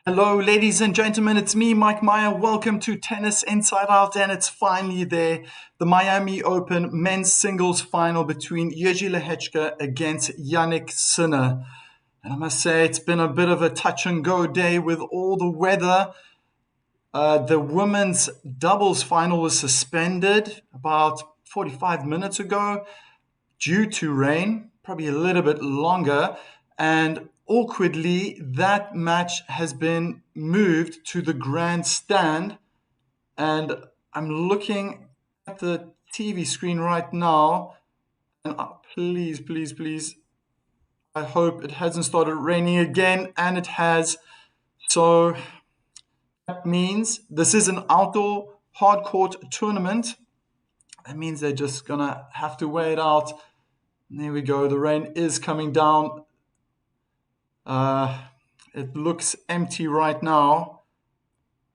Hello, ladies and gentlemen. It's me, Mike Meyer. Welcome to Tennis Inside Out, and it's finally there. The Miami Open men's singles final between Jerzy Lehečka against Yannick Sinner. And I must say, it's been a bit of a touch and go day with all the weather. The women's doubles final was suspended about 45 minutes ago due to rain, probably a little bit longer. And awkwardly, that match has been moved to the grandstand. And I'm looking at the TV screen right now. And please, please, please, I hope it hasn't started raining again. And it has. So that means this is an outdoor hard court tournament. That means they're just going to have to wait out. And there we go. The rain is coming down. It looks empty right now.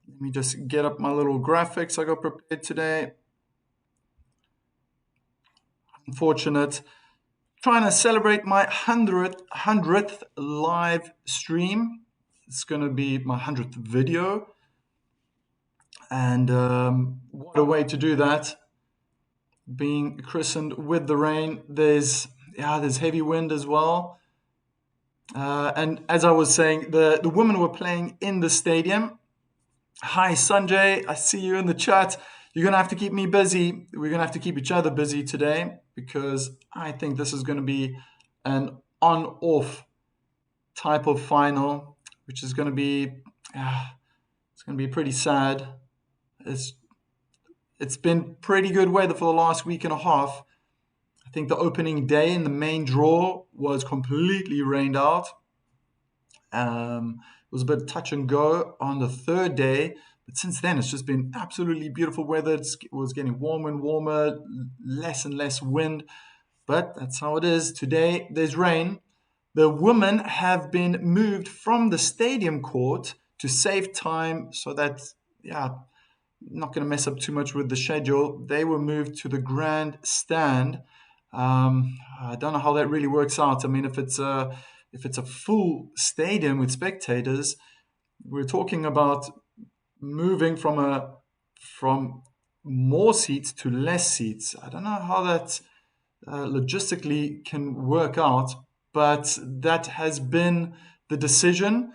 Let me just get up my little graphics I got prepared today. Unfortunate. Trying to celebrate my 100th live stream. It's going to be my 100th video. And what a way to do that. Being christened with the rain. There's heavy wind as well. And as I was saying, the women were playing in the stadium. Hi, Sanjay. I see you in the chat. You're going to have to keep me busy. We're going to have to keep each other busy today because I think this is going to be an on-off type of final, which is going to be, it's going to be pretty sad. It's been pretty good weather for the last week and a half. I think the opening day in the main draw was completely rained out. It was a bit touch and go on the third day, but since then it's just been absolutely beautiful weather. It was getting warmer and warmer, less and less wind, but that's how it is. Today there's rain. The women have been moved from the stadium court to save time so that, not going to mess up too much with the schedule. They were moved to the grandstand. I don't know how that really works out. I mean, if it's a full stadium with spectators, we're talking about moving from more seats to less seats. I don't know how that logistically can work out, but that has been the decision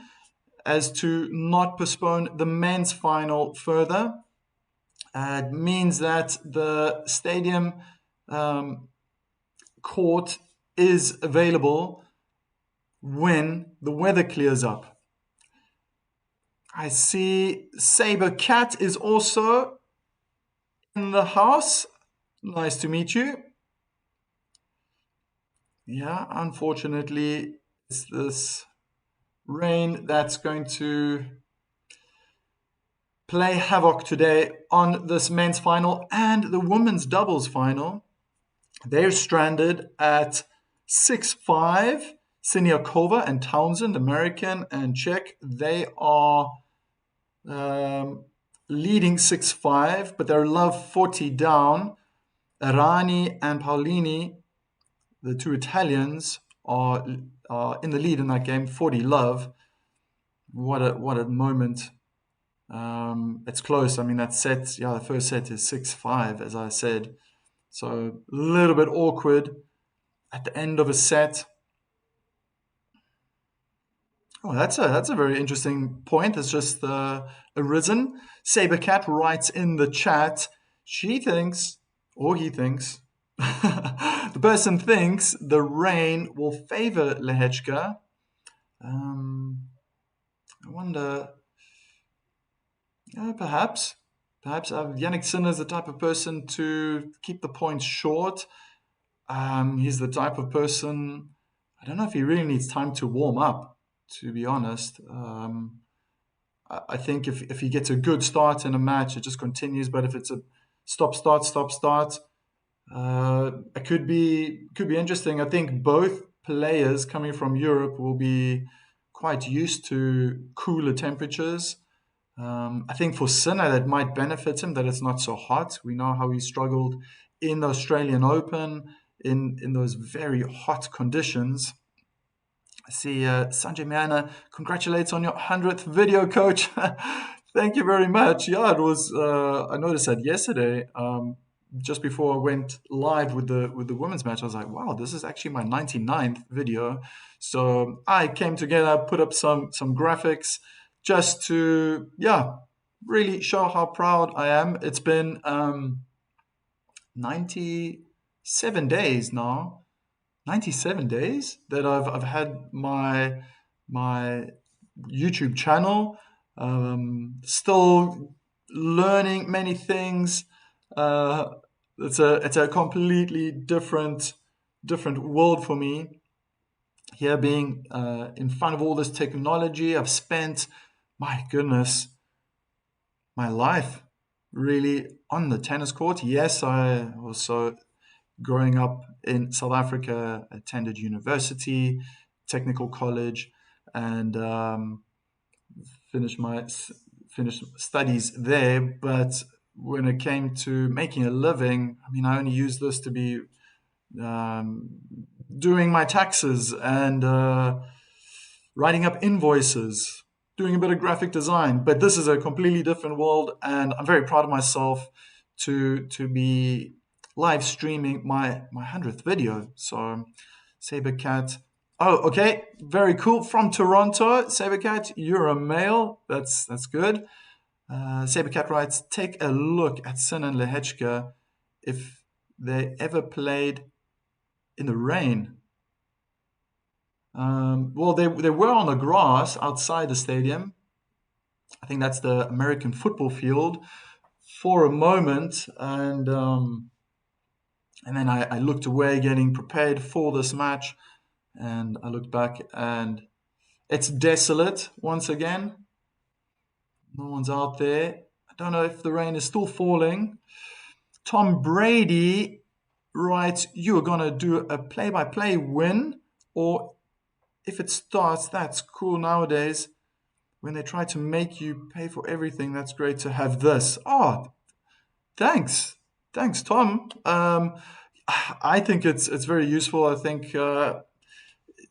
as to not postpone the men's final further. It means that the stadium court is available when the weather clears up. I see Saber Cat is also in the house. Nice to meet you. Yeah, unfortunately, it's this rain that's going to play havoc today on this men's final and the women's doubles final. They're stranded at 6-5. Siniakova and Townsend, American and Czech, they are leading 6-5, but they're love 40 down. Rani and Paolini, the two Italians, are in the lead in that game, 40 love. What a moment. It's close. I mean, that set, the first set is 6-5, as I said. So a little bit awkward at the end of a set. Oh, that's a very interesting point. It's just arisen. Sabercat writes in the chat, she thinks, or he thinks, the person thinks the rain will favor Lehečka. I wonder, perhaps Yannick Sinner is the type of person to keep the points short. He's the type of person, I don't know if he really needs time to warm up, to be honest. I think if he gets a good start in a match, it just continues. But if it's a stop-start, it could be interesting. I think both players coming from Europe will be quite used to cooler temperatures. I think for Sinner, that might benefit him, that it's not so hot. We know how he struggled in the Australian Open in those very hot conditions. I see Sanjay Miana congratulates on your 100th video, coach. Thank you very much. Yeah, it was. I noticed that yesterday, just before I went live with the women's match. I was like, wow, this is actually my 99th video. So I came together, put up some graphics, just to really show how proud I am. It's been 97 days now. 97 days that I've had my YouTube channel. Still learning many things. Uh, it's a completely different world for me. Here, being in front of all this technology, I've spent, my goodness, my life really on the tennis court. Yes, I also, growing up in South Africa, attended university, technical college, and finished my finished studies there. But when it came to making a living, I mean, I only used this to be um, doing my taxes and writing up invoices, doing a bit of graphic design. But this is a completely different world, and I'm very proud of myself to be live streaming my 100th video. So, Sabercat. Oh, okay, very cool. From Toronto, Sabercat, you're a male. That's good. Sabercat writes, take a look at Sin and Lehečka if they ever played in the rain. Well, they were on the grass outside the stadium. I think that's the American football field for a moment, and then I looked away, getting prepared for this match, and I looked back, and it's desolate once again. No one's out there. I don't know if the rain is still falling. Tom Brady writes, you are gonna do a play-by-play win, or if it starts, that's cool nowadays. When they try to make you pay for everything, that's great to have this. Oh, thanks, Tom. I think it's very useful. I think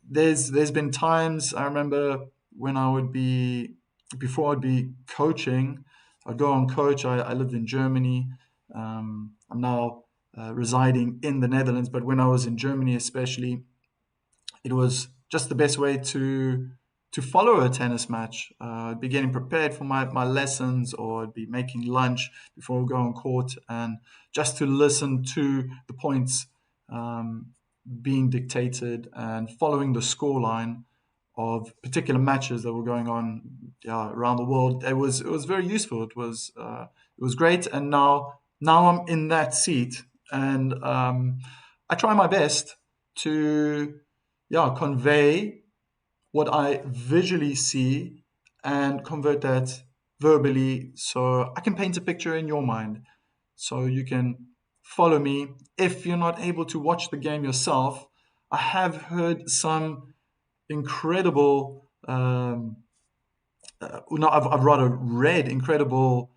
there's been times I remember when I would be before I'd be coaching, I'd go on coach. I lived in Germany. I'm now residing in the Netherlands, but when I was in Germany, especially, it was just the best way to follow a tennis match. I'd be getting prepared for my lessons, or I'd be making lunch before I go on court, and just to listen to the points being dictated and following the scoreline of particular matches that were going on around the world. It was very useful. It was great, and now I'm in that seat, and I try my best to convey what I visually see and convert that verbally, so I can paint a picture in your mind, so you can follow me. If you're not able to watch the game yourself, I have heard some incredible, no, I've rather read incredible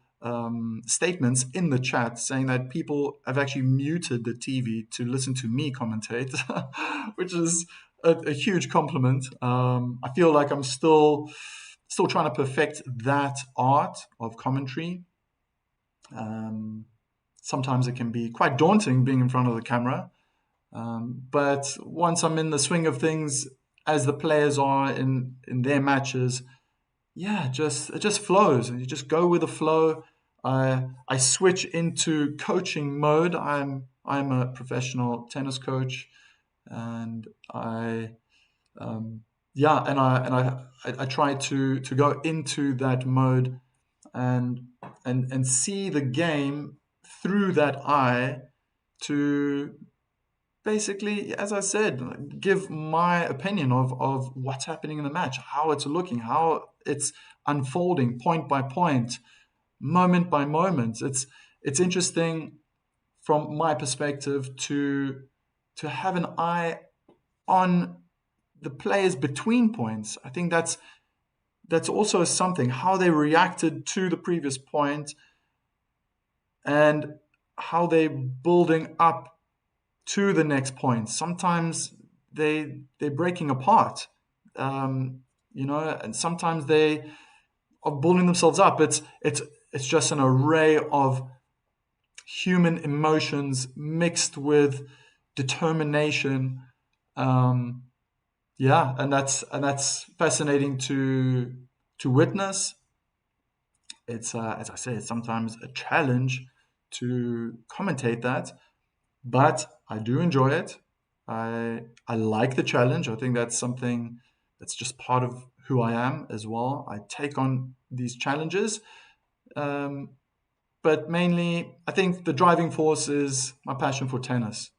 statements in the chat saying that people have actually muted the TV to listen to me commentate, which is a huge compliment. I feel like I'm still trying to perfect that art of commentary. Sometimes it can be quite daunting being in front of the camera, but once I'm in the swing of things, as the players are in their matches, it just flows, and you just go with the flow. I switch into coaching mode. I'm a professional tennis coach, and I try to go into that mode and see the game through that eye, to basically, as I said, give my opinion of what's happening in the match, how it's looking, how it's unfolding, point by point, moment by moment. It's interesting from my perspective to have an eye on the players between points. I think that's also something, how they reacted to the previous point and how they're building up to the next point. Sometimes they're breaking apart. um, and sometimes they are building themselves up. It's just an array of human emotions mixed with determination. Um, yeah, and that's fascinating to witness. It's as I say, it's sometimes a challenge to commentate that, but I do enjoy it. I like the challenge. I think that's something that's just part of who I am as well. I take on these challenges, um, but mainly I think the driving force is my passion for tennis.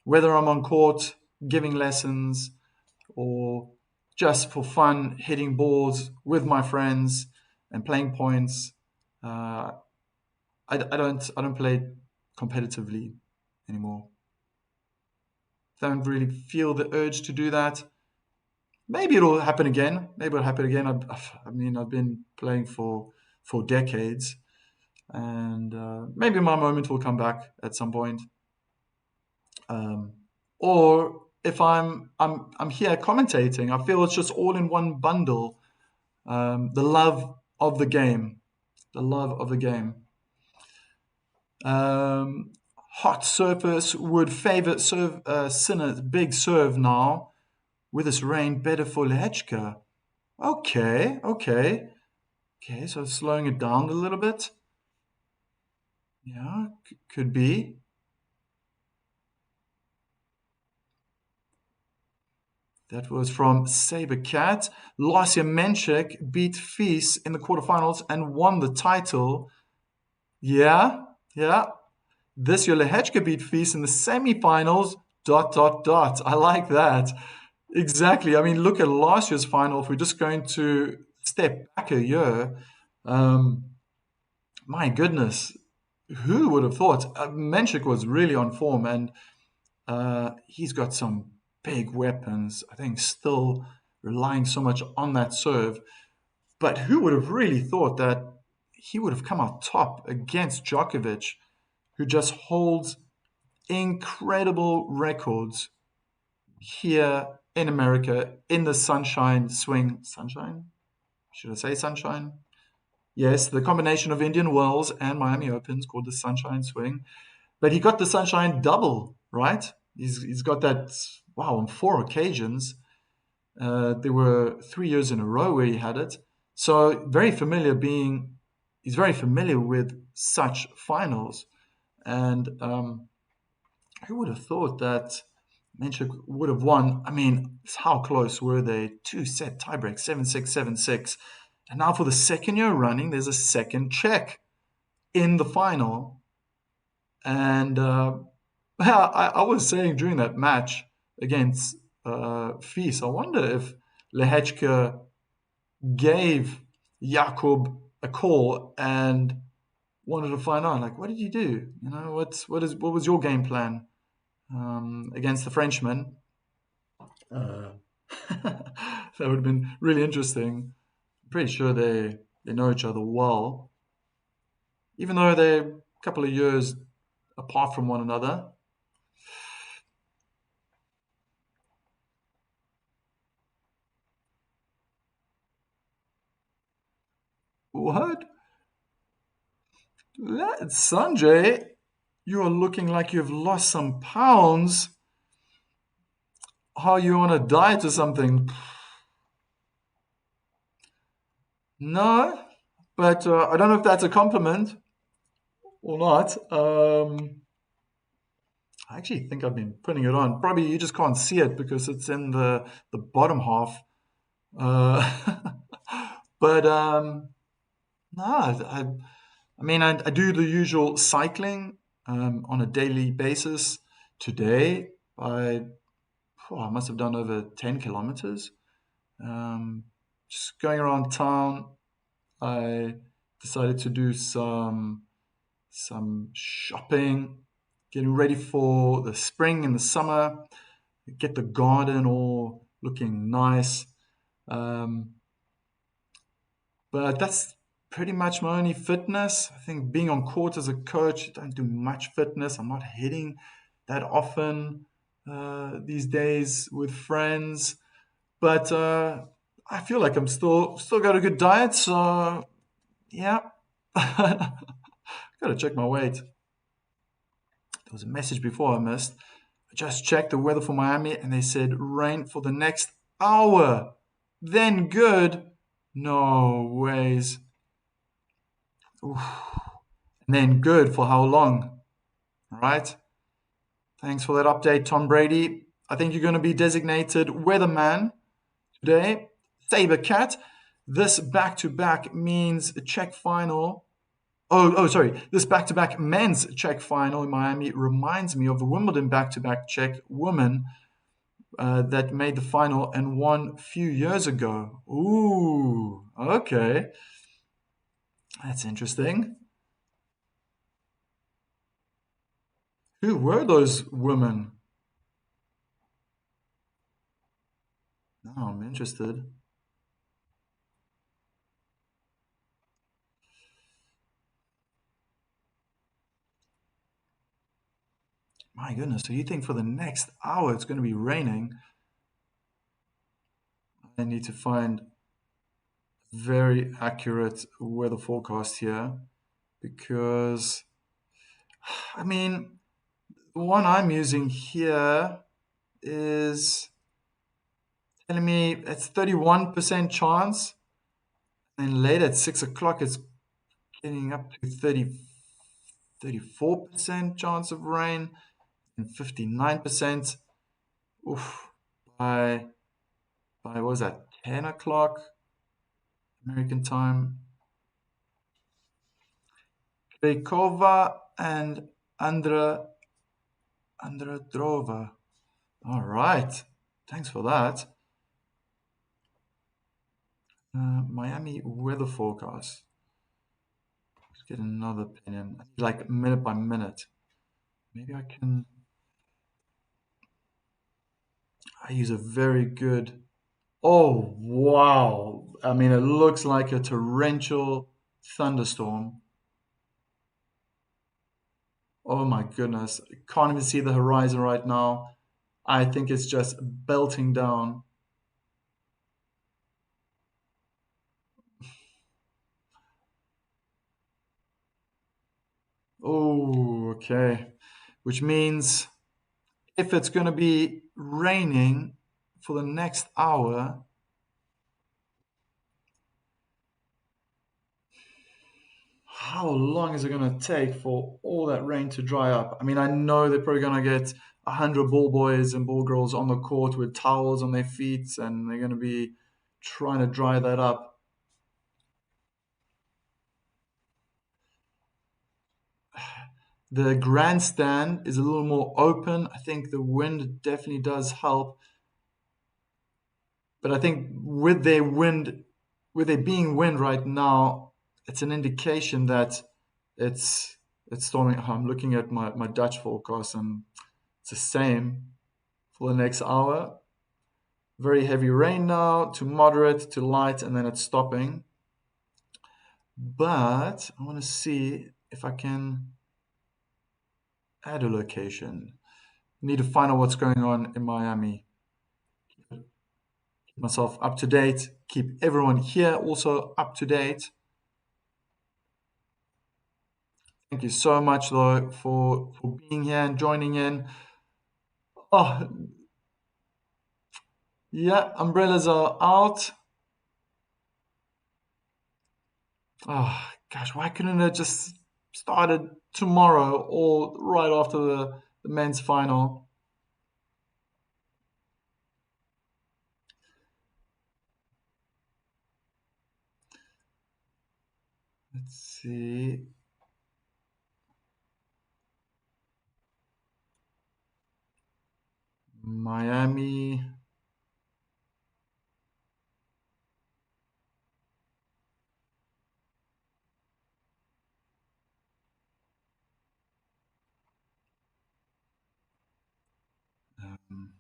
Whether I'm on court giving lessons or just for fun hitting balls with my friends and playing points. Uh, I don't play competitively anymore. Don't really feel the urge to do that. Maybe it'll happen again. Maybe it'll happen again. I mean, I've been playing for decades, and maybe my moment will come back at some point. Um, or if I'm here commentating, I feel it's just all in one bundle. The love of the game, the love of the game. Um, Hot surface would favor Sinner's big serve now. With this rain, better for Lehečka. Okay, okay, okay. So slowing it down a little bit. Yeah, could be. That was from Saber Cat. Lasia Menchik beat Feast in the quarterfinals and won the title. Yeah, yeah. This year, Lehečka beat Feast in the semifinals. Dot dot dot. I like that. Exactly. I mean, look at last year's final. If we're just going to step back a year, um, my goodness, who would have thought? Menchik was really on form, and he's got some big weapons. I think still relying so much on that serve. But who would have really thought that he would have come out top against Djokovic, who just holds incredible records here in America in the sunshine swing. Sunshine? Should I say sunshine? Yes, the combination of Indian Wells and Miami Opens called the Sunshine Swing. But he got the Sunshine double, right? He's got that, wow, on 4 occasions. There were 3 years in a row where he had it. So he's very familiar with such finals. And who would have thought that Menchik would have won? I mean, how close were they? Two set tiebreak, 7-6, 7-6. And now for the second year running, there's a second check in the final. And I was saying during that match against Feast, I wonder if Lehečka gave Jakub a call and wanted to find out, like, what did you do? What was your game plan against the Frenchman? Uh, that would have been really interesting. I'm pretty sure they know each other well, even though they're a couple of years apart from one another. What? Sanjay, you are looking like you've lost some pounds. Are you on a diet or something? No, but I don't know if that's a compliment or not. I actually think I've been putting it on. Probably you just can't see it because it's in the bottom half. Uh, but no, I mean, I do the usual cycling on a daily basis. Today, I must have done over 10 kilometers. Um, just going around town, I decided to do some shopping, getting ready for the spring and the summer, get the garden all looking nice. Um, but that's pretty much my only fitness. I think being on court as a coach, I don't do much fitness. I'm not hitting that often these days with friends. But I feel like I'm still got a good diet, so yeah. Gotta check my weight. There was a message before I missed. I just checked the weather for Miami and they said rain for the next hour. Then good. No ways. Oof. And then good for how long? Right? Thanks for that update, Tom Brady. I think you're going to be designated weatherman today. Saber Cat. This back to back means a Czech final. Sorry. This back to back men's Czech final in Miami reminds me of the Wimbledon back to back Czech woman that made the final and won a few years ago. Ooh, okay. That's interesting. Who were those women? Now I'm interested. My goodness, so you think for the next hour it's going to be raining? I need to find very accurate weather forecast here because, I mean, the one I'm using here is telling me it's 31% chance, and later at 6 o'clock it's getting up to 34% chance of rain and 59%. Oof, by what was that, 10 o'clock American time. Krejkova and Andra Drova. All right. Thanks for that. Miami weather forecast. Let's get another pen in. Like minute by minute. Maybe I can. I use a very good. Oh, wow. I mean, it looks like a torrential thunderstorm. Oh my goodness. Can't even see the horizon right now. I think it's just belting down. Oh, okay. Which means if it's going to be raining for the next hour, how long is it going to take for all that rain to dry up? I mean, I know they're probably going to get 100 ball boys and ball girls on the court with towels on their feet, and they're going to be trying to dry that up. The grandstand is a little more open. I think the wind definitely does help. But I think with there being wind right now, it's an indication that it's it's storming. I'm looking at my Dutch forecast and it's the same for the next hour. Very heavy rain now, to moderate, to light, and then it's stopping. But I want to see if I can add a location. Need to find out what's going on in Miami. Keep myself up to date. Keep everyone here also up to date. Thank you so much, though, for being here and joining in. Oh, yeah, umbrellas are out. Oh, gosh, why couldn't it just started tomorrow or right after the men's final? Let's see. Miami. Um,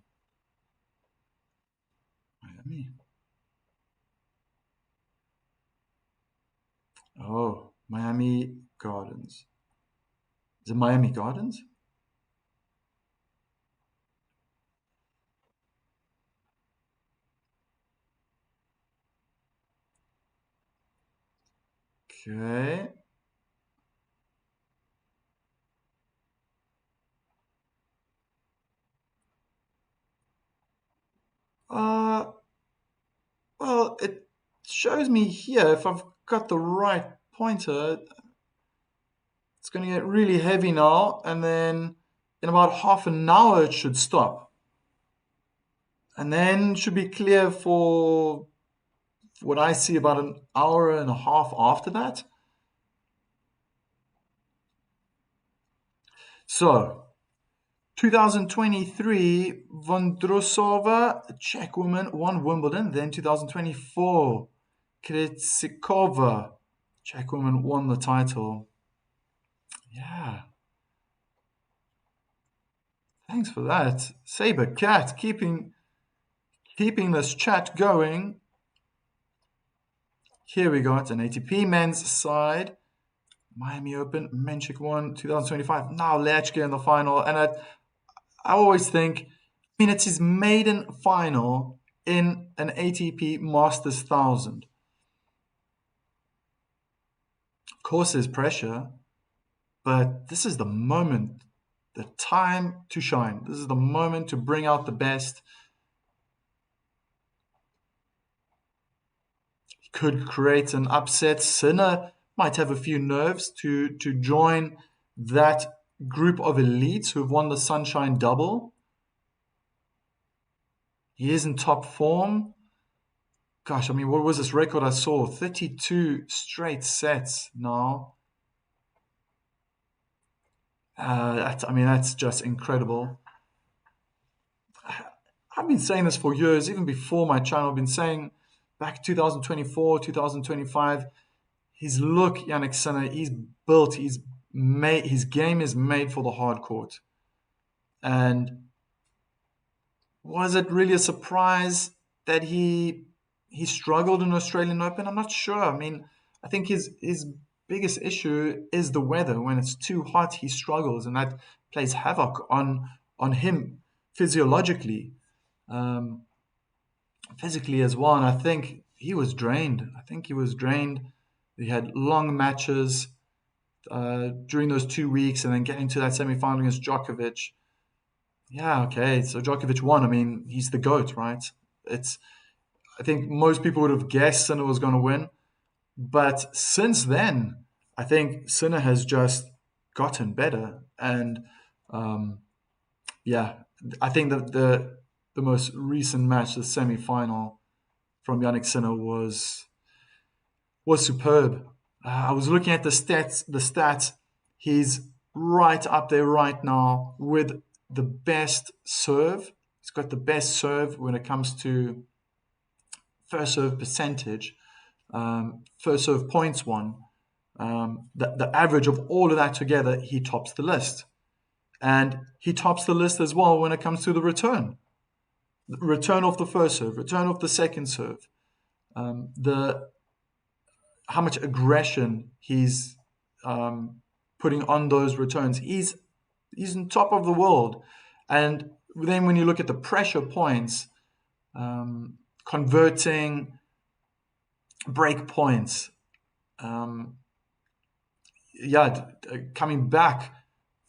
Miami. Oh, Miami Gardens. Is it Miami Gardens? Okay. Uh, well, it shows me here if I've got the right pointer, it's going to get really heavy now, and then in about half an hour it should stop, and then should be clear for what I see about an hour and a half after that. So, 2023, Vondrosova, a Czech woman, won Wimbledon. Then 2024, Krejcikova, Czech woman, won the title. Yeah, thanks for that. Saber Cat keeping this chat going. Here we go. It's an ATP men's side. Miami Open, Menchik won 2025. Now Lehečka in the final. And I always think, I mean, it's his maiden final in an ATP Masters 1000. Of course, there's pressure, but this is the moment, the time to shine. This is the moment to bring out the best. He could create an upset. Sinner might have a few nerves to join that group of elites who've won the Sunshine Double. He is in top form. Gosh, I mean, what was this record I saw? 32 straight sets now. That's just incredible. I've been saying this for years, even before my channel. I've been saying back 2024, 2025, his look, Yannick Sinner, he's built, he's made, his game is made for the hard court. And was it really a surprise that he struggled in Australian Open? I'm not sure. I mean, I think his biggest issue is the weather. When it's too hot, he struggles, and that plays havoc on him physiologically, um, physically as well. And I think he was drained. I think he was drained. He had long matches during those 2 weeks, and then getting to that semi-final against Djokovic. Yeah, okay. So Djokovic won. I mean, he's the GOAT, right? It's I think most people would have guessed Sinner was going to win. But since then, I think Sinner has just gotten better. And yeah, I think that the most recent match, the semi-final from Yannick Sinner was superb. I was looking at the stats. The stats. He's right up there right now with the best serve. He's got the best serve when it comes to first serve percentage, first serve points won. The average of all of that together, he tops the list. And he tops the list as well when it comes to the return. Return of the first serve, return of the second serve. The how much aggression he's putting on those returns. He's on top of the world. And then when you look at the pressure points, converting break points, coming back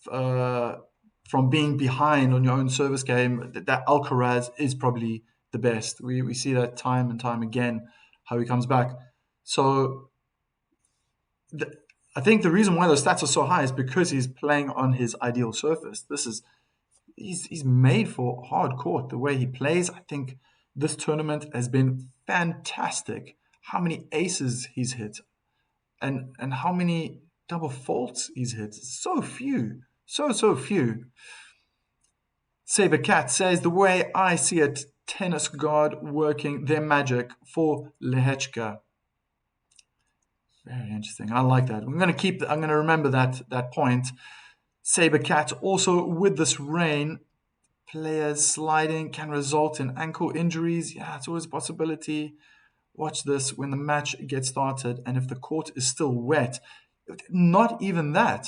from being behind on your own service game, that Alcaraz is probably the best. We see that time and time again, how he comes back. So I think the reason why those stats are so high is because he's playing on his ideal surface. He's made for hard court. The way he plays, I think this tournament has been fantastic. How many aces he's hit, and how many double faults he's hit. So few, so few. Saber Cat says, the way I see it, tennis god working their magic for Lehečka. Very interesting. I like that. I'm going to remember that point. Saber Cat also, with this rain, players sliding can result in ankle injuries. Yeah, it's always a possibility. Watch this when the match gets started, and if the court is still wet, not even that.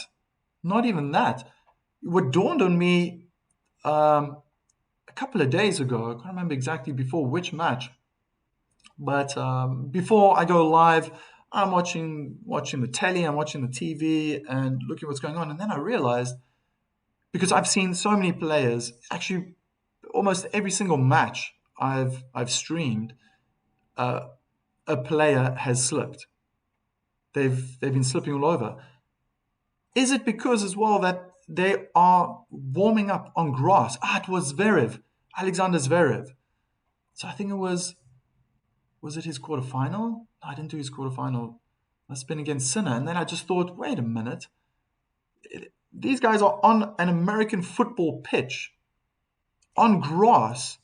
What dawned on me a couple of days ago, I can't remember exactly before which match, but before I go live, I'm watching the telly, I'm watching the TV, and looking what's going on. And then I realized, because I've seen so many players, actually almost every single match I've streamed, uh, a player has slipped. They've been slipping all over. Is it because as well that they are warming up on grass? It was Zverev, Alexander Zverev. So I think was it his quarterfinal? No, I didn't do his quarterfinal. Must have been against Sinner. And then I just thought, wait a minute. These guys are on an American football pitch, on grass,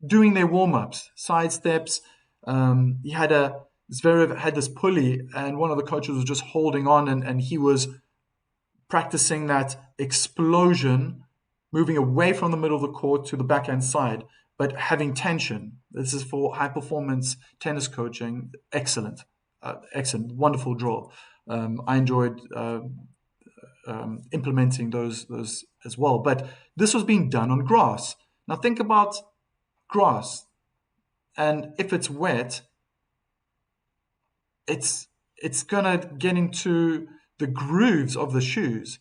doing their warm-ups, side steps. Zverev had this pulley, and one of the coaches was just holding on, and he was practicing that explosion, moving away from the middle of the court to the backhand side, but having tension. This is for high performance tennis coaching. Excellent, excellent, wonderful draw. I enjoyed implementing those as well. But this was being done on grass. Now think about grass, and if it's wet, it's gonna get into the grooves of the shoes.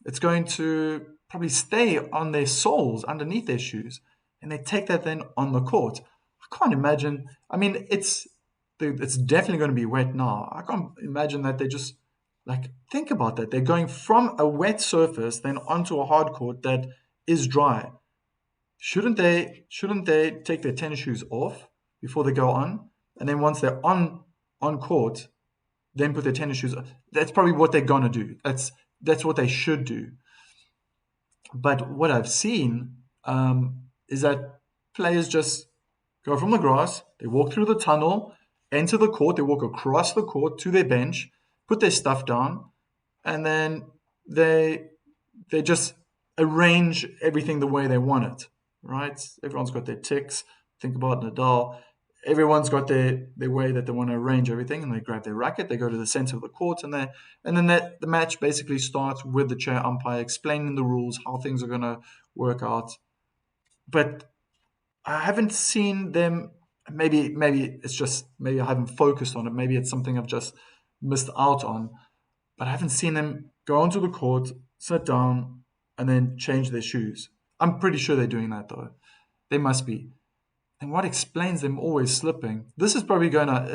It's going to probably stay on their soles underneath their shoes, and they take that then on the court. I can't imagine. I mean, it's definitely going to be wet now. I can't imagine that they just like think about that. They're going from a wet surface then onto a hard court that is dry. Shouldn't they take their tennis shoes off before they go on, and then once they're on court, then put their tennis shoes on? That's probably what they're gonna do. That's what they should do. But what I've seen is that players just go from the grass, they walk through the tunnel, enter the court, they walk across the court to their bench, put their stuff down, and then they just arrange everything the way they want it, right? Everyone's got their ticks. Think about Nadal. Everyone's got their way that they want to arrange everything, and they grab their racket, they go to the center of the court, and then the match basically starts with the chair umpire explaining the rules, how things are going to work out. But I haven't seen them. Maybe it's just maybe I haven't focused on it. Maybe it's something I've just missed out on. But I haven't seen them go onto the court, sit down, and then change their shoes. I'm pretty sure they're doing that though. They must be. And what explains them always slipping? This is probably gonna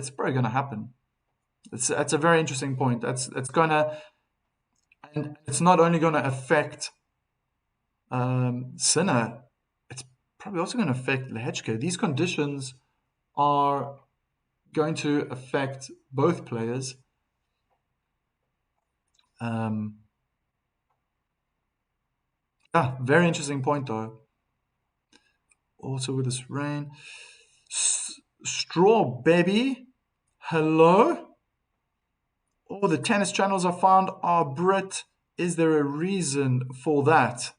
happen. It's a very interesting point. And it's not only gonna affect Sinner. It's probably also going to affect Lehečka. These conditions are going to affect both players. Very interesting point though. Also with this rain. Straw baby, hello. All the tennis channels I found are Brit. Is there a reason for that?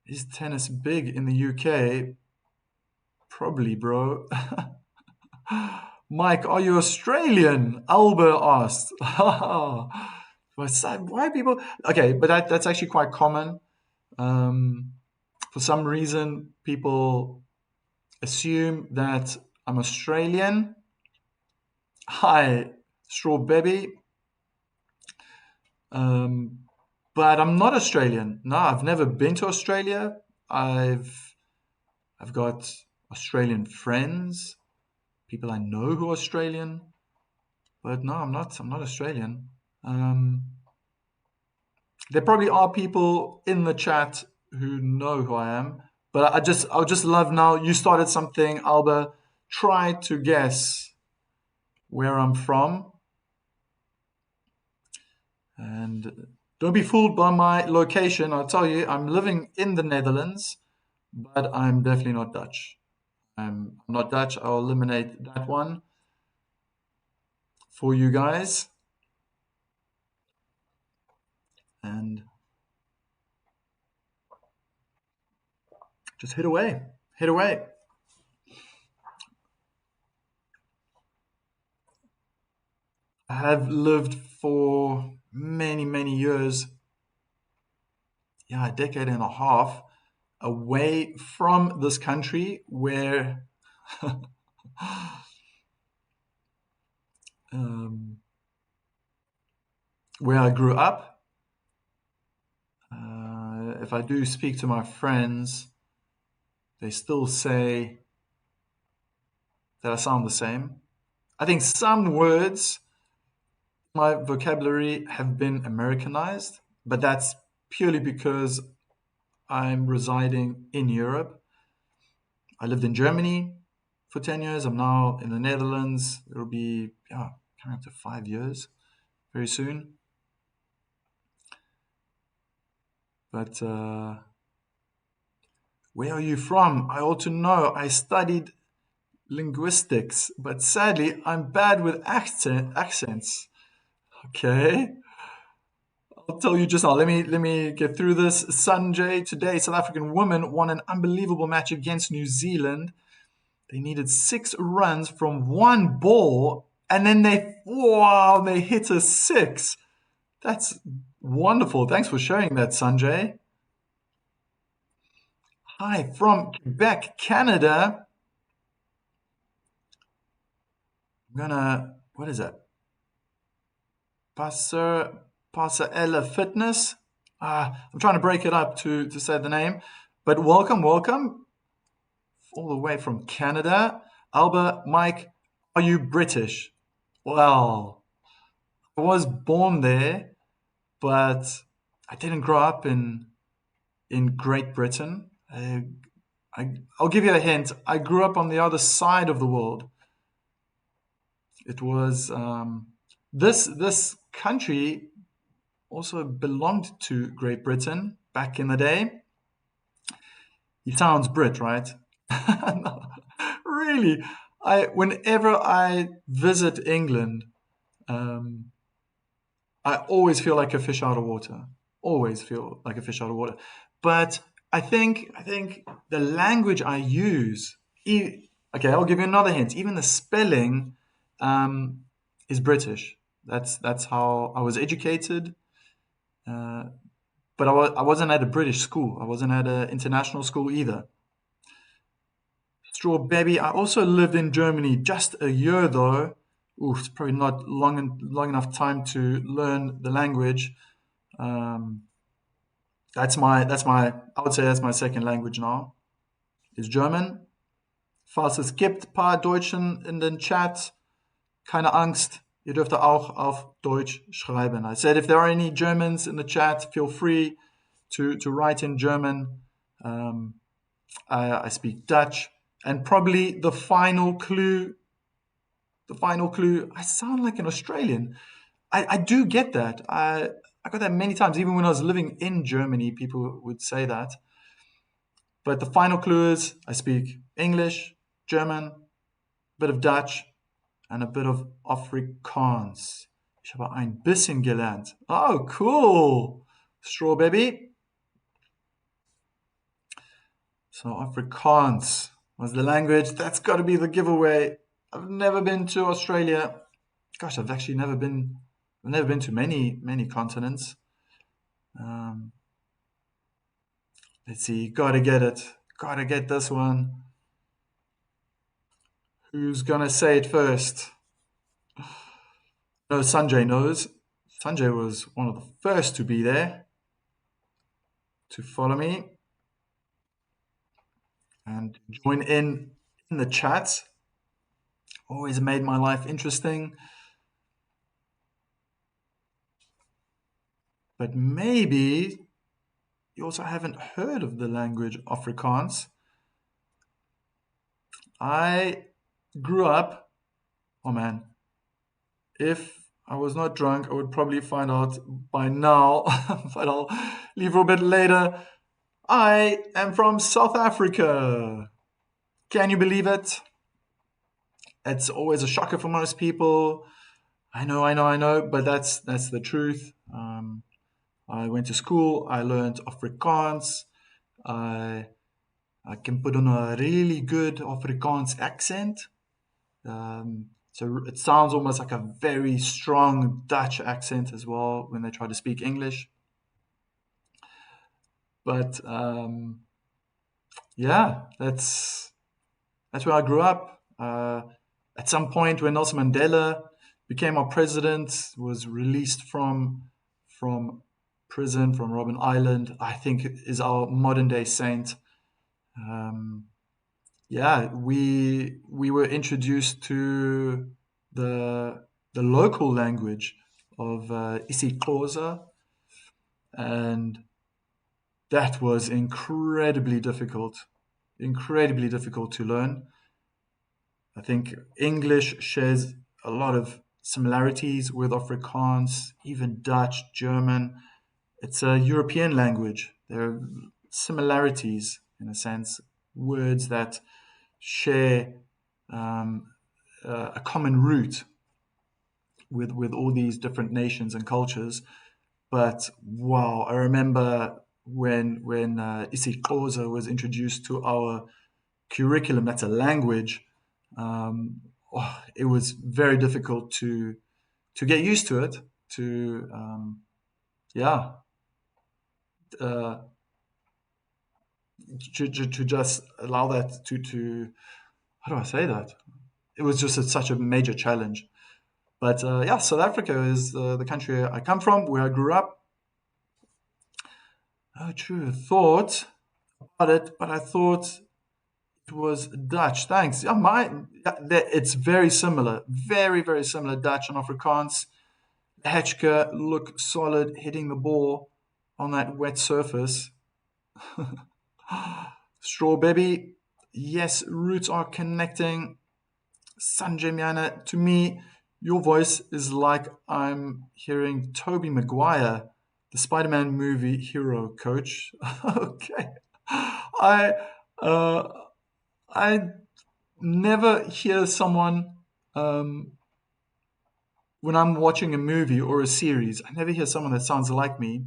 Is tennis big in the UK? Probably, bro. Mike, are you Australian? Albert asked. Why people? Okay, but that's actually quite common. For some reason, people assume that I'm Australian. Hi, Straw Baby. But I'm not Australian. No, I've never been to Australia. I've got Australian friends, people I know who are Australian, but no, I'm not Australian. There probably are people in the chat who know who I am, but I would just love now. You started something, Alba. Try to guess where I'm from, and don't be fooled by my location. I'll tell you, I'm living in the Netherlands, but I'm definitely not Dutch. I'm not Dutch. I'll eliminate that one for you guys. And just hit away. Hit away. I have lived for many, many years, a decade and a half, away from this country where Um, where I grew up, if I do speak to my friends, they still say that I sound the same. I think some words in my vocabulary have been Americanized, but that's purely because I'm residing in Europe. I lived in Germany for 10 years. I'm now in the Netherlands. It'll be, yeah, coming up to 5 years very soon. But where are you from? I ought to know. I studied linguistics, but sadly, I'm bad with accents. Okay. I'll tell you just now. Let me get through this. Sanjay, today, South African women won an unbelievable match against New Zealand. They needed 6 runs from one ball, and then they hit a six. That's wonderful. Thanks for sharing that, Sanjay. Hi, from Quebec, Canada. What is that? Passer Ella Fitness. I'm trying to break it up to say the name. But welcome, all the way from Canada. Alba, Mike, are you British? Well, I was born there, but I didn't grow up in Great Britain. I'll give you a hint. I grew up on the other side of the world. It was this country also belonged to Great Britain back in the day. He sounds Brit, right? No, really, whenever I visit England, um, I always feel like a fish out of water. Always feel like a fish out of water. But I think the language I use. Okay, I'll give you another hint. Even the spelling um, is British. That's how I was educated. Uh, but I wasn't at a British school. I wasn't at an international school either. Straw baby. I also lived in Germany just a year though. Ooh, it's probably not long enough time to learn the language. Um, that's my I would say that's my second language now. Is German. Falls es gibt paar Deutschen in den Chat, keine Angst. Ihr dürft auch auf Deutsch schreiben. I said if there are any Germans in the chat, feel free to write in German. Um, I speak Dutch. And probably the final clue, I sound like an Australian. I do get that. I got that many times. Even when I was living in Germany, people would say that. But the final clue is I speak English, German, a bit of Dutch, and a bit of Afrikaans. Ich habe ein bisschen gelernt. Oh, cool. Straw baby. So Afrikaans was the language. That's got to be the giveaway. I've never been to Australia. Gosh, I've actually never been to many continents. Um, let's see. Gotta get it. Gotta get this one. Who's gonna say it first? No, Sanjay knows. Sanjay was one of the first to be there to follow me and join in the chat. Always made my life interesting. But maybe you also haven't heard of the language Afrikaans. I grew up, oh man, if I was not drunk, I would probably find out by now, but I'll leave for a bit later. I am from South Africa. Can you believe it? It's always a shocker for most people. I know, but that's the truth. I went to school. I learned Afrikaans. I I can put on a really good Afrikaans accent. So it sounds almost like a very strong Dutch accent as well when they try to speak English. But yeah, that's where I grew up. At some point, when Nelson Mandela became our president, was released from prison, from Robben Island. I think is our modern day saint. Um, yeah, we were introduced to the the local language of isiXhosa, and that was incredibly difficult to learn. I think English shares a lot of similarities with Afrikaans, even Dutch, German. It's a European language. There are similarities, in a sense, words that share um, a common root with all these different nations and cultures. But wow, I remember when isiXhosa was introduced to our curriculum. That's a language. It was very difficult to get used to it. To yeah, uh, to just allow that to how do I say that? It was just such a major challenge. But yeah, South Africa is the country I come from, where I grew up. Oh, true. Thought about it, but I thought it was Dutch. Thanks. Yeah, it's very similar, very similar. Dutch and Afrikaans. Lehečka look solid, hitting the ball on that wet surface. Straw baby. Yes, roots are connecting. Sanjay, to me, your voice is like I'm hearing Tobey Maguire, the Spider-Man movie hero coach. Okay, I uh, I never hear someone um, when I'm watching a movie or a series. I never hear someone that sounds like me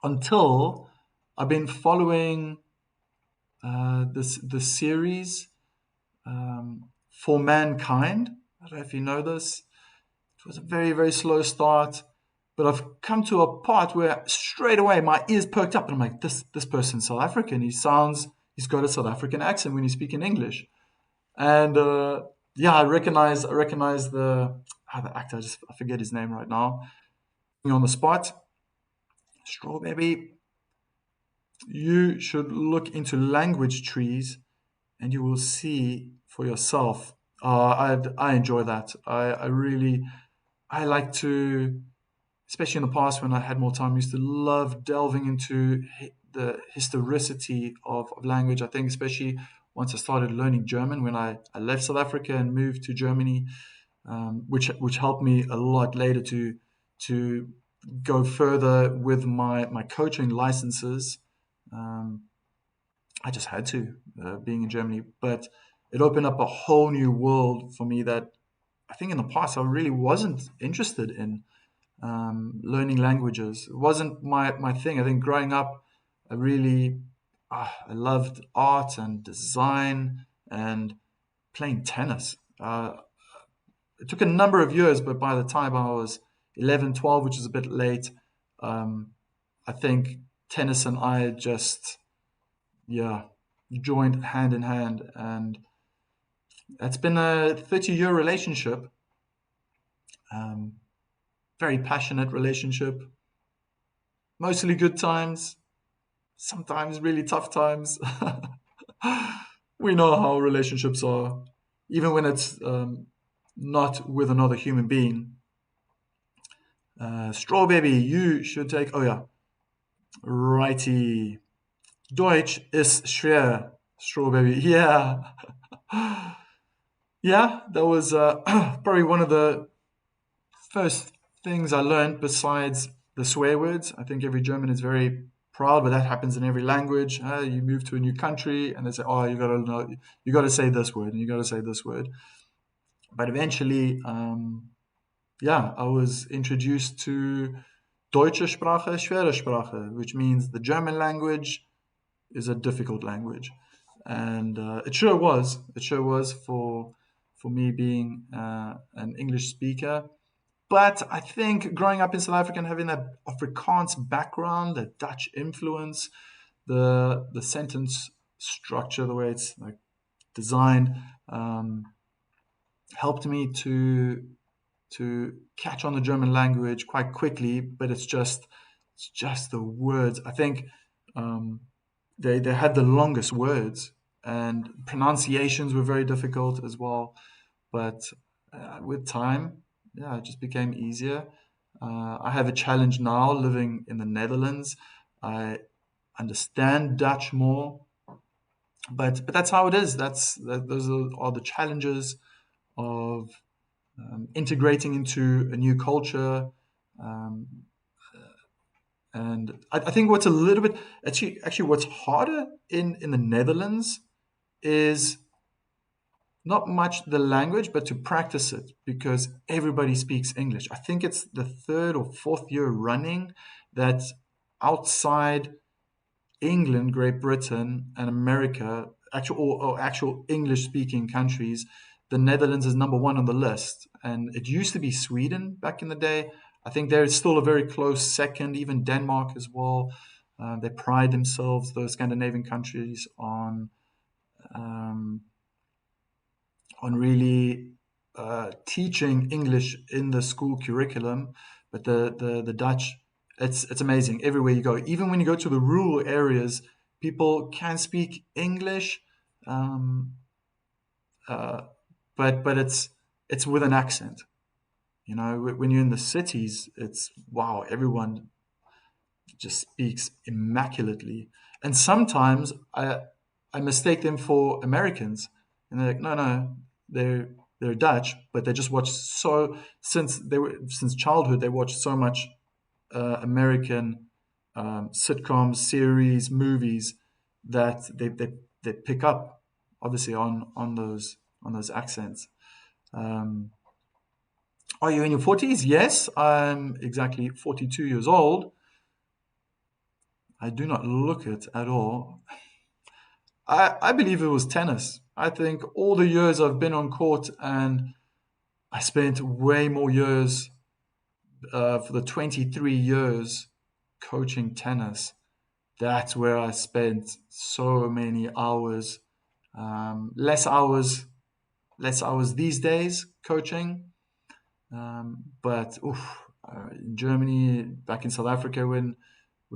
until I've been following the series For Mankind. I don't know if you know this. It was a very slow start, but I've come to a part where straight away my ears perked up, and I'm like, this person's South African. He's got a South African accent when he's speaking English, and yeah, I recognize the actor. I forget his name right now. On the spot, Straw Baby. You should look into language trees, and you will see for yourself. I enjoy that. I really I like to, especially in the past when I had more time, I used to love delving into the historicity of language. I think especially once I started learning German when I left South Africa and moved to Germany, which helped me a lot later to go further with my coaching licenses. Um, I just had to, being in Germany, but it opened up a whole new world for me that I think in the past I really wasn't interested in. Learning languages. It wasn't my thing. I think growing up, I really I loved art and design and playing tennis. It took a number of years, but by the time I was 11, 12, which is a bit late, um, I think tennis and I just, yeah, joined hand in hand. And it's been a 30-year relationship, um, very passionate relationship, mostly good times, sometimes really tough times. We know how relationships are, even when it's not with another human being. Straw baby, you should take. Oh yeah, righty. Deutsch ist schwer. Straw baby. Yeah, yeah. That was probably one of the first things I learned besides the swear words. I think every German is very proud, but that happens in every language. You move to a new country and they say, "Oh, you gotta know, you gotta say this word and you gotta say this word." But eventually, yeah, I was introduced to Deutsche Sprache, Schwere Sprache, which means the German language is a difficult language, and it sure was. It sure was for me being an English speaker. But I think growing up in South Africa and having that Afrikaans background, that Dutch influence, the sentence structure, the way it's like designed, helped me to to catch on the German language quite quickly, but it's just the words. I think um, they had the longest words, and pronunciations were very difficult as well. But with time, yeah, it just became easier. I have a challenge now living in the Netherlands. I understand Dutch more, but that's how it is. Those are the challenges of integrating into a new culture. Um, and I think what's a little bit actually what's harder in the Netherlands is not much the language, but to practice it because everybody speaks English. I think it's the third or fourth year running that outside England, Great Britain, and America, or actual English speaking countries, the Netherlands is number one on the list. And it used to be Sweden back in the day. I think they're still a very close second, even Denmark as well. They pride themselves, those Scandinavian countries, um, on really teaching English in the school curriculum. But the Dutch, it's amazing everywhere you go. Even when you go to the rural areas, people can speak English, um, uh, but it's with an accent. You know, when you're in the cities, it's wow, everyone just speaks immaculately. And sometimes I mistake them for Americans, and they're like, no, no, they're they're Dutch, but they just watch so since childhood they watch so much American sitcoms, series, movies that they pick up obviously on those accents. Um, are you in your 40s? Yes, I'm exactly 42 years old. I do not look it at all. I believe it was tennis. I think all the years I've been on court, and I spent way more years for the 23 years coaching tennis. That's where I spent so many hours, less hours these days coaching. But oof, in Germany, back in South Africa, when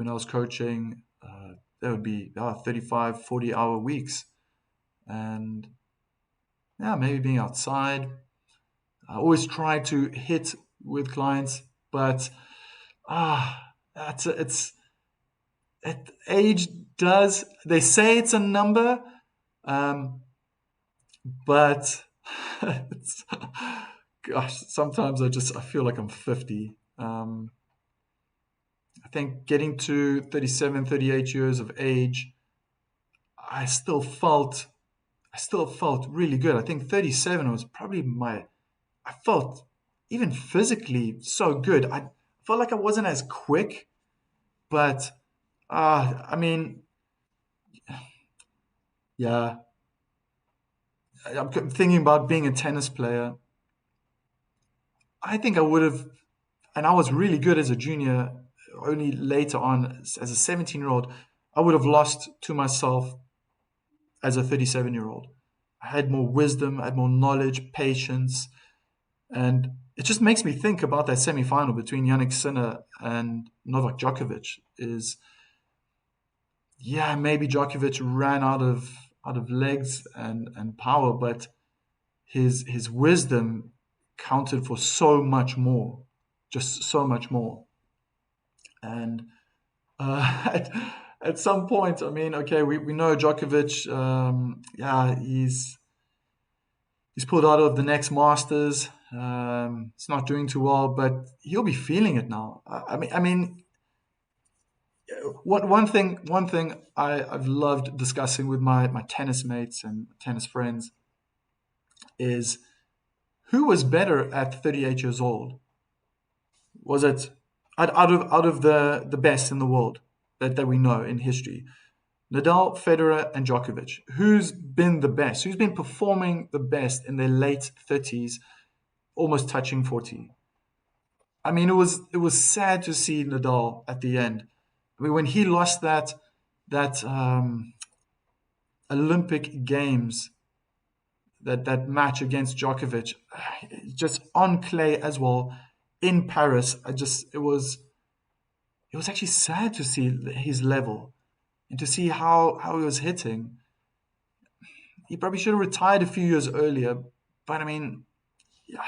I was coaching, there would be 35, 40-hour weeks. And yeah, maybe being outside. I always try to hit with clients, but it's age does. They say it's a number, um, but it's, gosh, sometimes I feel like I'm 50. I think getting to 37, 38 years of age, I still felt I still felt really good. I think 37 was probably I felt even physically so good. I felt like I wasn't as quick, but I mean, yeah, I'm thinking about being a tennis player. I think I would have, and I was really good as a junior, only later on as a 17-year-old, I would have lost to myself as a 37-year-old. I had more wisdom, I had more knowledge, patience, and it just makes me think about that semi-final between Yannick Sinner and Novak Djokovic. Is yeah, maybe Djokovic ran out of legs and power, but his wisdom counted for so much more, just so much more. And at some point, I mean, okay, we know Djokovic. Yeah, he's pulled out of the next Masters. It's not doing too well, but he'll be feeling it now. I mean, one thing I've loved discussing with my tennis mates and tennis friends is who was better at 38 years old? Was it out of the best in the world that we know in history? Nadal, Federer, and Djokovic. Who's been the best? Who's been performing the best in their late 30s, almost touching 40? I mean, it was sad to see Nadal at the end. I mean, when he lost that Olympic Games, that match against Djokovic, just on clay as well in Paris. It was actually sad to see his level and to see how he was hitting. He probably should have retired a few years earlier, but I mean, yeah,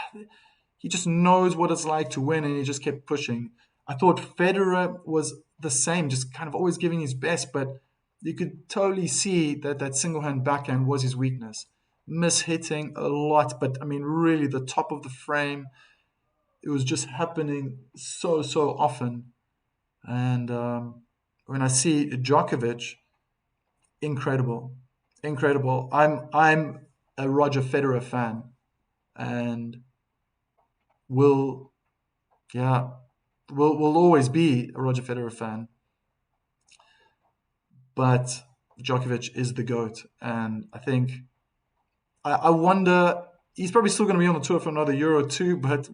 he just knows what it's like to win, and he just kept pushing. I thought Federer was the same, just kind of always giving his best, but you could totally see that that single hand backhand was his weakness. Mishitting a lot, but I mean, really, the top of the frame, it was just happening so often. And when I see Djokovic, incredible, incredible. I'm a Roger Federer fan, and will yeah will always be a Roger Federer fan. But Djokovic is the goat, and I think I wonder he's probably still going to be on the tour for another year or two, but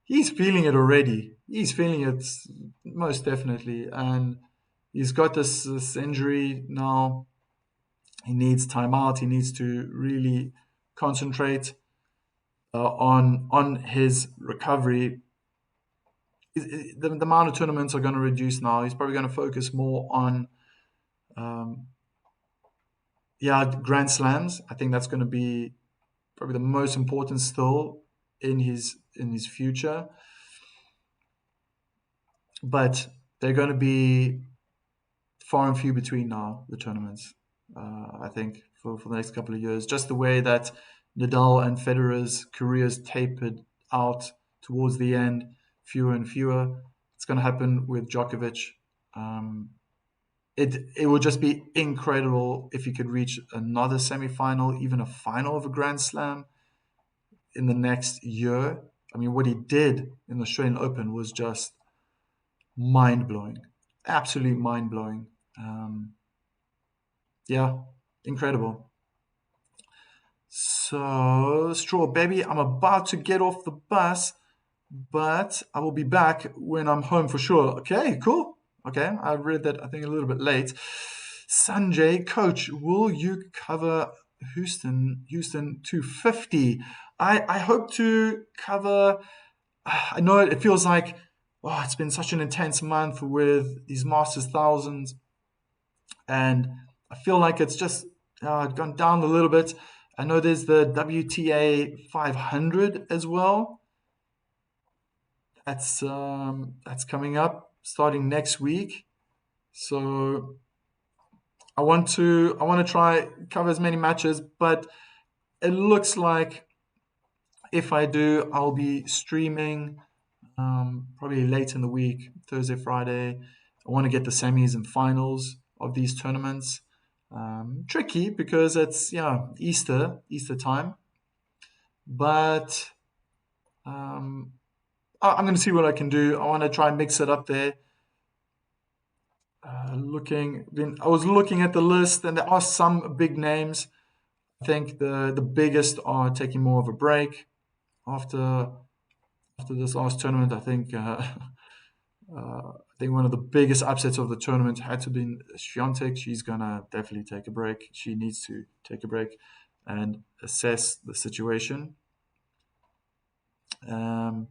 he's feeling it already. He's feeling it most definitely, and he's got this injury now. He needs time out. He needs to really concentrate on his recovery. The amount of tournaments are going to reduce now. He's probably going to focus more on um, Grand Slams. I think that's going to be probably the most important still in his future. But they're going to be far and few between now, the tournaments. I think for the next couple of years, just the way that Nadal and Federer's careers tapered out towards the end, fewer and fewer. It's going to happen with Djokovic. Um, it would just be incredible if he could reach another semi-final, even a final of a Grand Slam in the next year. I mean, what he did in the Australian Open was just mind blowing, absolutely mind blowing. Yeah, incredible. So, Straw Baby, I'm about to get off the bus, but I will be back when I'm home for sure. Okay, cool. Okay, I read that I think a little bit late. Sanjay, coach, will you cover Houston 250? I hope to cover. I know it feels like, oh, it's been such an intense month with these Masters thousands, and I feel like it's just gone down a little bit. I know there's the WTA 500 as well. That's coming up starting next week. So I want to try cover as many matches, but it looks like if I do, I'll be streaming probably late in the week, Thursday, Friday. I want to get the semis and finals of these tournaments. Tricky because it's Easter time, but um, I'm going to see what I can do. I want to try and mix it up there. I was looking at the list, and there are some big names. I think the biggest are taking more of a break after this last tournament. I think one of the biggest upsets of the tournament had to be Swiatek. She's gonna definitely take a break. She needs to take a break and assess the situation. Um,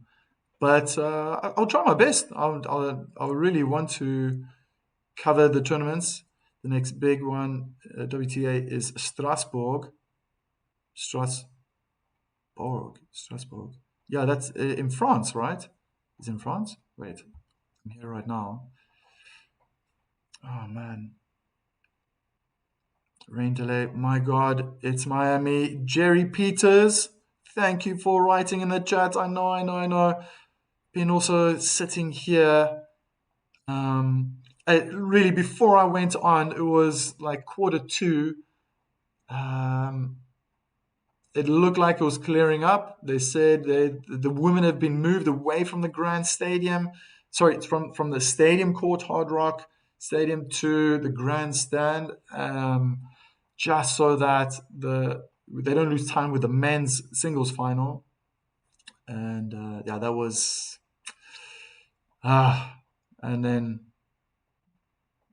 but I'll try my best. I'll really want to cover the tournaments. The next big one, WTA, is Strasbourg. Yeah, that's in France, right? It's in France. Wait, I'm here right now. Oh man, rain delay. My God, it's Miami. Jerry Peters, thank you for writing in the chat. I know. Been also sitting here. Really, before I went on, it was like quarter two. Um, it looked like it was clearing up. They said the women have been moved away from the Grand Stadium. Sorry, it's from the Stadium Court, Hard Rock Stadium, to the Grandstand, just so that they don't lose time with the men's singles final. And yeah, that was and then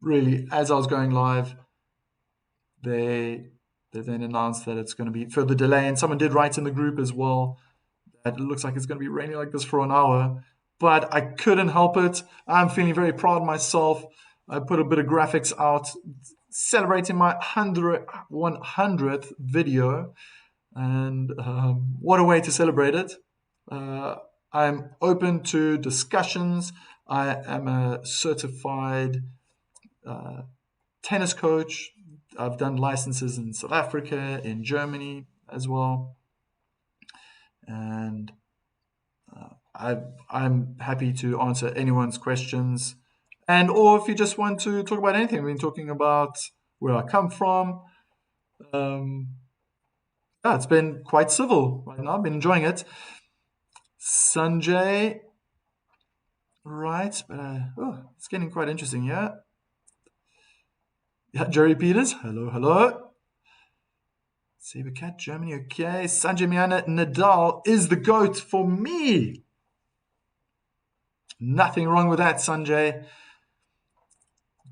really, as I was going live, they they then announced that it's going to be further delay. And someone did write in the group as well that it looks like it's going to be raining like this for an hour. But I couldn't help it. I'm feeling very proud of myself. I put a bit of graphics out celebrating my 100th video. And what a way to celebrate it. I'm open to discussions. I am a certified tennis coach. I've done licenses in South Africa, in Germany as well. And I'm happy to answer anyone's questions. And or if you just want to talk about anything, we've been talking about where I come from. Yeah, it's been quite civil right now. I've been enjoying it. Sanjay, right? It's getting quite interesting, yeah. Yeah, Jerry Peters, hello. Sabercat, Germany, okay. Sanjay Miana, Nadal is the GOAT for me. Nothing wrong with that, Sanjay.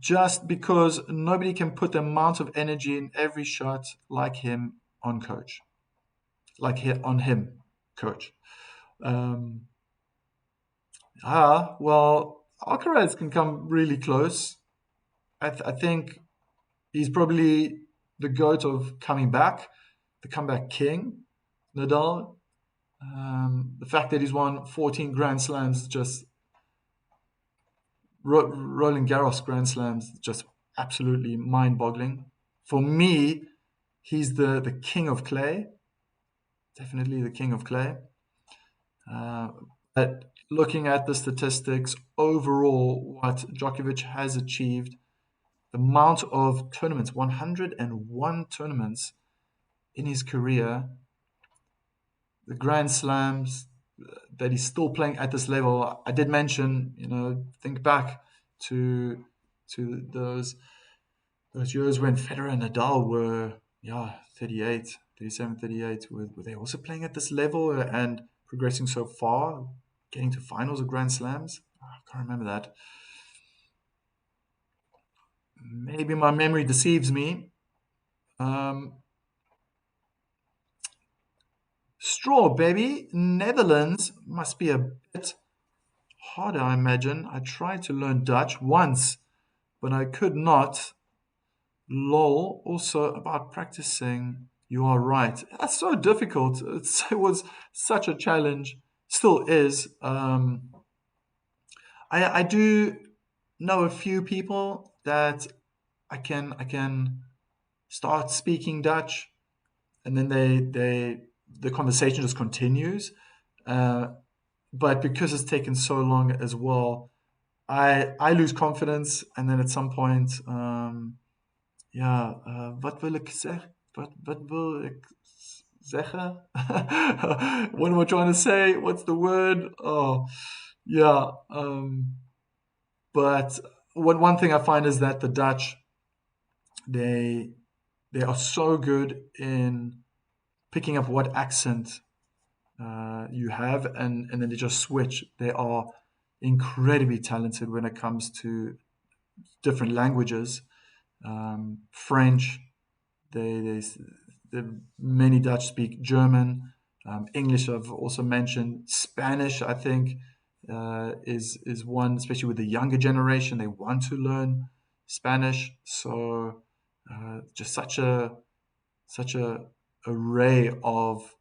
Just because nobody can put the amount of energy in every shot like him on coach. On him, coach. Well, Alcaraz can come really close. I think he's probably the GOAT of coming back, the comeback king, Nadal. The fact that he's won 14 Grand Slams, just Roland Garros Grand Slams, just absolutely mind-boggling. For me, he's the king of clay, definitely the king of clay. But looking at the statistics overall, what Djokovic has achieved, the amount of tournaments, 101 tournaments in his career, the Grand Slams that he's still playing at this level. I did mention, think back to those years when Federer and Nadal were 38, 37, 38. Were they also playing at this level and progressing so far, getting to finals of Grand Slams? I can't remember that. Maybe my memory deceives me. Straw, baby. Netherlands must be a bit harder, I imagine. I tried to learn Dutch once, but I could not. Lol. Also about practicing. You are right. That's so difficult. It was such a challenge. Still is. I do know a few people that I can start speaking Dutch, and then the conversation just continues. But because it's taken so long as well, I lose confidence, and then at some point, wat wil ik zeggen? Wat wil ik zeggen? What am I trying to say? What's the word? Oh, yeah. But one thing I find is that the Dutch, they are so good in picking up what accent you have, and then they just switch. They are incredibly talented when it comes to different languages. French, many Dutch speak German. English, I've also mentioned. Spanish, I think, is one, especially with the younger generation. They want to learn Spanish. So just such a array of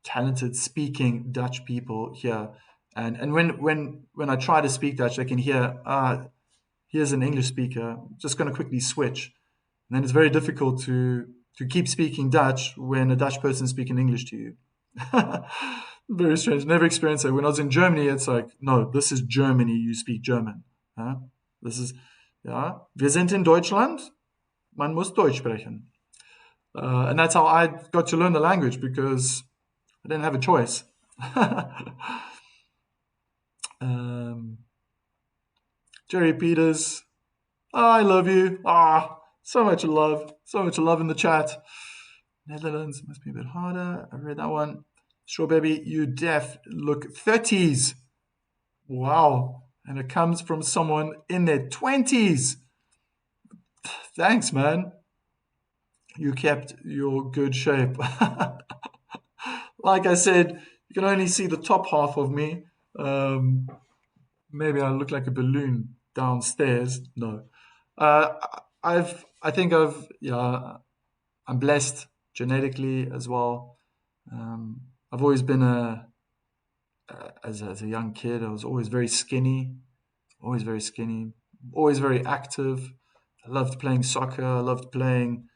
talented speaking Dutch people here. And when I try to speak Dutch, I can hear, here's an English speaker. I'm just going to quickly switch. And then it's very difficult to keep speaking Dutch when a Dutch person is speaking English to you. Very strange. Never experienced it. When I was in Germany, it's like, no, this is Germany. You speak German. This is, wir sind in Deutschland. Man muss Deutsch sprechen. And that's how I got to learn the language, because I didn't have a choice. Jerry Peters, I love you. So much love in the chat. Netherlands must be a bit harder. I read that one. Sure, baby, you look 30s. Wow. And it comes from someone in their 20s. Thanks, man. You kept your good shape. Like I said, you can only see the top half of me. Um, Maybe I look like a balloon downstairs. No, uh, I think yeah, I'm blessed genetically as well. Um, I've always been as a young kid, I was always very skinny, always very active. I loved playing soccer. I loved playing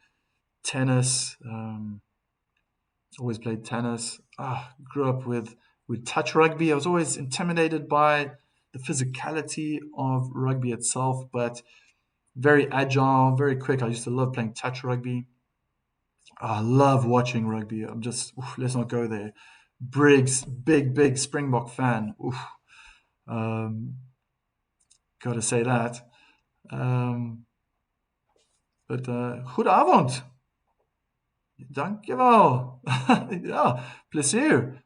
tennis. Always played tennis. Grew up with touch rugby. I was always intimidated by the physicality of rugby itself, but very agile, very quick. I used to love playing touch rugby. I love watching rugby. I'm just let's not go there. Briggs, big Springbok fan. Um, Got to say that. Um, Goedenavond. Dankjewel. Ja, plezier.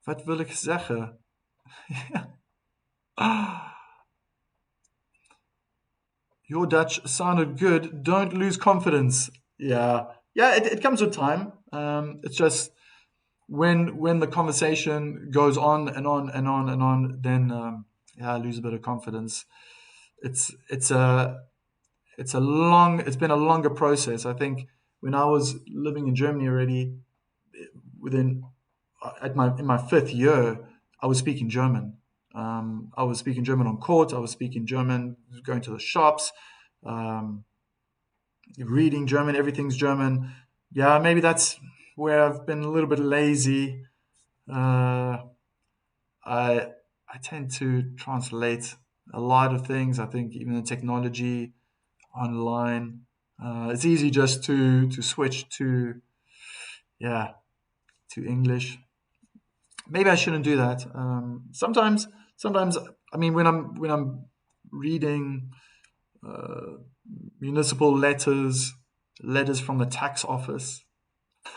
Wat wil ik zeggen? Your Dutch sounded good. Don't lose confidence. Yeah, yeah. It comes with time. It's just when the conversation goes on and on and on and on, then yeah, I lose a bit of confidence. It's it's a it's been a longer process. I think when I was living in Germany already, within at my in my fifth year, I was speaking German. I was speaking German on court. I was speaking German, going to the shops, um, reading German. Everything's German. Yeah, maybe that's where I've been a little bit lazy. Uh, I I tend to translate a lot of things. I think even the technology online, it's easy just to switch to yeah to English. Maybe I shouldn't do that. Sometimes, I mean, when I'm reading uh, municipal letters from the tax office,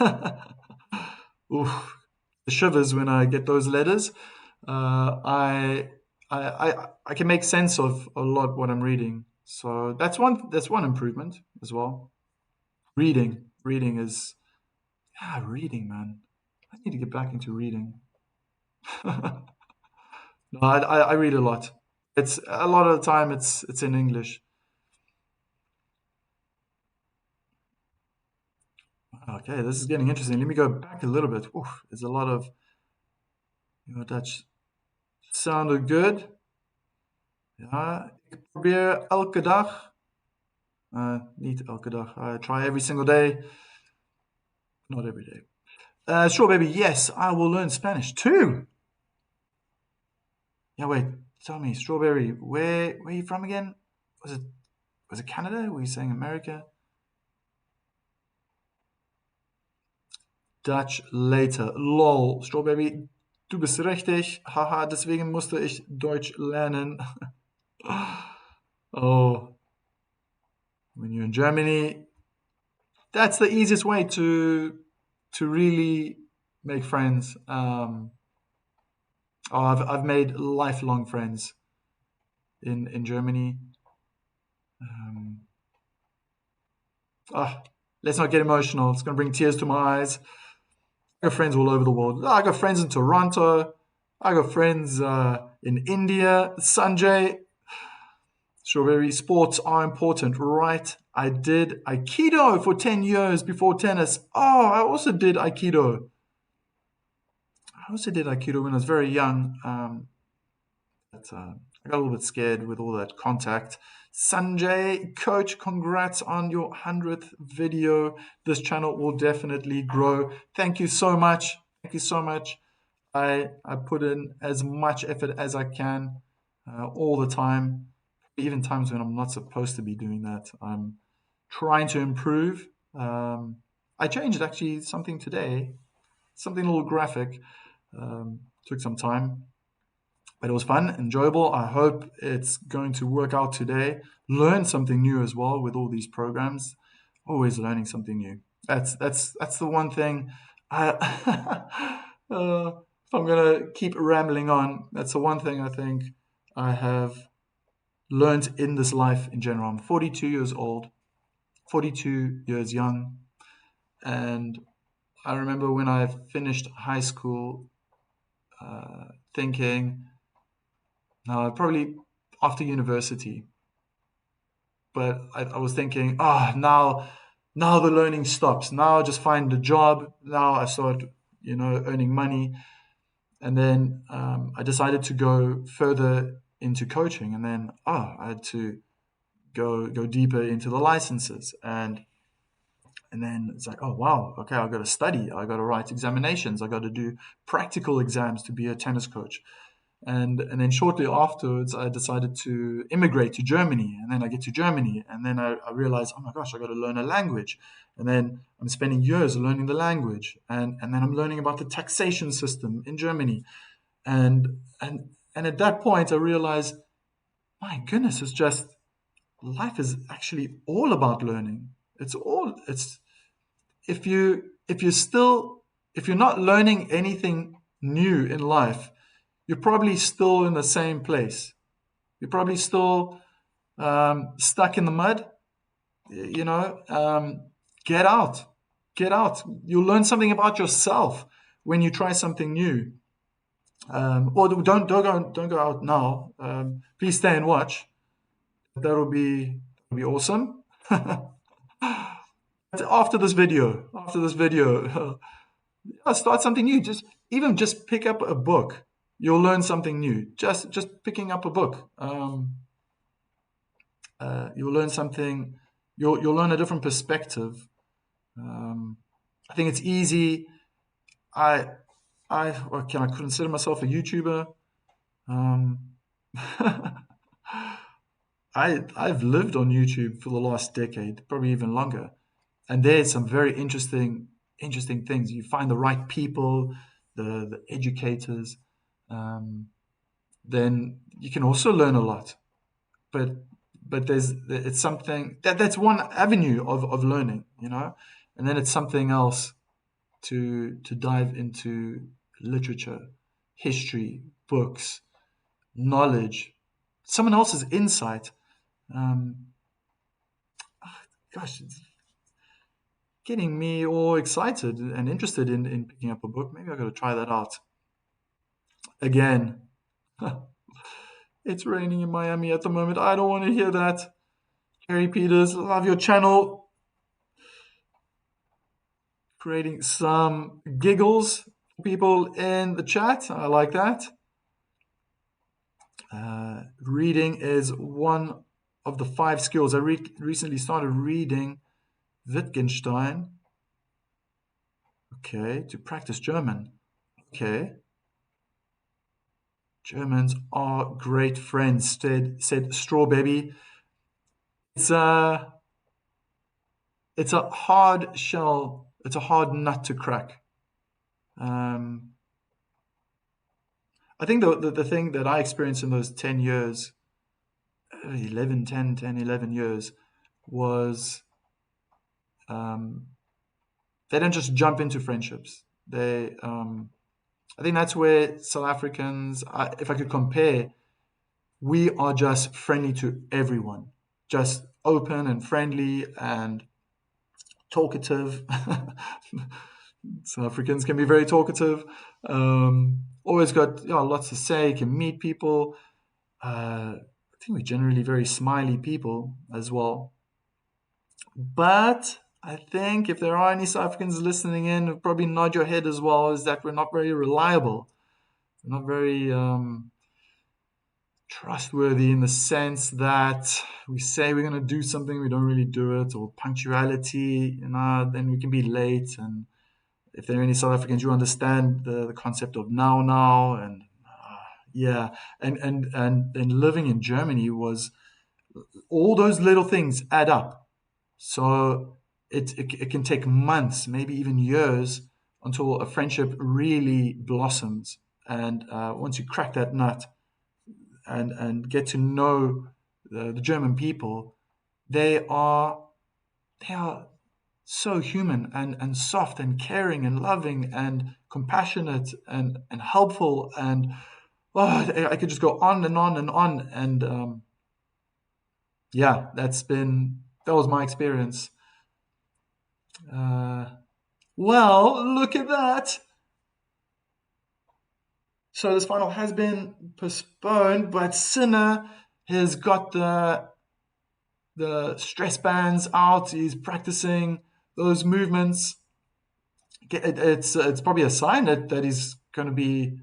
oof, the shivers when I get those letters. I can make sense of a lot what I'm reading. So that's one improvement as well. Reading is reading, man. I need to get back into reading. No, I read a lot. It's a lot of the time it's in English. Okay, this is getting interesting. Let me go back a little bit. Oof, there's a lot of Dutch sounded good. Ja, ik probeer elke dag. Niet elke dag. I try every single day. Not every day. Sure, baby. Yes, I will learn Spanish too. Yeah, wait. Tell me, strawberry. Where are you from again? Was it was it Canada? Were you saying America? Dutch later. Lol. Strawberry. Du bist richtig. Haha, deswegen musste ich Deutsch lernen. Oh, when you're in Germany, that's the easiest way to really make friends. I've made lifelong friends in Germany. Um, ah, let's not get emotional. It's going to bring tears to my eyes. I got friends all over the world. I got friends in Toronto. I got friends in India. Sanjay, strawberry sports are important, right? I did Aikido for 10 years before tennis. Oh, I also did Aikido. I also did Aikido when I was very young. But I got a little bit scared with all that contact. Sanjay, coach, congrats on your 100th video. This channel will definitely grow. Thank you so much. Thank you so much. I put in as much effort as I can all the time, even times when I'm not supposed to be doing that. I'm trying to improve. I changed actually something today, something a little graphic. Took some time, but it was fun, enjoyable. I hope it's going to work out today. Learn something new as well with all these programs. Always learning something new. That's the one thing. If I'm gonna keep rambling on, that's the one thing I think I have learned in this life in general. I'm 42 years old, 42 years young. And I remember when I finished high school, thinking, no, probably after university, but I was thinking, now the learning stops. Now I just find a job. Now I start, earning money. And then I decided to go further into coaching, and then I had to go deeper into the licenses, and then it's like, oh wow, okay, I got to study, I got to write examinations, I got to do practical exams to be a tennis coach. And then shortly afterwards, I decided to immigrate to Germany. And then I get to Germany, and then I realized, oh my gosh, I got to learn a language. And then I'm spending years learning the language, and then I'm learning about the taxation system in Germany. And at that point, I realized, my goodness, it's just life is actually all about learning. It's if you're still if you're not learning anything new in life, you're probably still in the same place. You're probably still stuck in the mud. You know, get out, get out. You'll learn something about yourself when you try something new. Or don't go out now. Please stay and watch. That'll be awesome. After this video, start something new. Just pick up a book. You'll learn something new. Just picking up a book. You'll learn something. You'll learn a different perspective. I think it's easy. I well, can I consider myself a YouTuber? Um, I've lived on YouTube for the last decade, probably even longer, and there's some very interesting things. You find the right people, the educators, um, then you can also learn a lot. But it's something that's one avenue of learning, and then it's something else to dive into literature, history, books, knowledge, someone else's insight. Um, Gosh, it's getting me all excited and interested in picking up a book. Maybe I got to try that out again. It's raining in Miami at the moment. I don't want to hear that. Harry Peters, love your channel. Creating some giggles for people in the chat. I like that. Reading is one of the 5 skills. I recently started reading Wittgenstein. Okay, to practice German. Okay. Germans are great friends, said Straw Baby. It's a hard shell. It's a hard nut to crack. Um, I think the thing that I experienced in those 10 years, 11 years, was they don't just jump into friendships. I think that's where South Africans, if I could compare, we are just friendly to everyone, just open and friendly and talkative. South Africans can be very talkative. Always got lots to say. Can meet people. I think we're generally very smiley people as well. But I think if there are any South Africans listening in, probably nod your head as well, is that we're not very reliable. We're not very trustworthy in the sense that we say we're going to do something, we don't really do it, or punctuality, then we can be late. And if there are any South Africans, you understand the concept of now, and yeah, and living in Germany was all those little things add up. So it can take months, maybe even years, until a friendship really blossoms. And once you crack that nut and get to know the German people, they are so human and soft and caring and loving and compassionate and helpful, and I could just go on and on and on. And yeah, that was my experience. Well, look at that. So this final has been postponed, but Sinner has got the stress bands out. He's practicing those movements. It's probably a sign that he's going to be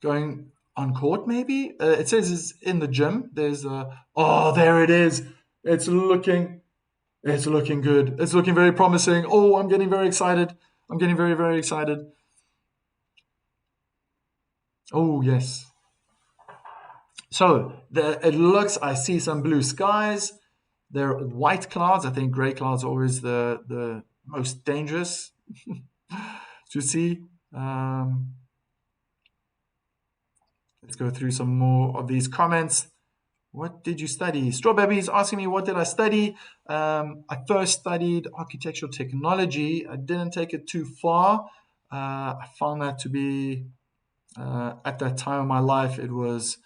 going on court. Maybe it says it's in the gym. There's oh, there it is. It's looking it's looking good. It's looking very promising. Oh, I'm getting very excited. I'm getting very, very excited. Oh yes. So it looks. I see some blue skies. They're white clouds. I think gray clouds are always the most dangerous to see. Um, let's go through some more of these comments. What did you study? Strawberry is asking me, what did I study? I first studied architectural technology. I didn't take it too far. I found that to be, at that time of my life, it was,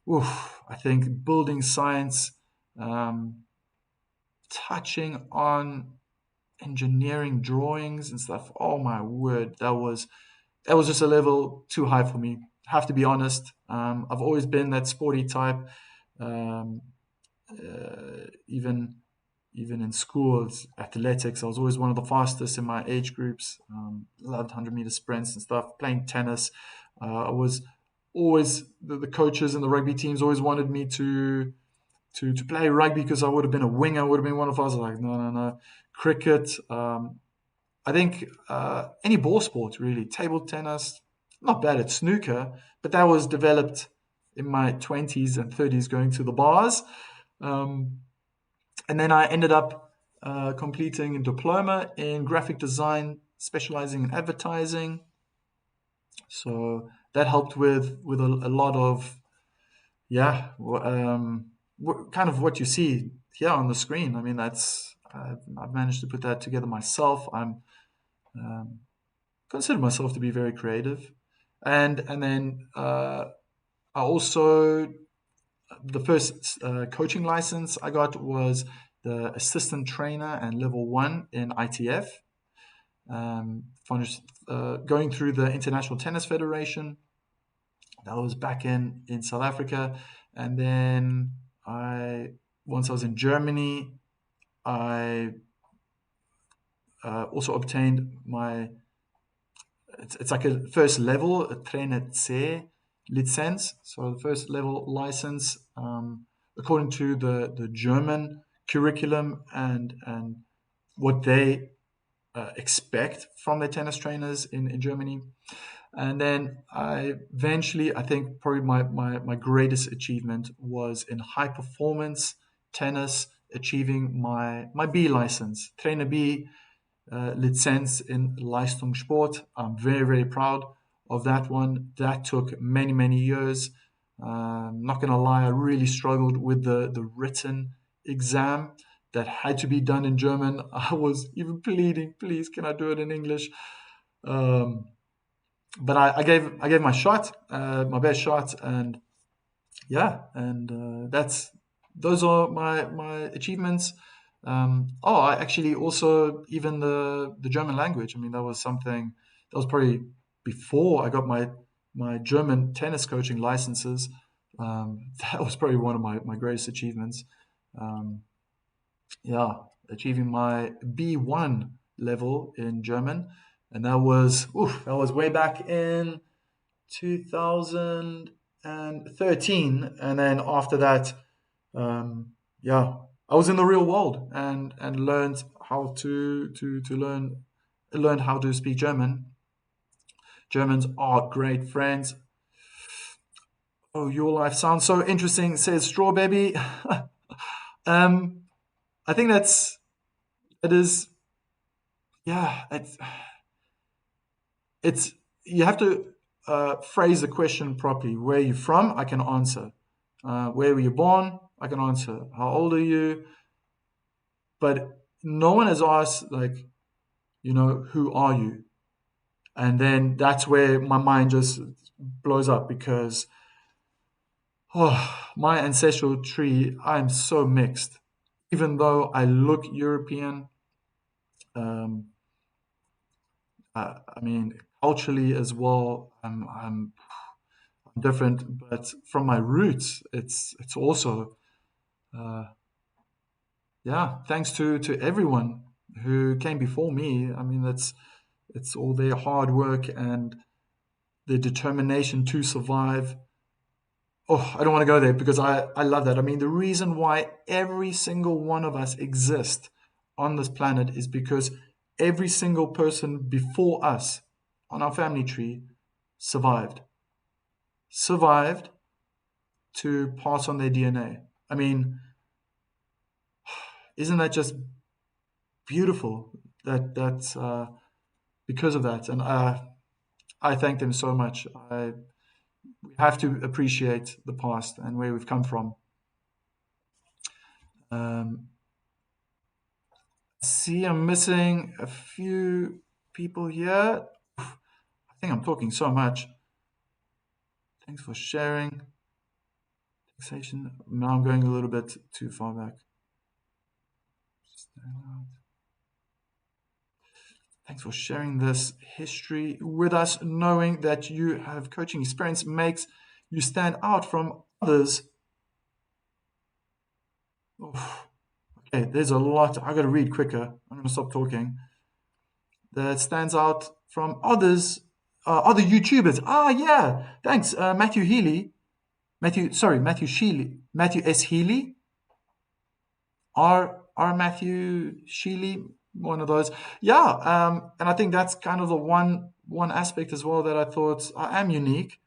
I think, building science, um, touching on engineering drawings and stuff. Oh my word, that was just a level too high for me. Have to be honest. I've always been that sporty type. Um, even in school, it's athletics. I was always one of the fastest in my age groups. Loved 100-meter sprints and stuff. Playing tennis, I was always the coaches and the rugby teams always wanted me to play rugby because I would have been a winger. Would have been one of us. Like no, no, no. Cricket. I think any ball sport really. Table tennis. Not bad at snooker, but that was developed in my 20s and 30s going to the bars. Um, and then I ended up completing a diploma in graphic design, specializing in advertising. So that helped with a lot of yeah, kind of what you see here on the screen. I mean, I've managed to put that together myself. I'm um, consider myself to be very creative, and then I also the first coaching license I got was the assistant trainer and level one in ITF. Finished, going through the International Tennis Federation. That was back in South Africa, and then I once I was in Germany, I also obtained my it's like a first level a Trainer C license, so the first level license according to the German curriculum and what they expect from their tennis trainers in Germany. And then I think probably my greatest achievement was in high performance tennis, achieving my B license, Trainer B Lizenz in Leistungssport. I'm very, very proud of that one. That took many, many years. Not going to lie, I really struggled with the written exam that had to be done in German. I was even pleading, please, can I do it in English? Um, but I gave my shot, my best shot, and yeah, and that's those are my achievements. I actually also even the German language. I mean, that was something that was probably before I got my German tennis coaching licenses. That was probably one of my greatest achievements. Um, yeah, achieving my B1 level in German, and that was way back in 2013, and then after that, yeah, I was in the real world and learned how to learn how to speak German. Germans are great friends. Oh, your life sounds so interesting, says Straw Baby. um, I think it is yeah, it's you have to phrase the question properly. Where are you from? I can answer. Where were you born? I can answer. How old are you? But no one has asked, like, who are you? And then that's where my mind just blows up because, my ancestral tree, I'm so mixed. Even though I look European, um, I mean, culturally as well, I'm different, but from my roots, it's also yeah. Thanks to everyone who came before me. I mean, that's it's all their hard work and their determination to survive. Oh, I don't want to go there because I love that. I mean, the reason why every single one of us exist on this planet is because every single person before us on our family tree survived. Survived to pass on their DNA. I mean, isn't that just beautiful? That's because of that, and I thank them so much. We have to appreciate the past and where we've come from. Um, See, I'm missing a few people here. I think I'm talking so much. Thanks for sharing. Taxation. Now I'm going a little bit too far back. Thanks for sharing this history with us. Knowing that you have coaching experience makes you stand out from others. Oof. Okay, there's a lot. I got to read quicker. I'm going to stop talking. That stands out from others, other YouTubers. Ah, yeah. Thanks, Matthew Healy. Matthew Sheely, Matthew S. Healy, R. Matthew Sheely, one of those. Yeah, and I think that's kind of the one aspect as well that I thought I am unique.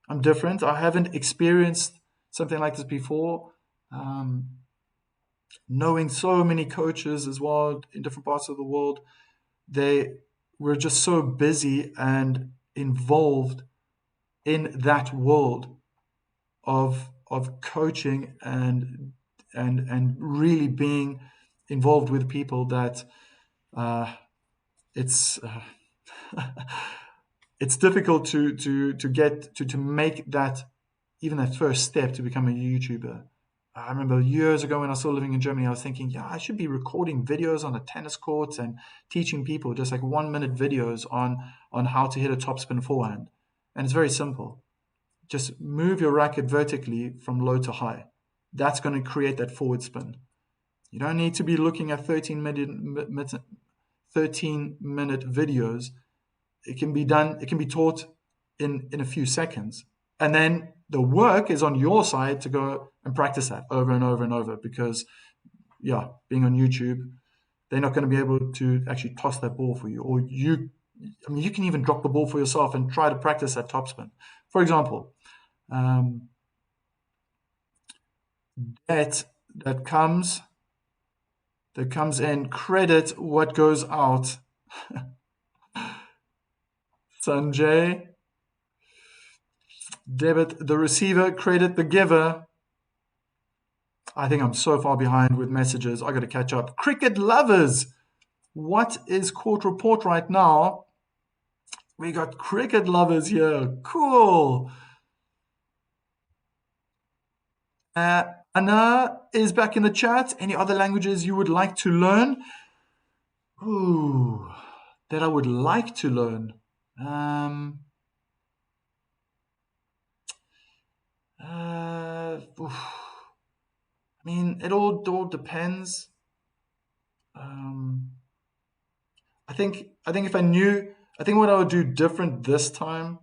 I'm different. I haven't experienced something like this before. Um, Knowing so many coaches as well in different parts of the world, they were just so busy and involved in that world of coaching and really being involved with people that uh, it's it's difficult to get to make that even that first step to become a YouTuber. I remember years ago when I was still living in Germany, I was thinking, yeah, I should be recording videos on the tennis courts and teaching people just like 1 minute videos on how to hit a topspin forehand. And it's very simple. Just move your racket vertically from low to high. That's going to create that forward spin. You don't need to be looking at 13-minute videos. It can be done, it can be taught in a few seconds. And then the work is on your side to go and practice that over and over and over because, yeah, being on YouTube, they're not going to be able to actually toss that ball for you. Or I mean, you can even drop the ball for yourself and try to practice that topspin. For example, um, debt that comes in, credit what goes out. Sanjay, debit the receiver, credit the giver. I think I'm so far behind with messages. I got to catch up. Cricket lovers, what is court report right now? We got cricket lovers here. Cool. Anna is back in the chat. Any other languages you would like to learn? Ooh, that I would like to learn. I mean, it all depends. Um, I think if I knew, I think what I would do different this time,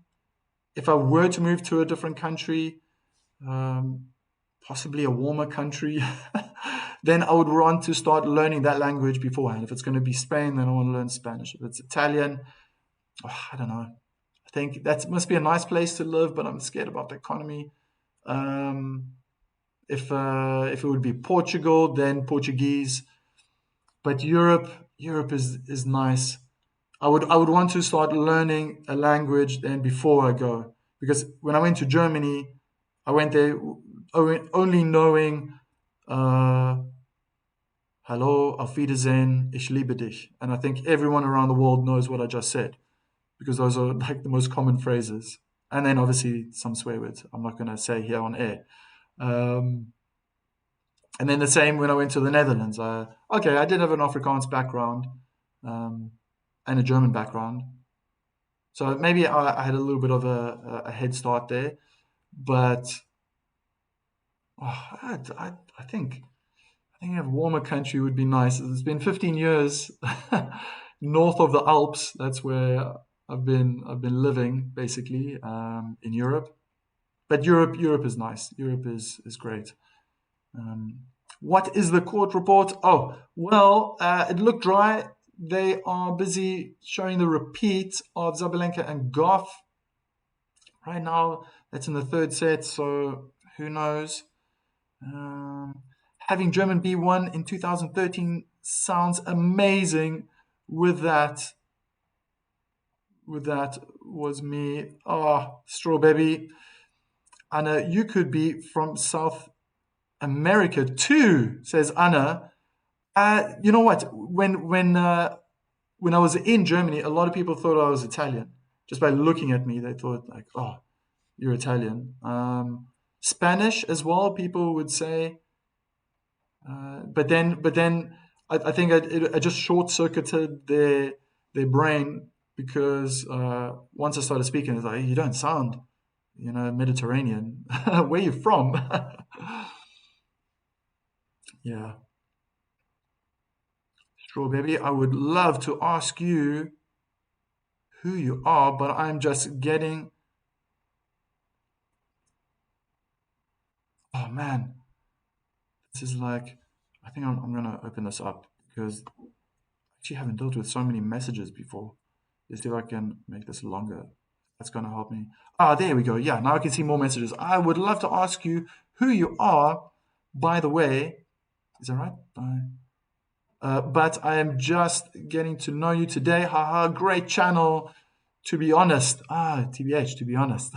if I were to move to a different country, um, possibly a warmer country, then I would want to start learning that language beforehand. If it's going to be Spain, then I want to learn Spanish. If it's Italian, I don't know. I think that must be a nice place to live, but I'm scared about the economy. Um, if it would be Portugal, then Portuguese. But Europe is nice. I would want to start learning a language then before I go, because when I went to Germany, I went there only knowing Hallo, auf Wiedersehen, ich liebe dich, and I think everyone around the world knows what I just said because those are like the most common phrases, and then obviously some swear words I'm not going to say here on air. And then the same when I went to the Netherlands. Okay, I did have an Afrikaans background and a German background, So maybe I had a little bit of a head start there, but oh, I think a warmer country would be nice. It's been 15 years north of the Alps. That's where I've been living basically in Europe. But Europe is nice. Europe is great. Um, what is the court report? Oh, well, it looked dry. They are busy showing the repeat of Zabalenka and Goff right now. That's in the third set, so who knows? Um, Having German B1 in 2013 sounds amazing. With that, with that was me. Oh, straw baby. Anna, you could be from South America too, says Anna. You know what? When I was in Germany, a lot of people thought I was Italian. Just by looking at me, they thought like, "Oh, you're Italian." Spanish as well, people would say. But then, I think I just short circuited their brain because once I started speaking, it's like you don't sound, Mediterranean. Where you from? Yeah, sure, baby. I would love to ask you who you are, but I'm just getting. Oh man, this is like. I think I'm gonna open this up because I actually haven't dealt with so many messages before. Let's see if I can make this longer. That's gonna help me. Ah, there we go. Yeah, now I can see more messages. I would love to ask you who you are. By the way, is that right? Bye. But I am just getting to know you today. Haha, great channel. To be honest, TBH, to be honest.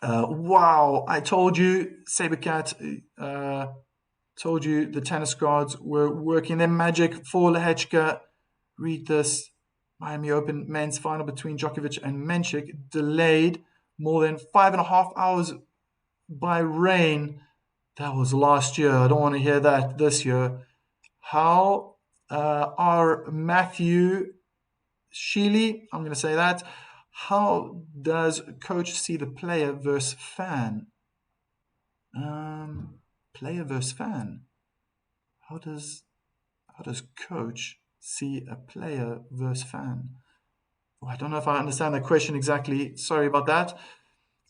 Wow, I told you, Sabercat, told you the tennis gods were working their magic for Lehečka. Read this. Miami Open men's final between Djokovic and Menchik delayed more than 5.5 hours by rain. That was last year. I don't want to hear that this year. How are Matthew Sheely, I'm going to say that. How does coach see the player versus fan? Player versus fan. How does coach see a player versus fan? Oh, I don't know if I understand the question exactly. Sorry about that.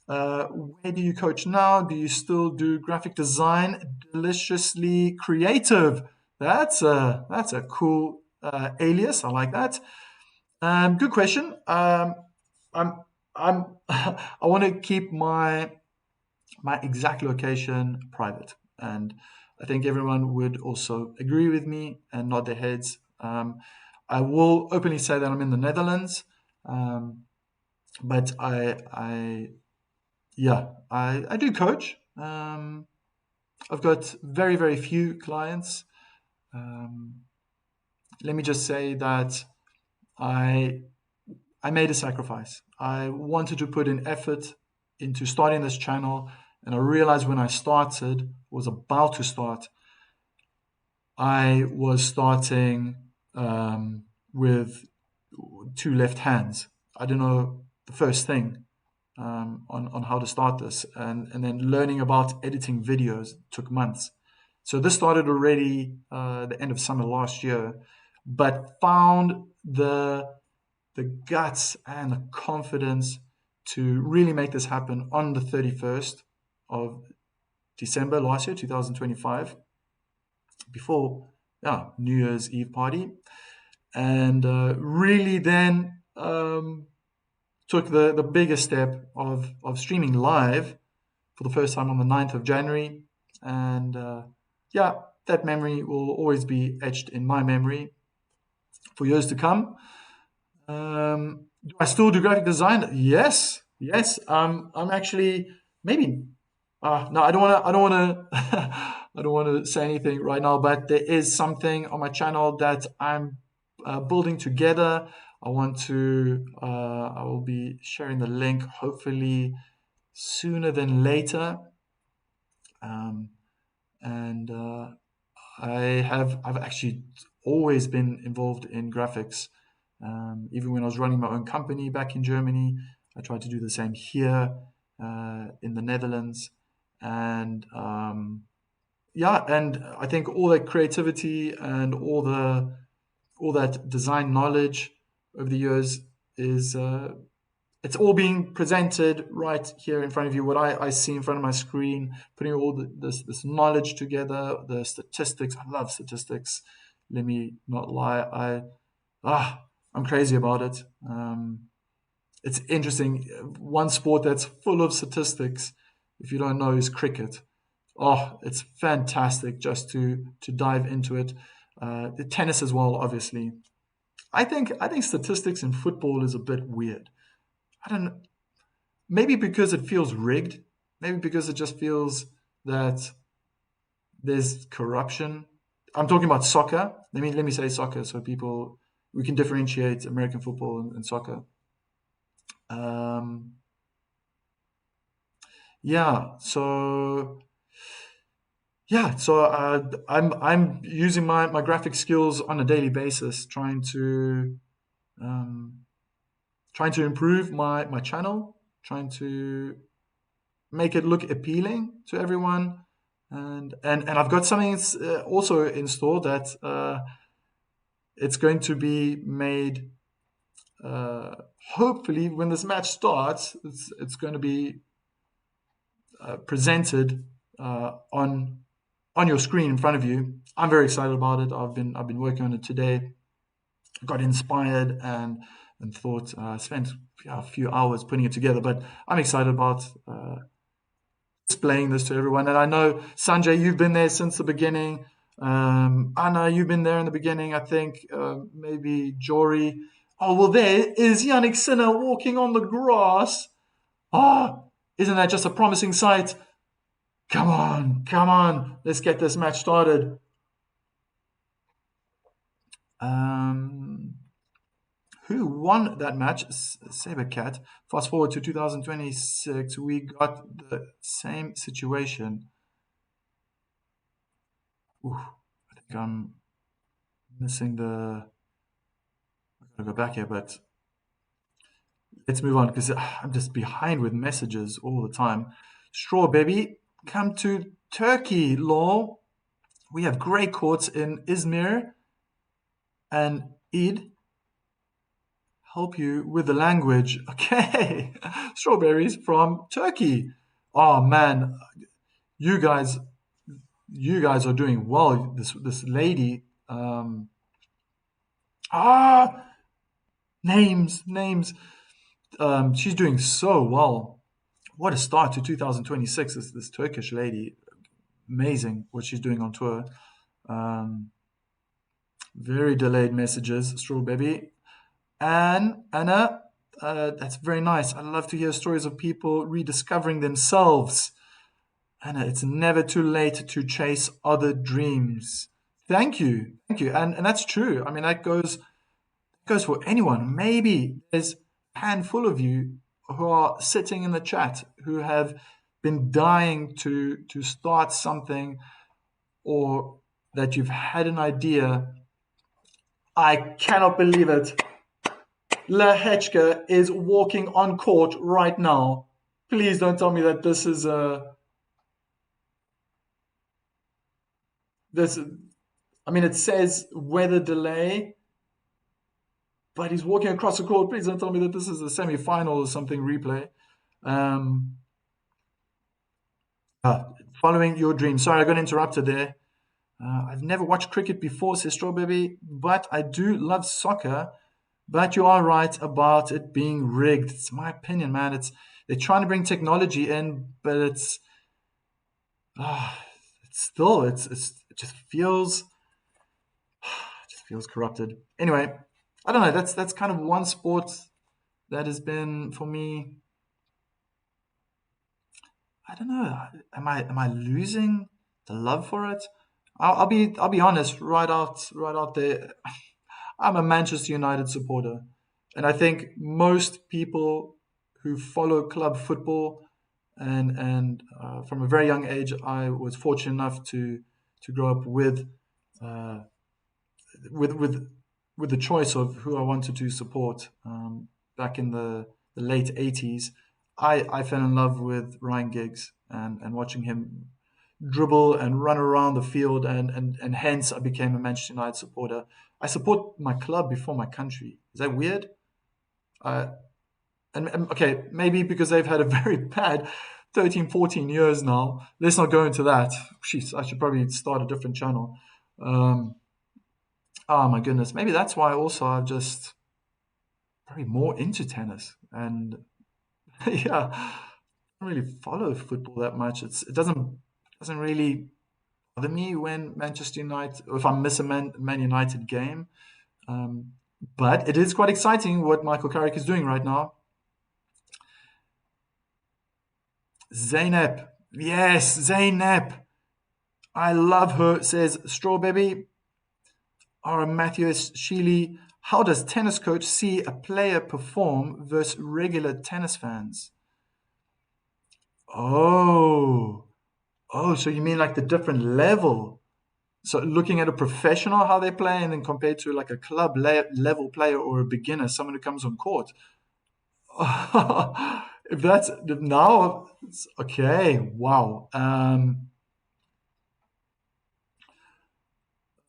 Where do you coach now? Do you still do graphic design? Deliciously creative. That's a cool alias. I like that. Good question. I'm I'm I want to keep my exact location private, and I think everyone would also agree with me and nod their heads. I will openly say that I'm in the Netherlands, um, but I do coach. I've got very very few clients. Um, Let me just say that I I made a sacrifice. I wanted to put in effort into starting this channel, and I realized when I started, was about to start, I was starting with two left hands. I don't know the first thing on how to start this, and then learning about editing videos took months. So this started already the end of summer last year, but found the guts and the confidence to really make this happen on the 31st of December last year, 2025, before New Year's Eve party, and really then took the biggest step of streaming live for the first time on the 9th of January. And that memory will always be etched in my memory for years to come. Do I still do graphic design? Yes, yes. I'm actually maybe. No, I don't want to. I don't want to. I don't want to say anything right now. But there is something on my channel that I'm building together. I want to. I will be sharing the link hopefully sooner than later. Um, and I've actually always been involved in graphics Even when I was running my own company back in Germany, I tried to do the same here in the Netherlands. And yeah, and I think all that creativity and all that design knowledge over the years is it's all being presented right here in front of you. What I see in front of my screen, putting all this knowledge together, the statistics. I love statistics. Let me not lie. I'm crazy about it. It's interesting. One sport that's full of statistics, if you don't know, is cricket. Oh, it's fantastic just to dive into it. The tennis as well, obviously. I think statistics in football is a bit weird. I don't know. Maybe because it feels rigged. Maybe because it just feels that there's corruption. I'm talking about soccer. Let me say soccer so people we can differentiate American football and soccer. Um, yeah. So I'm using my graphic skills on a daily basis, um, trying to improve my channel, trying to make it look appealing to everyone, and I've got something also in store that it's going to be made. Uh, Hopefully, when this match starts, it's going to be presented on your screen in front of you. I'm very excited about it. I've been working on it today. Got inspired and thought spent a few hours putting it together. But I'm excited about displaying this to everyone. And I know Sanjay, you've been there since the beginning. Anna, you've been there in the beginning. I think maybe Jory. Oh well, there is Yannick Sinner walking on the grass. Ah, isn't that just a promising sight? Come on, let's get this match started. Um, who won that match? Sabercat. Fast forward to 2026, we got the same situation. Ooh, I think I'm missing the. I gotta go back here, but let's move on because I'm just behind with messages all the time. Straw baby, come to Turkey, lol. We have great courts in Izmir and Eid. Help you with the language. Okay. Strawberries from Turkey. Oh man, you guys you guys are doing well. This lady ah names. She's doing so well. What a start to 2026. This Turkish lady. Amazing what she's doing on tour. Um, very delayed messages, Straw Baby. And Anna, that's very nice. I love to hear stories of people rediscovering themselves. Anna, it's never too late to chase other dreams. Thank you, and that's true. I mean, that goes for anyone. Maybe there's a handful of you who are sitting in the chat who have been dying to start something, or that you've had an idea. I cannot believe it. Lehečka is walking on court right now. Please don't tell me that this. I mean, it says weather delay, but he's walking across the court. Please don't tell me that this is a semi-final or something replay. Um, Following your dream. Sorry, I got interrupted there. I've never watched cricket before, says Strawberry, but I do love soccer. But you are right about it being rigged. It's my opinion, man. They're trying to bring technology in, but uh, it's still it just feels corrupted. Anyway, I don't know. That's kind of one sport that has been for me. I don't know. Am I losing the love for it? I'll be honest. Right out there. I'm a Manchester United supporter, and I think most people who follow club football and from a very young age, I was fortunate enough to grow up uh, with with the choice of who I wanted to support back in the late 80s, I fell in love with Ryan Giggs and watching him dribble and run around the field, and hence I became a Manchester United supporter. I support my club before my country. Is that weird? Uh, and okay, maybe because they've had a very bad 13, 14 years now. Let's not go into that. Jeez, I should probably start a different channel. Um, oh my goodness, maybe that's why also I've just probably more into tennis and yeah, I don't really follow football that much. It doesn't really bother me when Manchester United, if I miss a Man United game. Um, but it is quite exciting what Michael Carrick is doing right now. Zaynep, yes, Zaynep, I love her. Says Straw Baby. Or Matthews Sheely. How does tennis coach see a player perform versus regular tennis fans? Oh, oh, so you mean like the different level? So looking at a professional how they play, and then compared to like a club level player or a beginner, someone who comes on court. If that's now, it's okay. Wow.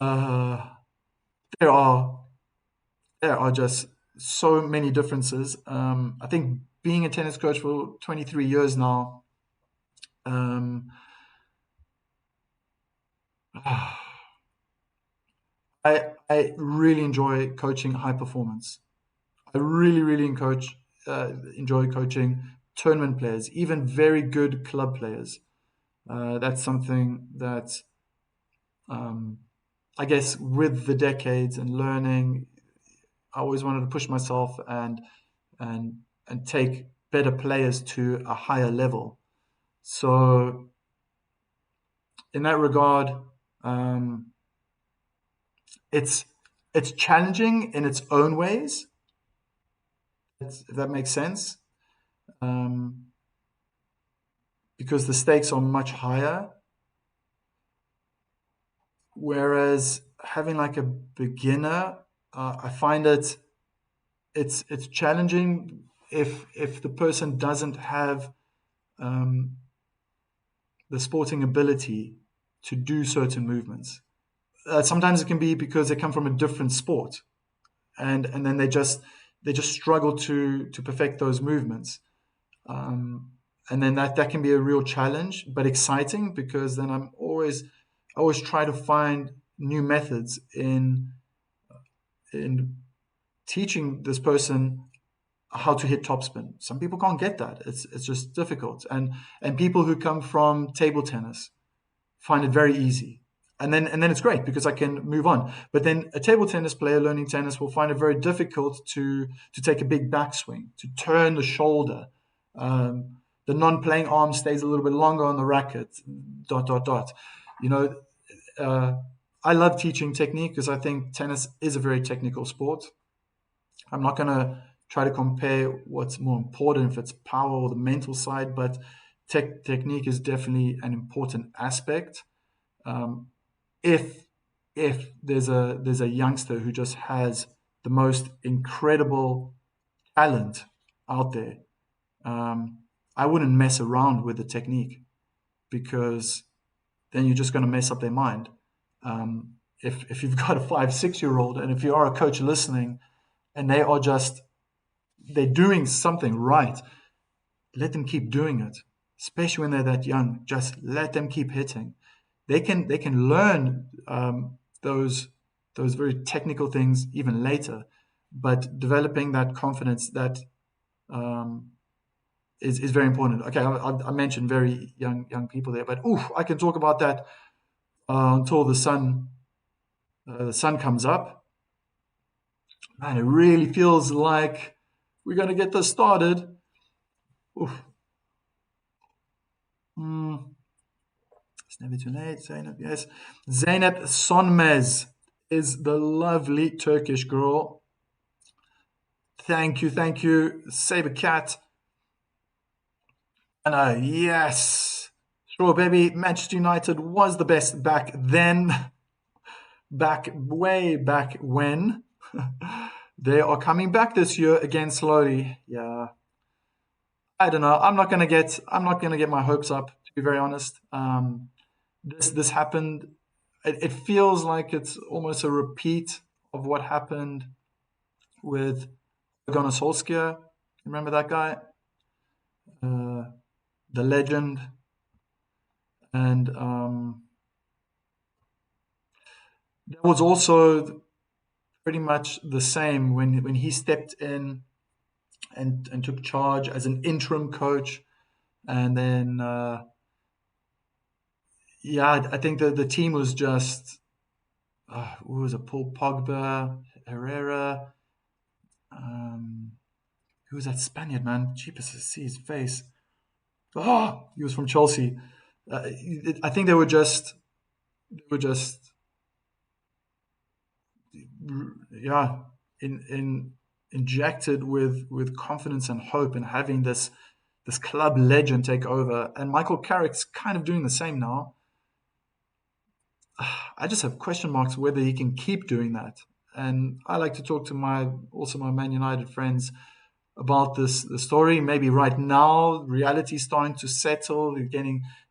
Uh, there are there are just so many differences. I think being a tennis coach for 23 years now, um, I really enjoy coaching high performance. I really enjoy coaching tournament players, even very good club players. That's something that um, I guess with the decades and learning, I always wanted to push myself and and take better players to a higher level. So in that regard, um, it's it's challenging in its own ways, if that makes sense, um, because the stakes are much higher. Whereas having like a beginner, I find it's challenging if the person doesn't have um, the sporting ability to do certain movements. Sometimes it can be because they come from a different sport, and then they just struggle to perfect those movements. Um, and then that can be a real challenge, but exciting because then I always try to find new methods in teaching this person how to hit topspin. Some people can't get that. It's just difficult. And people who come from table tennis find it very easy. And then it's great because I can move on. But then a table tennis player learning tennis will find it very difficult to take a big backswing, to turn the shoulder. The non-playing arm stays a little bit longer on the racket. Dot dot dot. You know, uh, I love teaching technique because I think tennis is a very technical sport. I'm not going to try to compare what's more important, if it's power or the mental side, but technique is definitely an important aspect. Um, if if there's a youngster who just has the most incredible talent out there, um, I wouldn't mess around with the technique because then you're just going to mess up their mind. If you've got a 5, 6 year old, and if you are a coach listening, and they're doing something right, let them keep doing it. Especially when they're that young, just let them keep hitting. They can learn those very technical things even later, but developing that confidence that um, is very important. Okay, I mentioned very young people there, but oof, I can talk about that until the sun comes up. Man, it really feels like we're gonna get this started. Oof. Mm, it's never too late. Zainab, yes. Zainab Sonmez is the lovely Turkish girl. Thank you, Saber Cat. And yes, sure, baby. Manchester United was the best back then, back way back when. They are coming back this year again slowly. Yeah, I don't know. I'm not gonna get my hopes up, to be very honest. This happened. It feels like it's almost a repeat of what happened with Gunnar Solskjaer. Remember that guy, uh, the legend, and that was also pretty much the same when he stepped in and took charge as an interim coach, and then yeah, I think the team was just who was it? Paul Pogba, Herrera. Um, who was that Spaniard man? Jeepers, to see his face. Oh, he was from Chelsea. I think they were just yeah in injected with confidence and hope and having this club legend take over. And Michael Carrick's kind of doing the same now. I just have question marks whether he can keep doing that. And I like to talk to my Man United friends about this the story. Maybe right now, reality's starting to settle.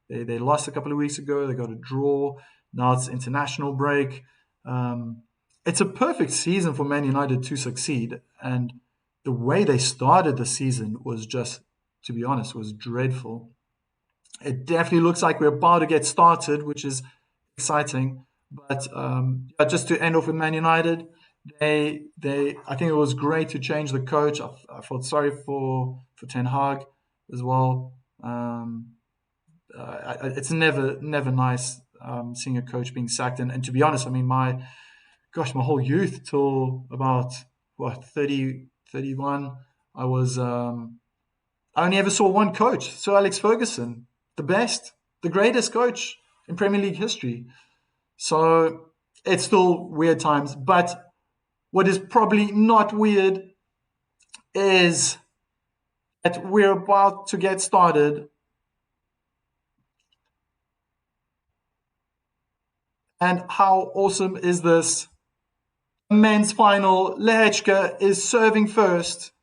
They lost a couple of weeks ago. They got a draw. Now it's international break. Um, it's a perfect season for Man United to succeed. And the way they started the season was just, to be honest, was dreadful. It definitely looks like we're about to get started, which is exciting. But just to end off with Man United, I think it was great to change the coach. I felt sorry for Ten Hag as well. It's never nice seeing a coach being sacked. And to be honest, I mean my whole youth till about what 30 31, I was I only ever saw one coach, Sir Alex Ferguson, the best, the greatest coach in Premier League history. So it's still weird times. But what is probably not weird is that we're about to get started. And how awesome is this? Men's final. Lehečka is serving first.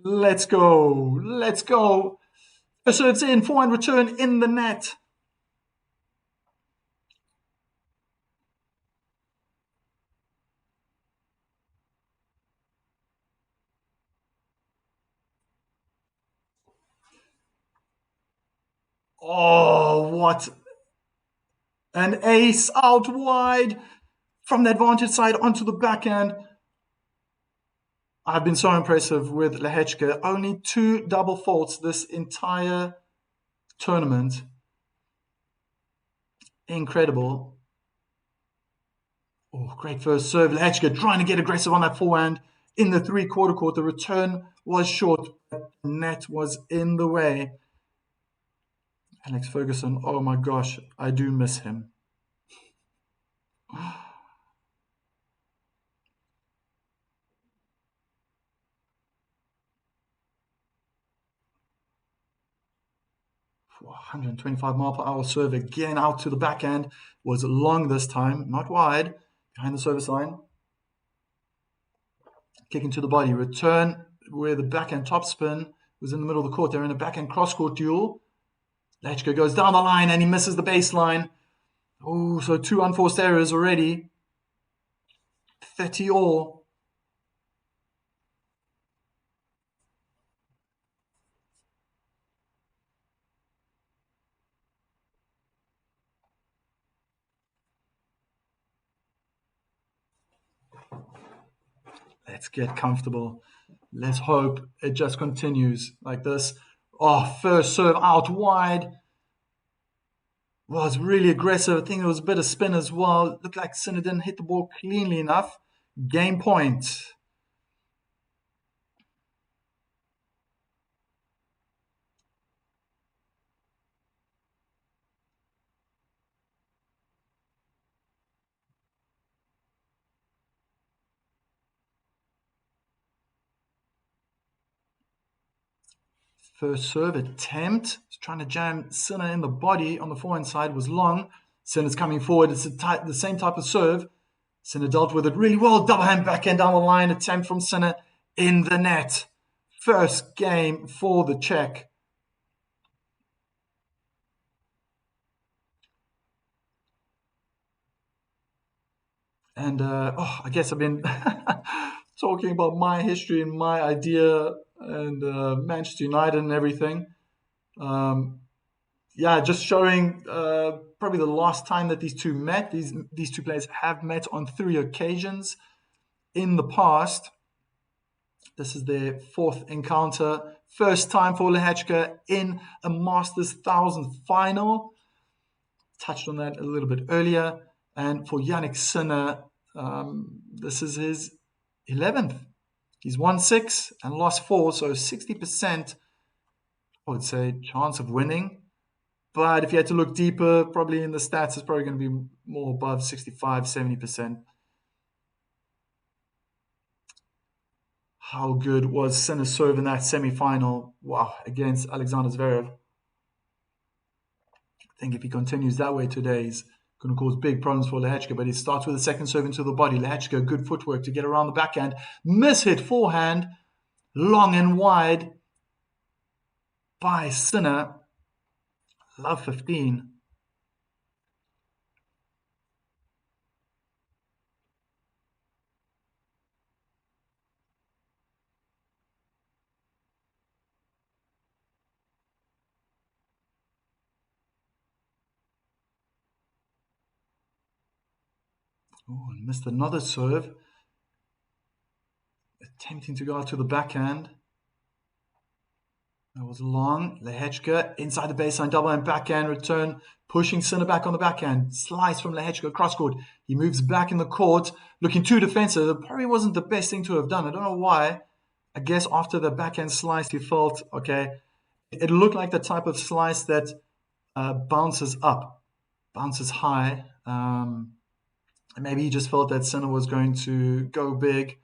Let's go. Let's go. So it's in. Forehand return in the net. Oh, what an ace out wide from the advantage side onto the backhand. I've been so impressive with Lehečka. Only two double faults this entire tournament. Incredible. Oh, great first serve. Lehečka trying to get aggressive on that forehand in the three-quarter court. The return was short, but the net was in the way. Alex Ferguson, oh my gosh, I do miss him. 125 mile per hour serve again out to the backhand. Was long this time, not wide, behind the service line. Kicking to the body, return where the backhand topspin was in the middle of the court. They're in a backhand cross-court duel. Lehečka goes down the line and he misses the baseline. Oh, so two unforced errors already. 30 all. Let's get comfortable. Let's hope it just continues like this. Oh, first serve out wide. Was really aggressive. I think there was a bit of spin as well. Looked like Sinner didn't hit the ball cleanly enough. Game point. First serve attempt. Trying to jam Sinner in the body on the forehand side was long. Sinner's coming forward. It's the same type of serve. Sinner dealt with it really well. Double hand backhand down the line. Attempt from Sinner in the net. First game for the Czech. And I guess I've been talking about my history and my idea and Manchester United and everything. Yeah, just showing probably the last time that these two met. These two players have met on 3 occasions in the past. This is their 4th encounter. First time for Lehečka in a Masters 1000 final. Touched on that a little bit earlier. And for Jannik Sinner, this is his 11th. He's won 6 and lost 4, so 60%, I would say, chance of winning. But if you had to look deeper, probably in the stats, it's probably going to be more above 65, 70%. How good was Sinner's serve in that semi-final? Wow, against Alexander Zverev. I think if he continues that way today, he's going to cause big problems for Lehečka. But he starts with a second serve into the body. Lehečka, good footwork to get around the backhand. Miss-hit forehand, long and wide by Sinner. Love 15. Oh, and missed another serve. Attempting to go out to the backhand. That was long. Lehečka inside the baseline, double and backhand return, pushing Sinner back on the backhand. Slice from Lehečka across court. He moves back in the court, looking too defensive. That probably wasn't the best thing to have done. I don't know why. I guess after the backhand slice, he felt, okay, it looked like the type of slice that bounces up, bounces high. Maybe he just felt that Sinner was going to go big.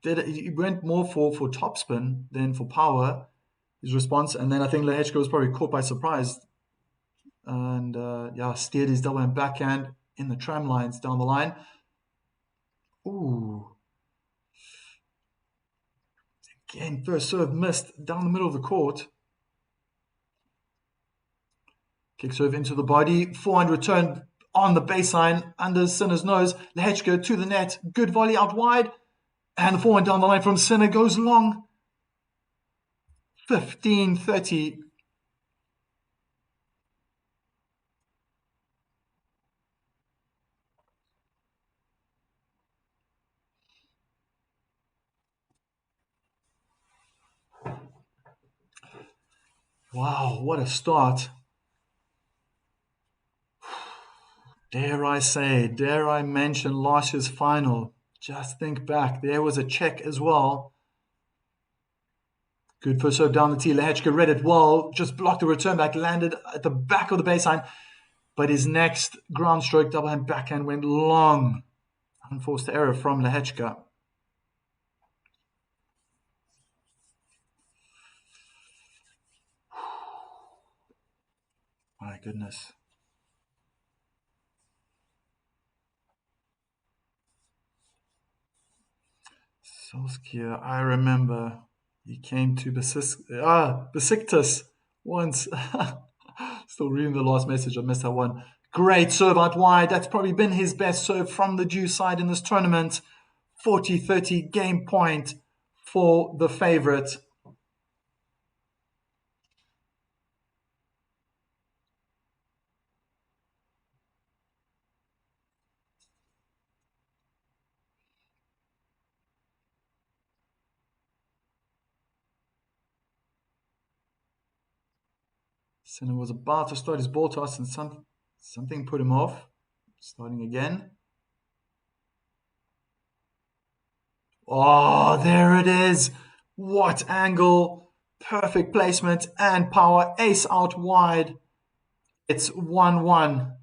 He went more for topspin than for power, his response. And then I think Lehečka was probably caught by surprise. And steered his double hand backhand in the tram lines down the line. Ooh. Again, first serve missed down the middle of the court. Kick serve into the body. Forehand return on the baseline under Sinner's nose. Lehečka to the net. Good volley out wide. And the forehand down the line from Sinner goes long. 15-30. Wow, what a start. Dare I mention last year's final. Just think back. There was a Czech as well. Good first serve down the tee. Lehečka read it well. Just blocked the return back. Landed at the back of the baseline. But his next ground stroke, double hand backhand, went long. Unforced error from Lehečka. My goodness. Solskjaer, I remember. He came to Besiktas once. Still reading the last message. I missed that one. Great serve out wide. That's probably been his best serve from the Jew side in this tournament. 40-30 game point for the favorite. Sinner was about to start his ball toss and something put him off. Starting again. Oh, there it is. What angle. Perfect placement and power. Ace out wide. It's 1-1.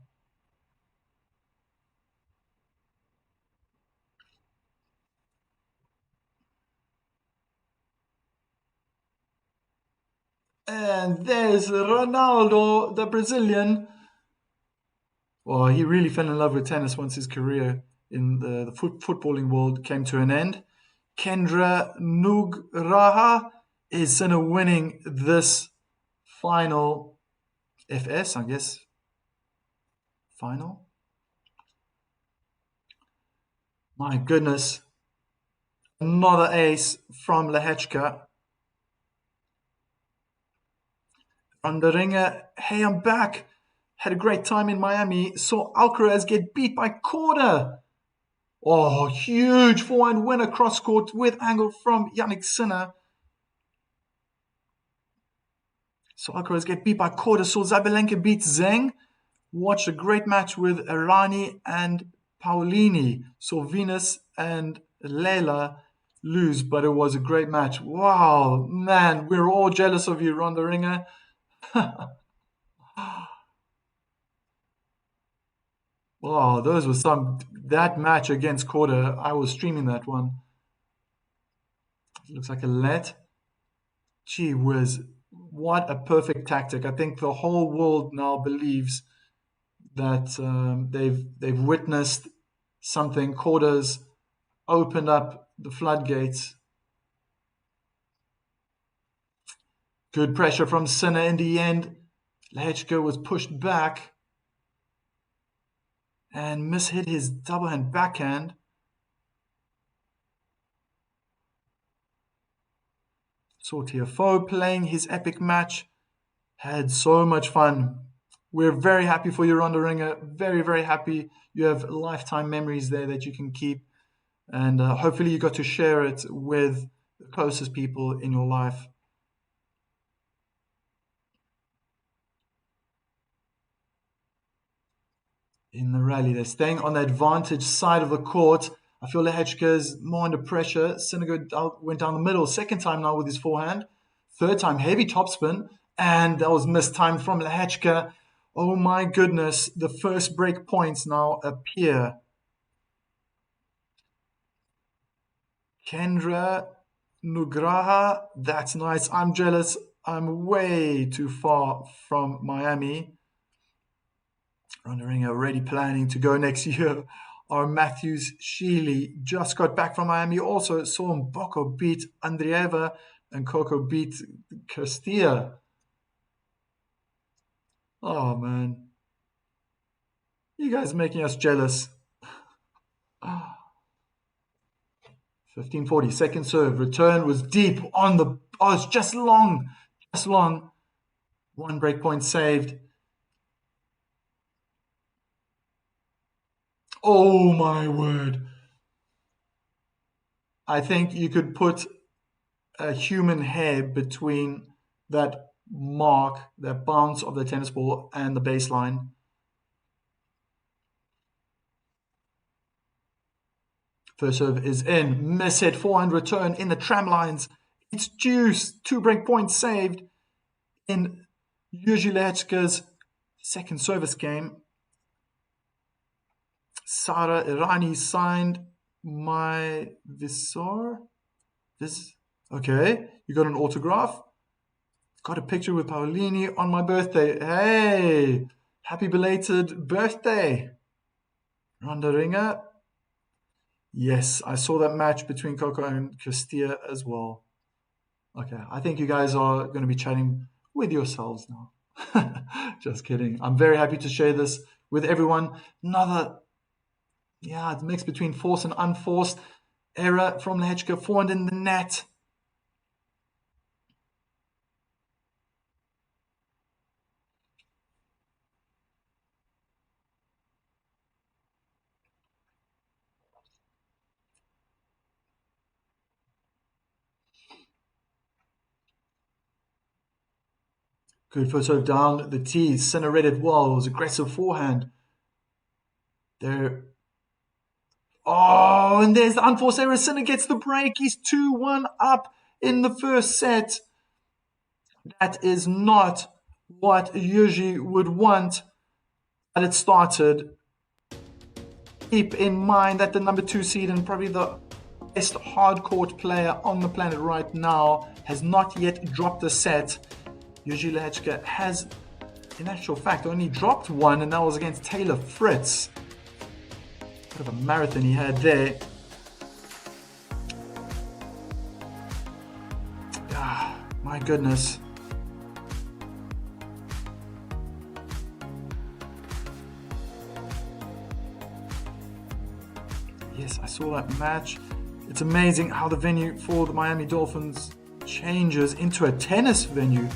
And there's Ronaldo, the Brazilian. Well, he really fell in love with tennis once his career in the footballing world came to an end. Kendra Nugraha is winning this final FS, I guess. Final? My goodness. Another ace from Lehečka. On the ringer, hey, I'm back. Had a great time in Miami. Saw Alcaraz get beat by Korda. Oh, huge forehand winner cross court with angle from Yannick Sinner. So Alcaraz get beat by Korda. Saw Zabalenka beat Zheng. Watched a great match with Irani and Paolini. Saw Venus and Leila lose, but it was a great match. Wow, man, we're all jealous of you, Ronda Ringer. Wow, those were that match against Korda, I was streaming that one. It looks like a let. Gee whiz, what a perfect tactic. I think the whole world now believes that they've witnessed something. Korda's opened up the floodgates. Good pressure from Sinner in the end. Lehečka was pushed back and mishit his double hand backhand. Saw TFO playing his epic match. Had so much fun. We're very happy for you, Ronda Ringer. Very, very happy. You have lifetime memories there that you can keep. And hopefully you got to share it with the closest people in your life. In the rally, they're staying on the advantage side of the court. I feel Lehečka is more under pressure. Sinner went down the middle. Second time now with his forehand. Third time, heavy topspin. And that was mistimed from Lehečka. Oh my goodness. The first break points now appear. Kendra Nugraha. That's nice. I'm jealous. I'm way too far from Miami. Ronda Ringer already planning to go next year. Our Matthews Sheely just got back from Miami. Also saw Mboko beat Andreeva and Coco beat Castilla. Oh man, you guys are making us jealous. 1540, second serve. Return was deep on the. Oh, it's just long. Just long. One break point saved. Oh my word. I think you could put a human hair between that mark, that bounce of the tennis ball and the baseline. First serve is in. Miss hit, forehand return in the tram lines. It's juice. 2 break points saved in Jiří Lehečka's second service game. Sara Irani signed my visor. Okay, you got an autograph. Got a picture with Paolini on my birthday. Hey, happy belated birthday, Ronda Ringer. Yes, I saw that match between Coco and Castilla as well. Okay, I think you guys are going to be chatting with yourselves now. Just kidding. I'm very happy to share this with everyone. Another, it's a mix between forced and unforced. Error from Lehečka, forehand in the net. Good first serve down the tee. Sinner read it well. It was aggressive forehand. There. Oh, and there's the unforced error. Sinner gets the break. He's 2-1 up in the first set. That is not what Jiří would want. But it started. Keep in mind that the number 2 seed and probably the best hard court player on the planet right now has not yet dropped a set. Jiří Lehečka has in actual fact, only dropped one, and that was against Taylor Fritz. Bit of a marathon he had there. Ah, my goodness. Yes, I saw that match. It's amazing how the venue for the Miami Dolphins changes into a tennis venue.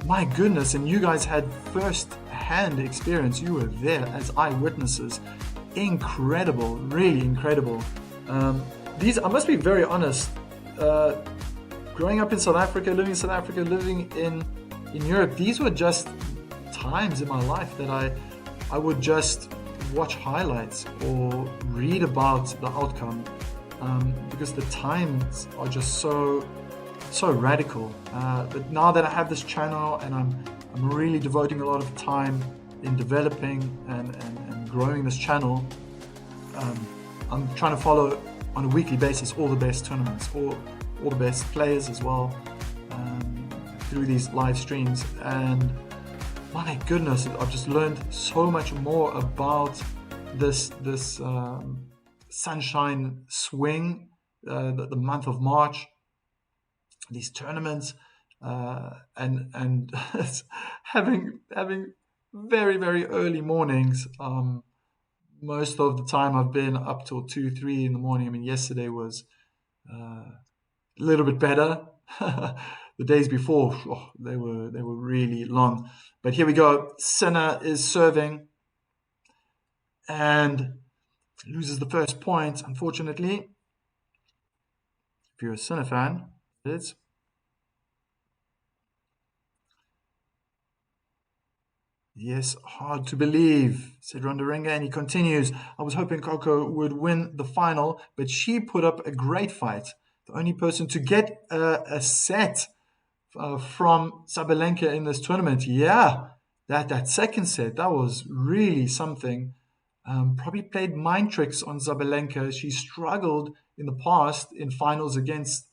My goodness, and you guys had first-hand experience. You were there as eyewitnesses. Incredible, really incredible. These, I must be very honest, growing up in South Africa, living in South Africa, living in Europe, these were just times in my life that I would just watch highlights or read about the outcome, because the times are just so radical. But now that I have this channel and I'm really devoting a lot of time in developing and growing this channel, I'm trying to follow on a weekly basis all the best tournaments, all the best players as well, through these live streams. And my goodness, I've just learned so much more about this sunshine swing, the month of March, these tournaments, and having very, very early mornings. Most of the time I've been up till 2-3 in the morning. I mean, yesterday was a little bit better. The days before, they were really long. But here we go. Sinner is serving and loses the first point, unfortunately. If you're a Sinner fan, it is. Yes, hard to believe, said Rondarenga, and he continues. I was hoping Coco would win the final, but she put up a great fight. The only person to get a set from Sabalenka in this tournament. Yeah, that second set, that was really something. Probably played mind tricks on Sabalenka. She struggled in the past in finals against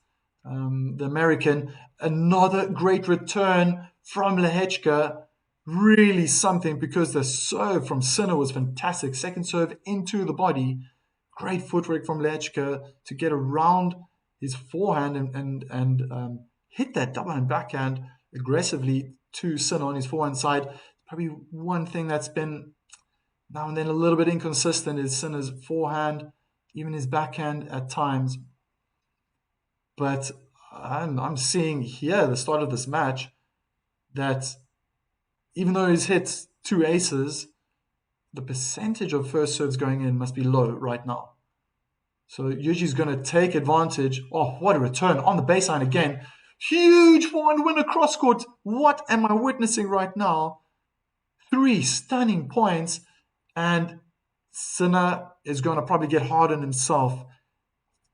the American. Another great return from Lehečka. Really something, because the serve from Sinner was fantastic. Second serve into the body. Great footwork from Lehečka to get around his forehand and hit that double hand backhand aggressively to Sinner on his forehand side. Probably one thing that's been now and then a little bit inconsistent is Sinner's forehand, even his backhand at times. But I'm seeing here, the start of this match, that even though he's hit 2 aces, the percentage of first serves going in must be low right now. So Yuji's going to take advantage. Oh, what a return on the baseline again. Huge forehand win across court. What am I witnessing right now? 3 stunning points. And Sinner is going to probably get hard on himself.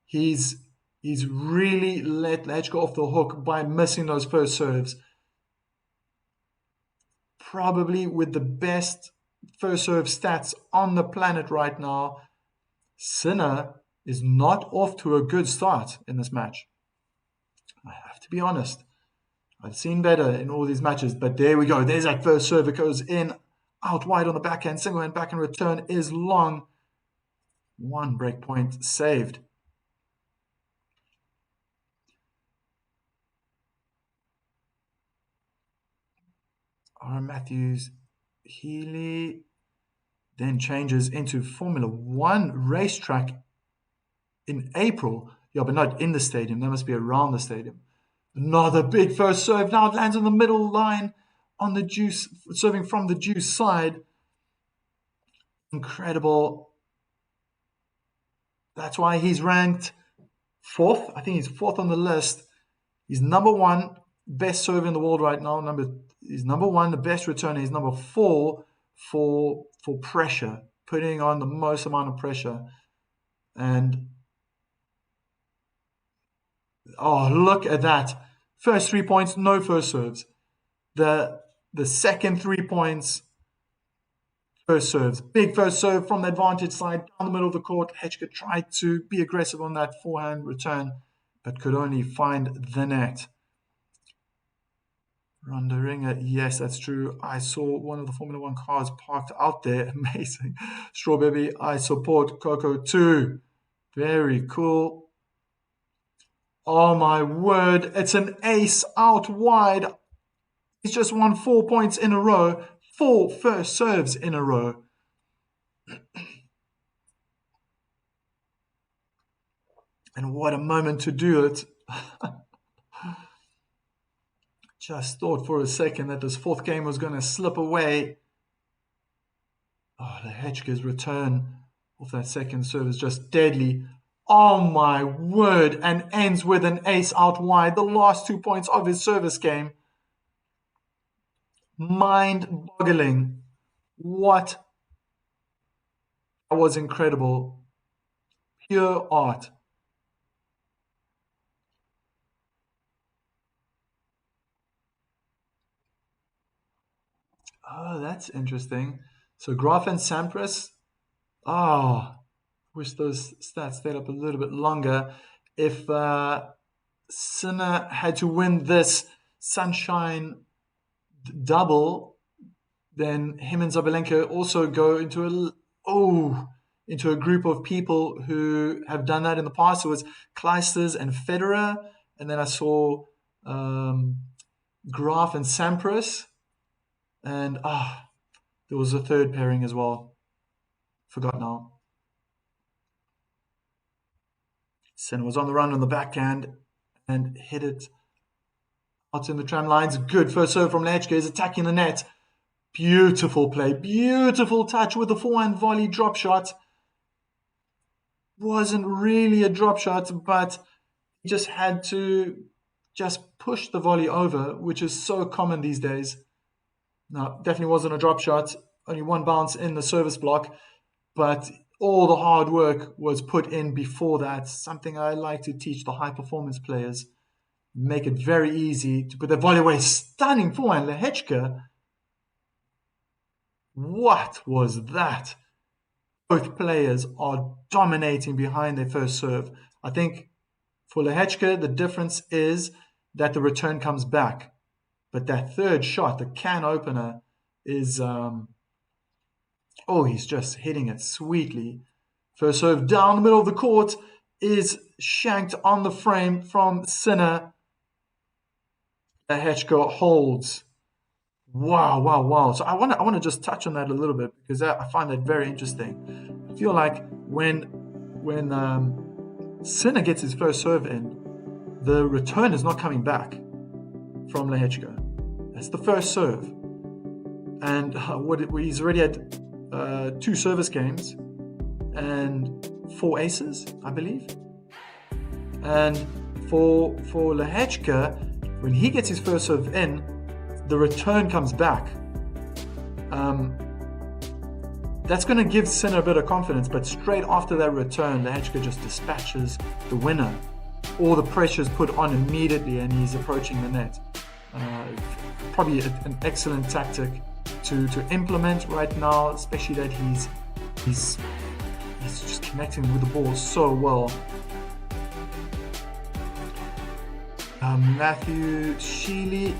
He's really let Lehečka off the hook by missing those first serves. Probably with the best first serve stats on the planet right now, Sinner is not off to a good start in this match. I have to be honest. I've seen better in all these matches, but there we go. There's that first serve. It goes in, out wide on the backhand. Single hand backhand return is long. 1 break point saved. Aaron Matthews Healy then changes into Formula One racetrack in April. Yeah, but not in the stadium. That must be around the stadium. Another big first serve. Now it lands on the middle line on the juice, serving from the juice side. Incredible. That's why he's ranked 4th. I think he's 4th on the list. He's number 1 best server in the world right now. He's number 1, the best returner. He's number 4 for pressure, putting on the most amount of pressure. And oh, look at that. First 3 points, no first serves. The second 3 points, first serves. Big first serve from the advantage side, down the middle of the court. Lehečka tried to be aggressive on that forehand return, but could only find the net. Ronda Ringer. Yes, that's true. I saw one of the Formula One cars parked out there. Amazing. Strawberry, I support Coco too. Very cool. Oh my word. It's an ace out wide. He's just won 4 points in a row. 4 first serves in a row. And what a moment to do it. Just thought for a second that this fourth game was going to slip away. Oh, Lehečka's return of that second serve is just deadly. Oh my word. And ends with an ace out wide. The last 2 points of his service game. Mind-boggling. What? That was incredible. Pure art. Oh, that's interesting. So Graf and Sampras. Oh, wish those stats stayed up a little bit longer. If Sinner had to win this Sunshine double, then him and Zabalenka also go into a group of people who have done that in the past. So it was Clijsters and Federer, and then I saw Graf and Sampras, and there was a third pairing as well. Forgot now. Sen was on the run on the backhand and hit it out in the tram lines. Good first serve from Lehečka. He's attacking the net. Beautiful play. Beautiful touch with the forehand volley drop shot. Wasn't really a drop shot, but he just had to just push the volley over, which is so common these days. No, definitely wasn't a drop shot. Only one bounce in the service block, but all the hard work was put in before that. Something I like to teach the high performance players. Make it very easy to put the volley away. Stunning forehand, Lehečka. What was that? Both players are dominating behind their first serve. I think for Lehečka, the difference is that the return comes back. But that third shot, the can opener, is he's just hitting it sweetly. First serve down the middle of the court is shanked on the frame from Sinner. Lehečka holds. Wow. So I want to just touch on that a little bit because I find that very interesting. I feel like when Sinner gets his first serve in, the return is not coming back from Lehečka. That's the first serve. And he's already had 2 service games and 4 aces, I believe. And for Lehečka, when he gets his first serve in, the return comes back. That's going to give Sinner a bit of confidence, but straight after that return, Lehečka just dispatches the winner. All the pressure is put on immediately, and he's approaching the net. Probably an excellent tactic to implement right now, especially that he's just connecting with the ball so well. Matthew Sheely,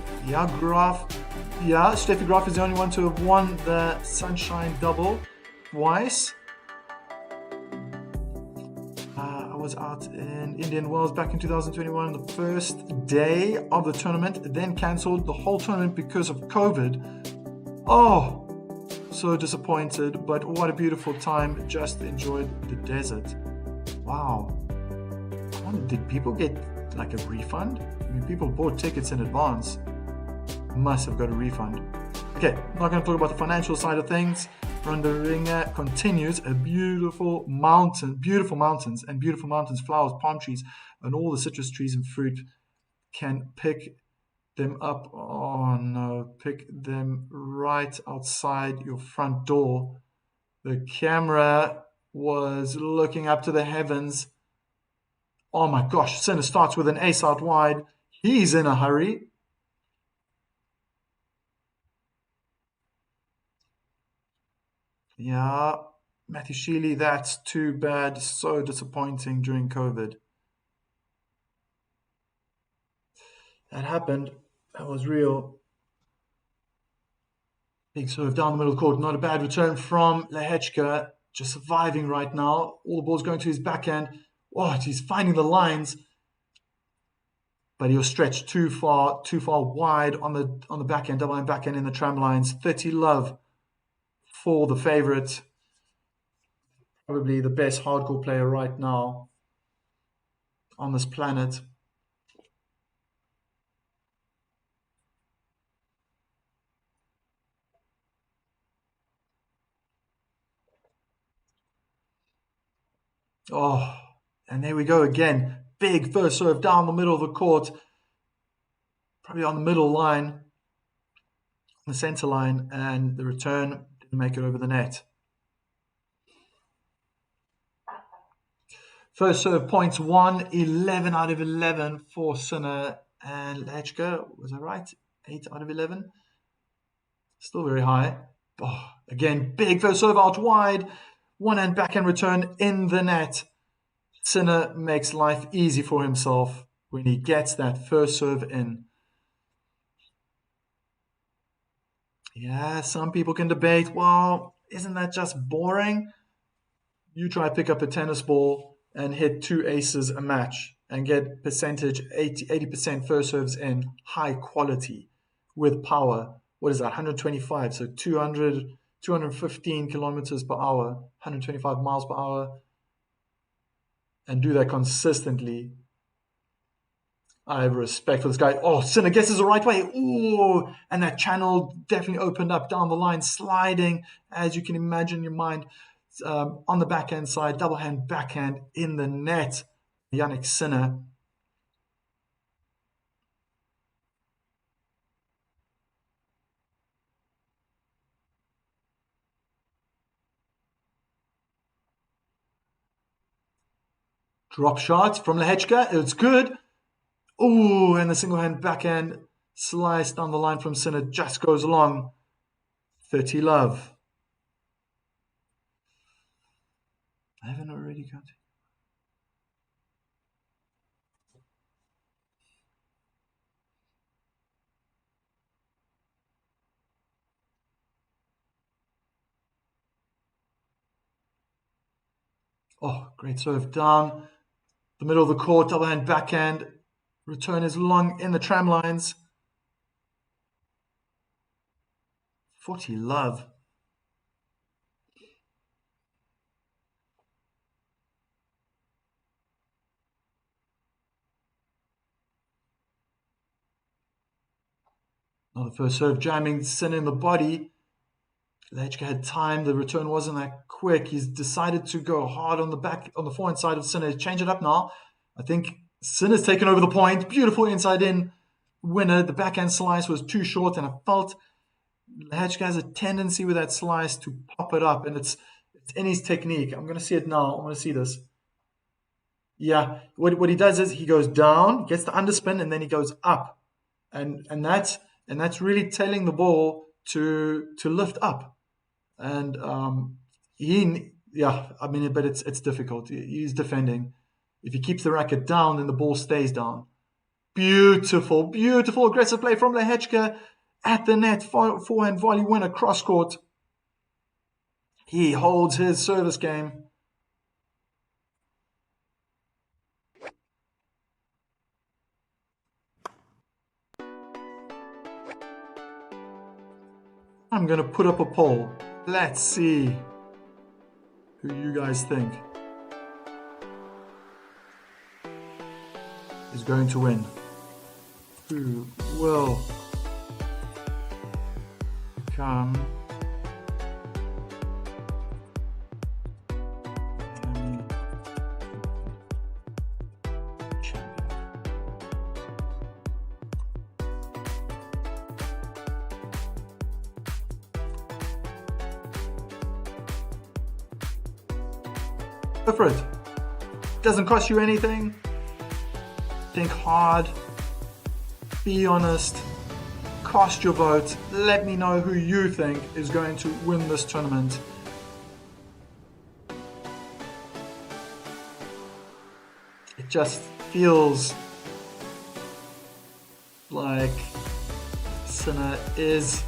Graf. Steffi Graf is the only one to have won the Sunshine double twice. I was out in Indian Wells back in 2021, the first day of the tournament, then cancelled the whole tournament because of COVID. Oh, so disappointed, but what a beautiful time. Just enjoyed the desert. Wow. I wonder, did people get like a refund? I mean, people bought tickets in advance. Must have got a refund. Okay, I'm not going to talk about the financial side of things. Ronda Ringer continues. A beautiful mountains, and beautiful mountains, flowers, palm trees, and all the citrus trees and fruit can pick them up. Oh no, pick them right outside your front door. The camera was looking up to the heavens. Oh my gosh, Sinner starts with an ace out wide. He's in a hurry. Yeah, Matthew Sheely, that's too bad. So disappointing during COVID. That happened. That was real. Big serve down the middle of the court. Not a bad return from Lehečka. Just surviving right now. All the ball's going to his backhand. What? He's finding the lines. But he was stretched too far wide on the backhand, double hand backhand in the tram lines. 30 love for the favorite. Probably the best hardcore player right now on this planet. Oh, and there we go again. Big first serve down the middle of the court. Probably on the middle line, the center line, and the return didn't make it over the net. First serve points 1, 11 out of 11 for Sinner and Lehečka. Was I right? 8 out of 11. Still very high. Oh, again, big first serve out wide. One hand backhand return in the net. Sinner makes life easy for himself when he gets that first serve in. Yeah, some people can debate, well, isn't that just boring? You try to pick up a tennis ball and hit 2 aces a match and get percentage 80% first serves in, high quality with power. What is that? 125, so 215 kilometers per hour, 125 miles per hour, and do that consistently. I have respect for this guy. Oh, Sinner guesses the right way. Oh, and that channel definitely opened up down the line, sliding, as you can imagine in your mind, on the backhand side, double hand backhand in the net. Jannik Sinner. Drop shot from Lehečka. It's good. Oh, and the single hand backhand slice down the line from Sinner just goes along. 30 love. I haven't already got it. Oh, great serve down the middle of the court, double hand backhand. Return is long in the tram lines. 40 love. Now the first serve jamming Sinner in the body. Lehečka had time. The return wasn't that quick. He's decided to go hard on the forehand side of Sinner. Change it up now. I think Sinner's taken over the point. Beautiful inside in winner. The backhand slice was too short, and I felt Lehečka has a tendency with that slice to pop it up, and it's in his technique. I'm going to see it now. I want to see this. Yeah, what he does is he goes down, gets the underspin, and then he goes up, and that's really telling the ball to lift up. And but it's difficult. He's defending. If he keeps the racket down, then the ball stays down. Beautiful, beautiful aggressive play from Lehečka at the net. Forehand volley winner, cross court. He holds his service game. I'm going to put up a poll. Let's see who you guys think is going to win. Who will become champion? Go for it. Doesn't cost you anything. Think hard. Be honest. Cast your vote. Let me know who you think is going to win this tournament. It just feels like Sinner is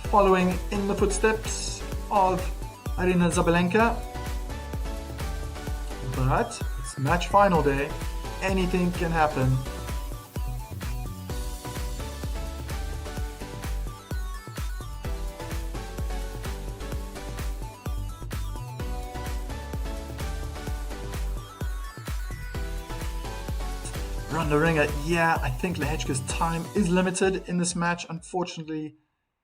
following in the footsteps of Arina Zabalenka. But it's match final day. Anything can happen. Ronda Ringer, yeah, I think Lehečka's time is limited in this match, unfortunately,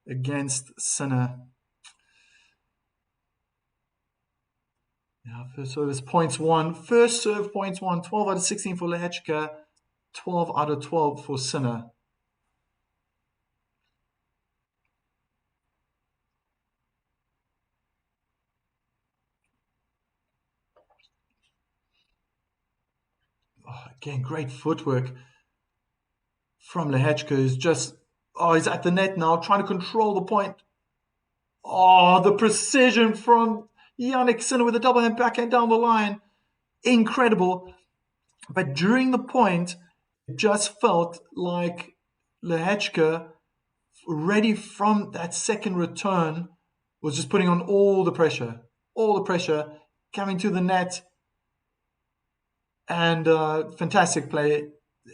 against Sinner. Yeah, first service points won. First serve points won. 12 out of 16 for Lehečka, 12 out of 12 for Sinner. Oh, again, great footwork from Lehečka. He's at the net now, trying to control the point. Oh, the precision from Yannick Sinner with a double hand backhand down the line. Incredible. But during the point, it just felt like Lehečka, ready from that second return, was just putting on all the pressure, coming to the net, and fantastic play.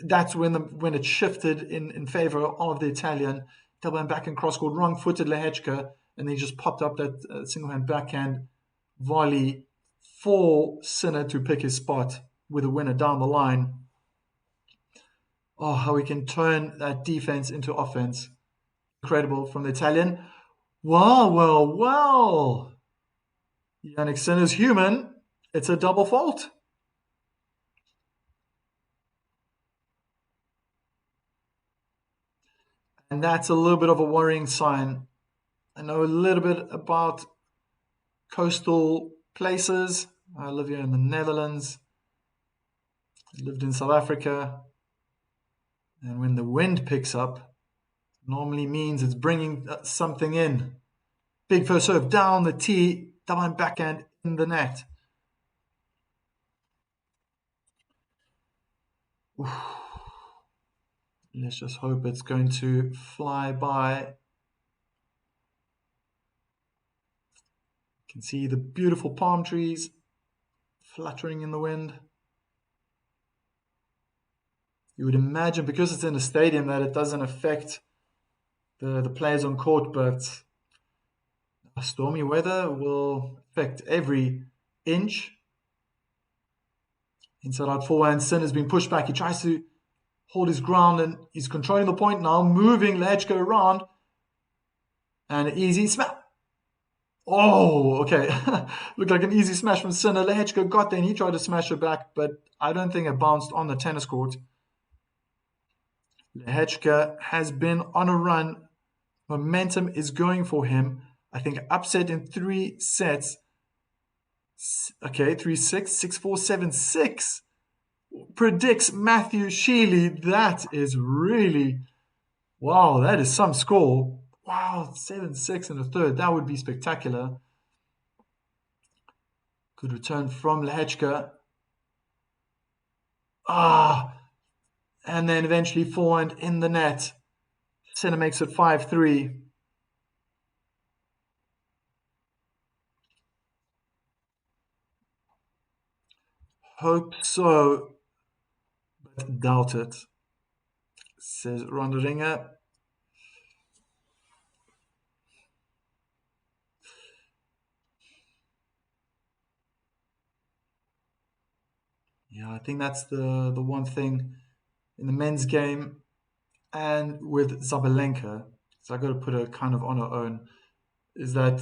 That's when it shifted in favor of the Italian. Double hand backhand cross court, wrong-footed Lehečka, and they just popped up that single-hand backhand volley for Sinner to pick his spot with a winner down the line. Oh, how he can turn that defense into offense. Incredible from the Italian. Well. Yannick Sinner's human. It's a double fault. And that's a little bit of a worrying sign. I know a little bit about coastal places. I live here in the Netherlands. I lived in South Africa. And when the wind picks up, normally means it's bringing something in. Big first serve down the tee, double hand backhand in the net. Oof. Let's just hope it's going to fly by. You can see the beautiful palm trees fluttering in the wind. You would imagine, because it's in a stadium, that it doesn't affect the players on court, but stormy weather will affect every inch. Inside out forehand, Sin has been pushed back. He tries to hold his ground and he's controlling the point now, moving Lehečka around. And an easy smash. Oh, okay. Looked like an easy smash from Sinner. Lehečka got there and he tried to smash it back, but I don't think it bounced on the tennis court. Lehečka has been on a run. Momentum is going for him. I think upset in 3 sets. Okay, 3-6, 6-4, 7-6. Predicts Matthew Sheely. That is really, wow, that is some score. Wow, 7-6 in the third. That would be spectacular. Good return from Lehečka. And then eventually forehand in the net. Sinner makes it 5-3. Hope so, but doubt it, says Ronda Ringer. Yeah, I think that's the one thing in the men's game and with Zabalenka, so I got to put her kind of on her own, is that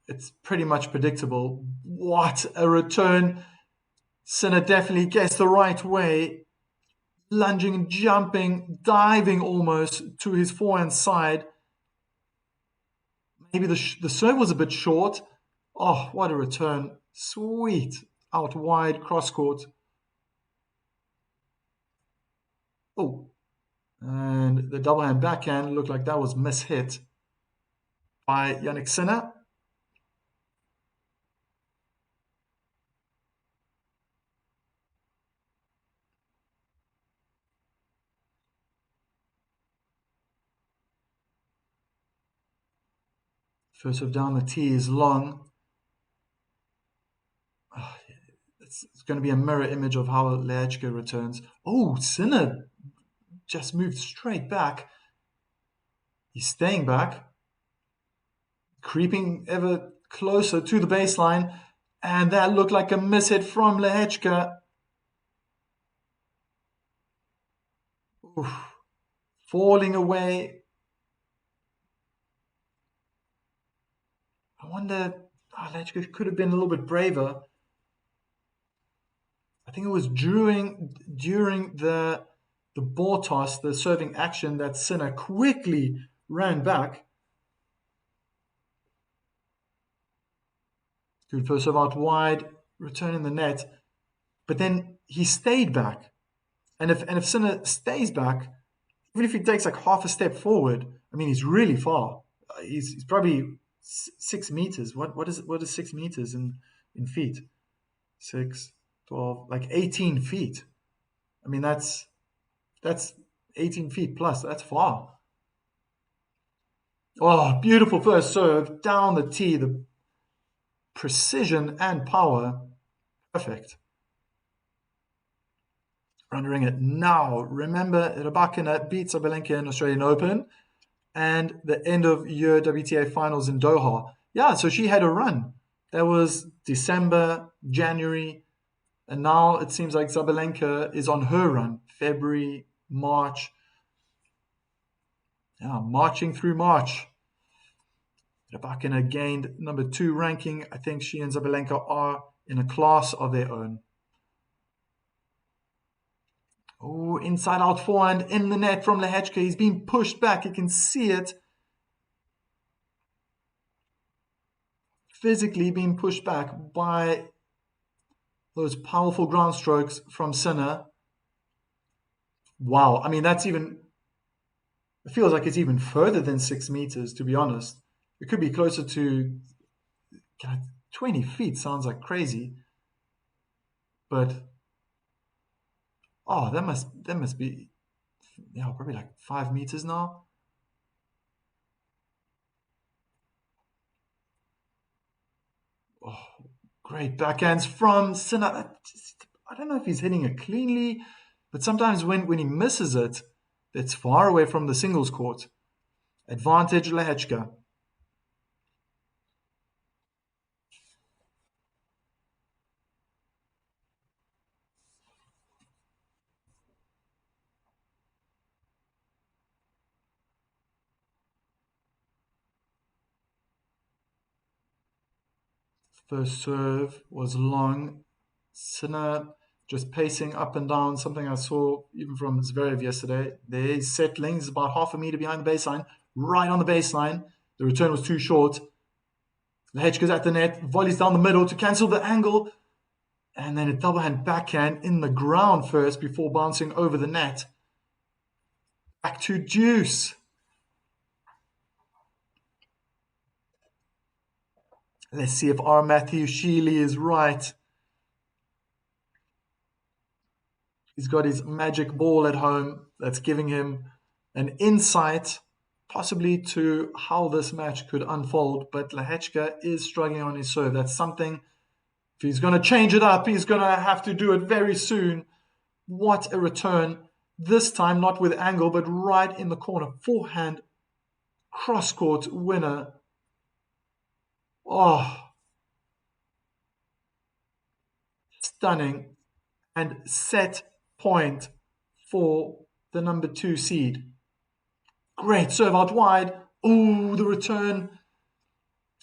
it's pretty much predictable. What a return. Sinner definitely gets the right way, lunging, jumping, diving almost to his forehand side. Maybe the serve was a bit short. Oh, what a return. Sweet. Out wide, cross court. Oh, and the double hand backhand looked like that was mishit by Yannick Sinner. First serve down the tee is long. It's going to be a mirror image of how Lehečka returns. Oh, Sinner just moved straight back. He's staying back, creeping ever closer to the baseline, and that looked like a mishit from Lehečka. Oof. Falling away. I wonder, Lehečka could have been a little bit braver. I think it was during the ball toss, the serving action, that Sinner quickly ran back. Good first serve out wide, return in the net, but then he stayed back. And if Sinner stays back, even if he takes like half a step forward, I mean, he's really far. He's probably 6 meters. What is 6 meters in feet? 6, 12, like 18 feet. I mean, that's 18 feet plus. That's far. Oh, beautiful first serve down the tee. The precision and power, perfect. Rendering it now. Remember, Rybakina beat Sabalenka in Australian Open and the end of year WTA finals in Doha. Yeah, so she had a run. That was December, January, and now it seems like Sabalenka is on her run. February, March. Yeah, marching through March. Rybakina gained number 2 ranking. I think she and Sabalenka are in a class of their own. Oh, inside out forehand in the net from Lehečka. He's being pushed back. You can see it. Physically being pushed back by those powerful ground strokes from Sinner. Wow. I mean, that's even... It feels like it's even further than 6 meters, to be honest. It could be closer to... 20 feet sounds like crazy. But... Oh, that must be... Yeah, probably like 5 meters now. Oh, great backhands from Sinner. I don't know if he's hitting it cleanly, but sometimes when he misses it, it's far away from the singles court. Advantage Lehečka. First serve was long. Sinner just pacing up and down, something I saw even from Zverev yesterday. There he's settling. He's about half a meter behind the baseline, right on the baseline. The return was too short. Lehečka's at the net, volleys down the middle to cancel the angle, and then a double hand backhand in the ground first before bouncing over the net. Back to deuce. Let's see if our Matthew Sheely is right. He's got his magic ball at home that's giving him an insight possibly to how this match could unfold. But Lehečka is struggling on his serve. That's something, if he's going to change it up, he's going to have to do it very soon. What a return. This time not with angle, but right in the corner. Forehand, cross-court winner. Oh, stunning. And set point for the number 2 seed. Great serve out wide. Oh, the return.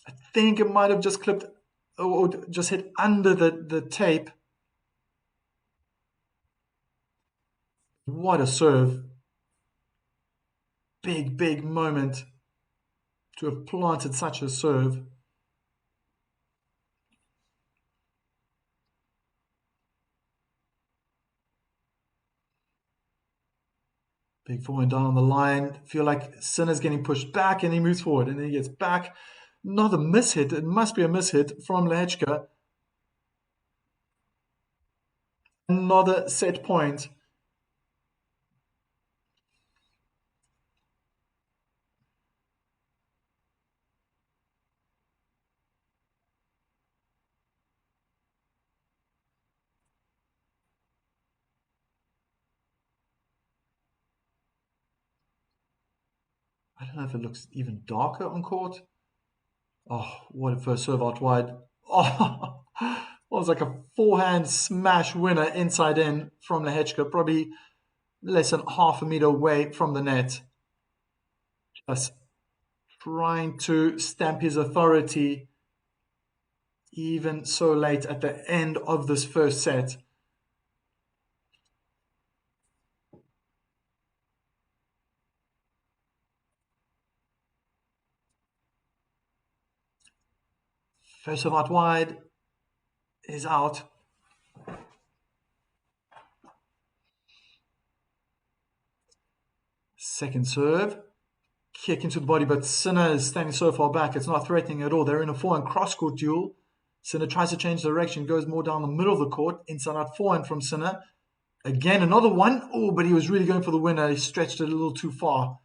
I think it might have just clipped or just hit under the tape. What a serve. Big moment to have planted such a serve. Big forehand down the line. Feel like Sinner's getting pushed back and he moves forward and then he gets back. Another mishit. It must be a mishit from Lehečka. Another set point. I don't know if it looks even darker on court. Oh, what a first serve out wide. Oh, it was like a forehand smash winner inside in from Lehečka, probably less than half a meter away from the net. Just trying to stamp his authority even so late at the end of this first set. First serve out wide is out. Second serve. Kick into the body, but Sinner is standing so far back, it's not threatening at all. They're in a forehand cross-court duel. Sinner tries to change direction, goes more down the middle of the court. Inside out forehand from Sinner. Again, another one. Oh, but he was really going for the winner. He stretched it a little too far.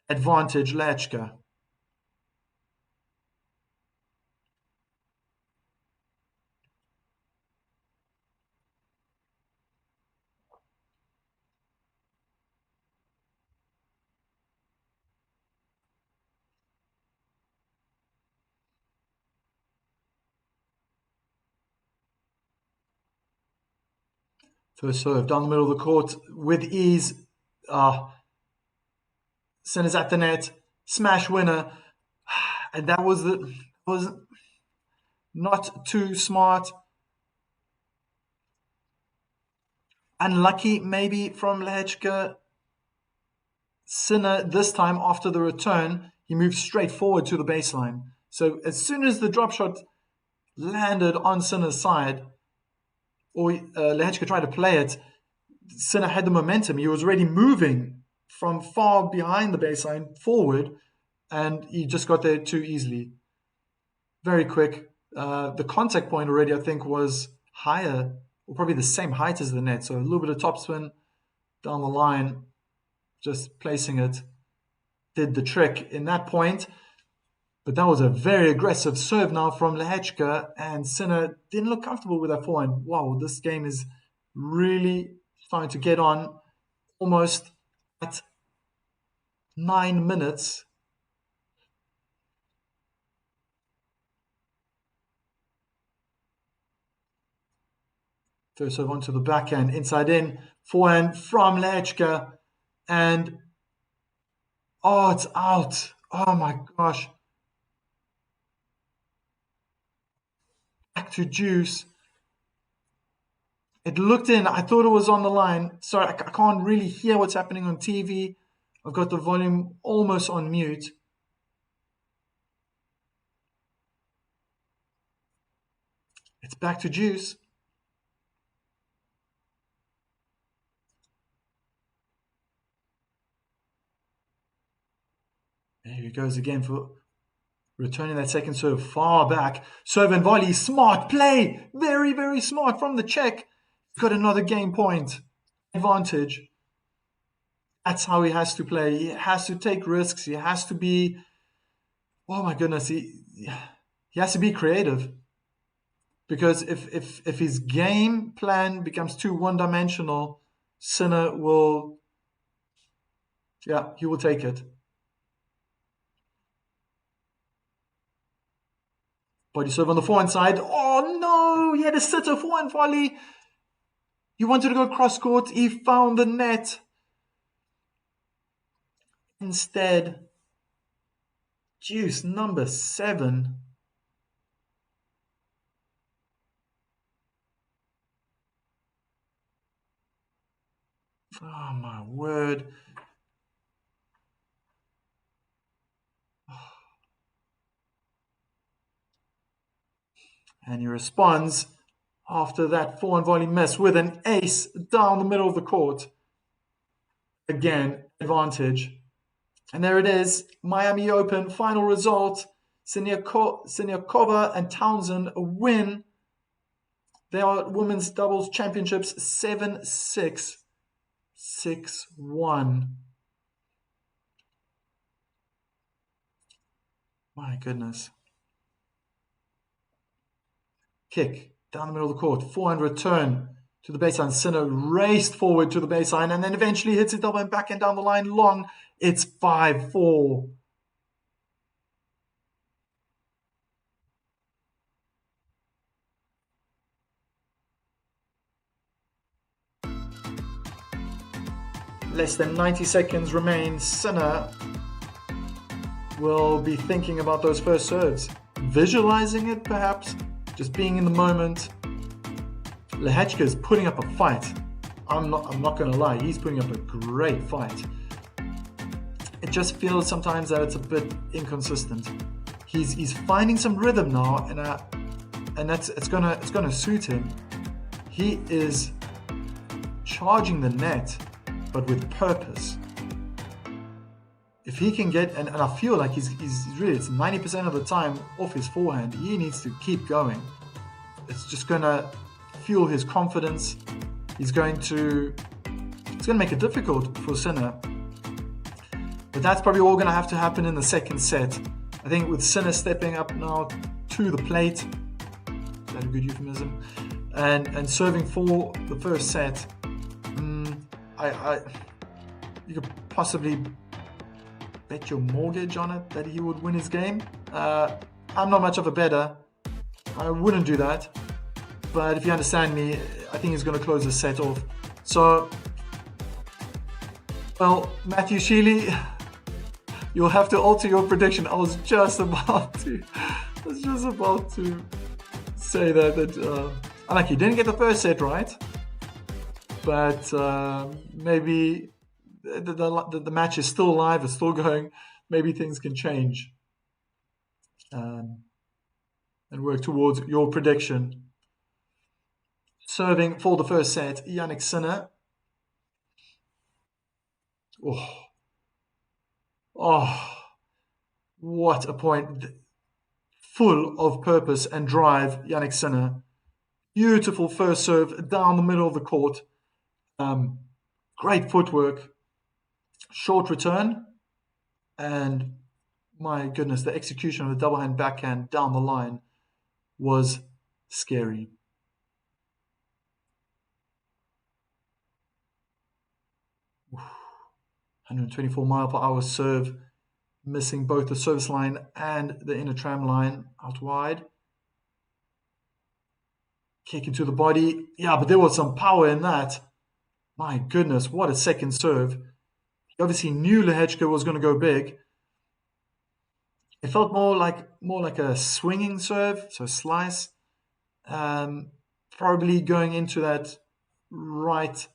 Advantage, Lehečka. First serve down the middle of the court with ease. Sinner's at the net. Smash winner. And that was not too smart. Unlucky maybe from Lehečka. Sinner, this time after the return, he moved straight forward to the baseline. So as soon as the drop shot landed on Sinner's side, or Lehečka tried to play it, Sinner had the momentum. He was already moving from far behind the baseline forward, and he just got there too easily. Very quick. The contact point already, I think, was higher, or probably the same height as the net. So a little bit of topspin down the line, just placing it, did the trick in that point. But that was a very aggressive serve now from Lehečka, and Sinner didn't look comfortable with that forehand. Wow, this game is really starting to get on, almost at 9 minutes. First serve onto the backhand, inside in, forehand from Lehečka, and oh, it's out. Oh my gosh. Back to juice. It looked in. I thought it was on the line. Sorry, I can't really hear what's happening on TV. I've got the volume almost on mute. It's back to juice. There he goes again for returning that second serve far back. Serve and volley. Smart play. Very, very smart from the Czech. Got another game point. Advantage. That's how he has to play. He has to take risks. He has to be, oh my goodness, he has to be creative. Because if his game plan becomes too one-dimensional, Sinner will, he will take it. Body serve on the forehand side. Oh no, he had a sitter forehand volley. He wanted to go cross court. He found the net. Instead, juice number 7. Oh my word. And he responds after that forehand volley miss with an ace down the middle of the court. Again, advantage. And there it is, Miami Open final result. Siniakova and Townsend win. They are women's doubles championships 7-6, 6-1. My goodness. Kick down the middle of the court, forehand return. to the baseline. Sinner raced forward to the baseline and then eventually hits it double and back and down the line long. It's 5-4. Less than 90 seconds remain. Sinner will be thinking about those first serves, visualizing it perhaps, just being in the moment. Lehečka is putting up a fight. I'm not going to lie, he's putting up a great fight. It just feels sometimes that it's a bit inconsistent. He's finding some rhythm now, and it's gonna suit him. He is charging the net, but with purpose. If he can get, and I feel like he's really, it's 90% of the time off his forehand. He needs to keep going. It's just gonna fuel his confidence. It's going to make it difficult for Sinner. But that's probably all going to have to happen in the second set. I think with Sinner stepping up now to the plate, is that a good euphemism? And serving for the first set, you could possibly bet your mortgage on it that he would win his game. I'm not much of a bettor. I wouldn't do that. But if you understand me, I think he's going to close the set off. So, well, Matthew Sheely, you'll have to alter your prediction. I was just about to say that like he didn't get the first set right, but maybe the match is still live, it's still going. Maybe things can change and work towards your prediction. Serving for the first set, Jannik Sinner. Oh, what a point. Full of purpose and drive, Jannik Sinner. Beautiful first serve down the middle of the court. Great footwork. Short return. And my goodness, the execution of the double hand backhand down the line was scary. Oof. 124 mile per hour serve, missing both the service line and the inner tram line out wide. Kick into the body. Yeah, but there was some power in that. My goodness, what a second serve. He obviously knew Lehečka was going to go big. It felt more like a swinging serve, so slice. Probably going into that right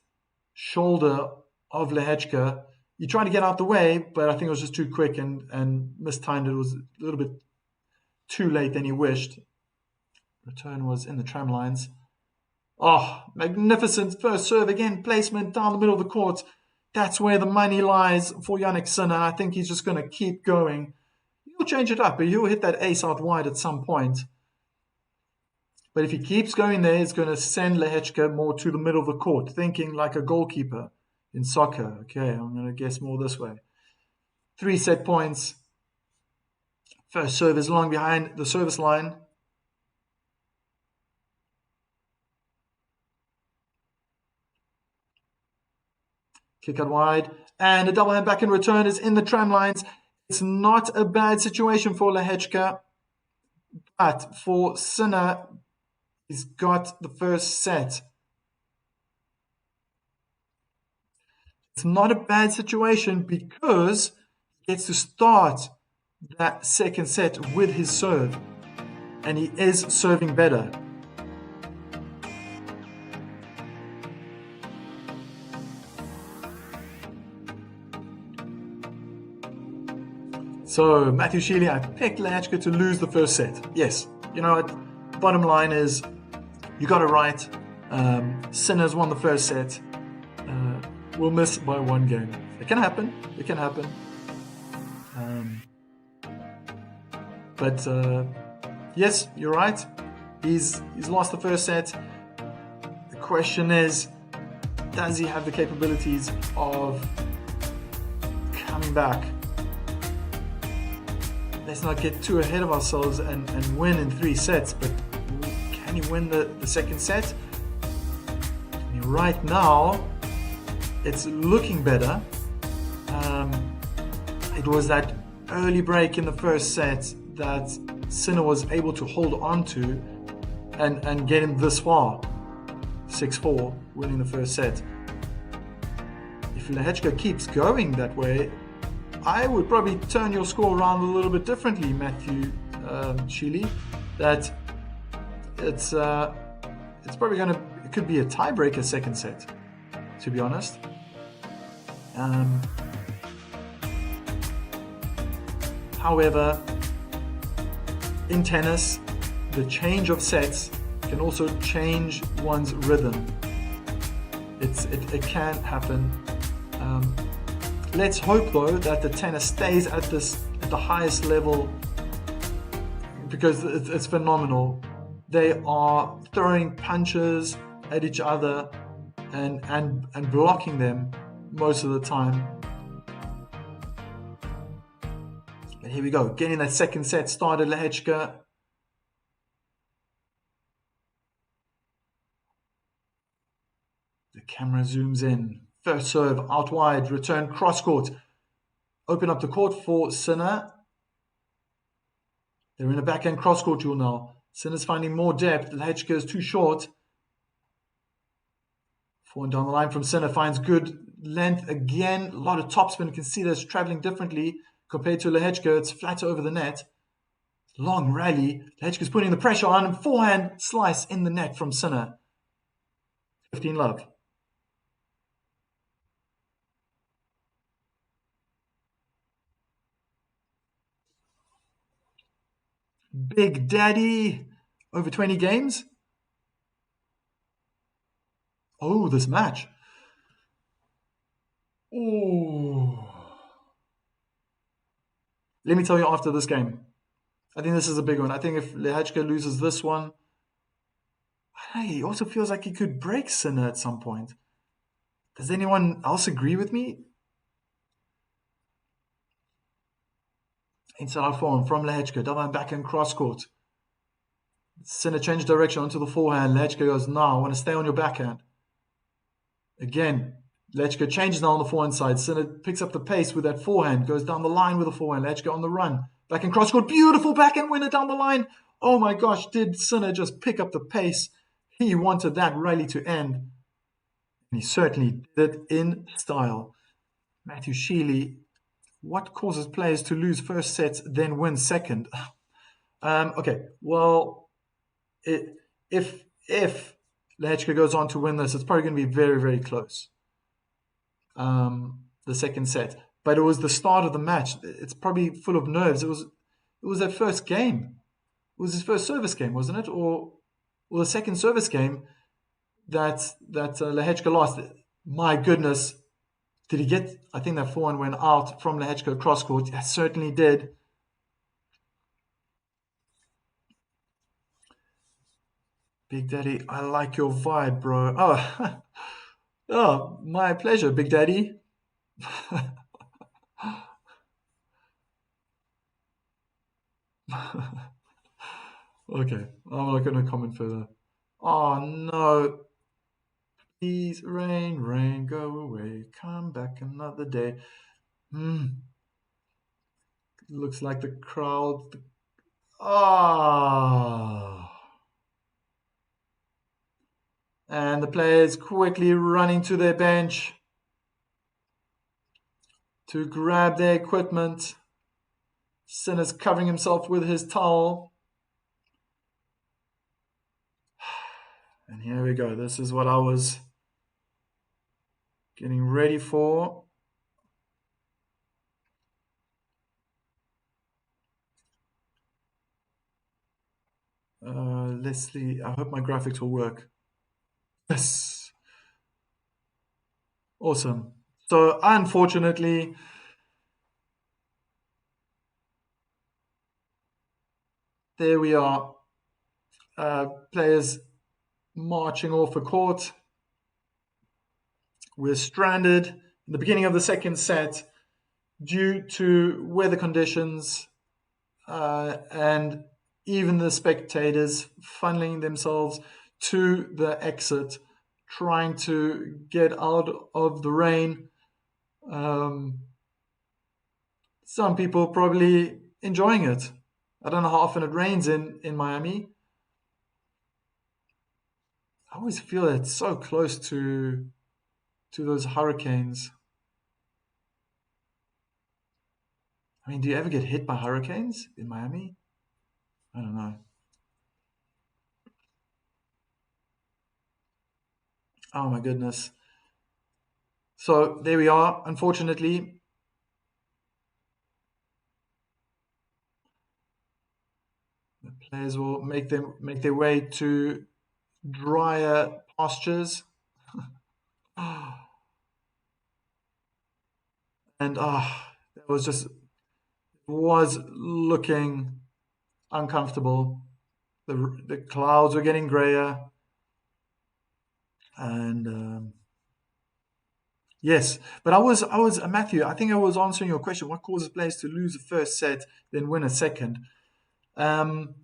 shoulder of Lehečka. He tried to get out the way, but I think it was just too quick and mistimed. It was a little bit too late than he wished. Return was in the tram lines. Oh, magnificent first serve again. Placement down the middle of the court. That's where the money lies for Jannik Sinner. I think he's just going to keep going. He'll change it up, but he'll hit that ace out wide at some point. But if he keeps going there, it's going to send Lehečka more to the middle of the court, thinking like a goalkeeper in soccer. Okay, I'm going to guess more this way. 3 set points. First serve is long behind the service line. Kick out wide. And a double hand back in return is in the tram lines. It's not a bad situation for Lehečka. But for Sinner, he's got the first set. It's not a bad situation because he gets to start that second set with his serve. And he is serving better. So, Matthew Sheely, I picked Lehečka to lose the first set. Yes, you know what? Bottom line is, you got it right. Sinner's won the first set. We'll miss by 1 game. It can happen. It can happen. But yes, you're right. He's lost the first set. The question is, does he have the capabilities of coming back? Let's not get too ahead of ourselves and win in 3 sets, but can he win the second set? right now, it's looking better. It was that early break in the first set that Sinner was able to hold on to and get him this far. 6-4, winning the first set. If Lehečka keeps going that way, I would probably turn your score around a little bit differently, Matthew Sheely. That it's probably it could be a tiebreaker second set, to be honest. However, in tennis, the change of sets can also change one's rhythm. It can happen. Let's hope though that the tennis stays at the highest level, because it's phenomenal. They are throwing punches at each other and blocking them most of the time. And here we go, getting that second set started. Lehečka. The camera zooms in. First serve out wide, return cross court. Open up the court for Sinner. They're in a backhand cross court duel now. Sinner's finding more depth. Lehečka is too short. Forehand down the line from Sinner, finds good length again. A lot of topspin. You can see that's traveling differently compared to Lehečka. It's flatter over the net. Long rally. Lehečka's putting the pressure on. And forehand slice in the net from Sinner. 15-love. Big Daddy, over 20 games. Oh, this match. Oh. Let me tell you after this game. I think this is a big one. I think if Lehečka loses this one, he also feels like he could break Sinner at some point. Does anyone else agree with me? Inside out forehand from Lehečka, double and backhand cross court. Sinner changed direction onto the forehand. Lehečka goes, no, I want to stay on your backhand. Again, Lehečka changes now on the forehand side. Sinner picks up the pace with that forehand, goes down the line with the forehand. Lehečka on the run. Backhand cross court, beautiful backhand winner down the line. Oh my gosh, did Sinner just pick up the pace? He wanted that rally to end. And he certainly did it in style. Matthew Sheely. What causes players to lose first sets, then win second? Okay, well, if Lehečka goes on to win this, it's probably going to be very, very close. The second set, but it was the start of the match. It's probably full of nerves. It was that first game. It was his first service game, wasn't it, or the second service game that Lehečka lost? My goodness. Did he get, I think that forehand went out from Lehečka cross court. Yes, certainly did. Big Daddy, I like your vibe, bro. Oh, oh, my pleasure, Big Daddy. Okay, I'm not going to comment further. Oh, no. Please, rain, rain, go away. Come back another day. Looks like the crowd. And the players quickly running to their bench to grab their equipment. Sinner's covering himself with his towel. And here we go. This is what I was getting ready for. Leslie, I hope my graphics will work. Yes. Awesome. So unfortunately, there we are. Players marching off the court. We're stranded in the beginning of the second set due to weather conditions and even the spectators funneling themselves to the exit trying to get out of the rain. Um, some people probably enjoying it. I don't know how often it rains in Miami. I always feel it's so close to those hurricanes. I mean, do you ever get hit by hurricanes in Miami? I don't know. Oh my goodness. So there we are. Unfortunately, the players will make their way to drier pastures. And that was just was looking uncomfortable. The clouds were getting grayer, and yes, but I was Matthew. I think I was answering your question. What causes players to lose the first set, then win a second? Um,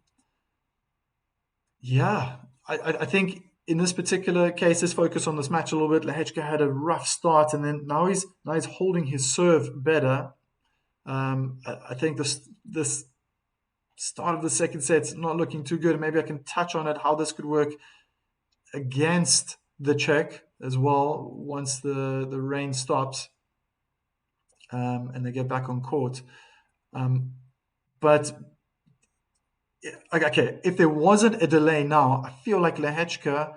yeah, I think in this particular case, let's focus on this match a little bit. Lehečka had a rough start, and then now he's holding his serve better. I think this start of the second set's not looking too good. Maybe I can touch on it how this could work against the Czech as well once the rain stops, and they get back on court. Um, but okay, if there wasn't a delay now, I feel like Lehečka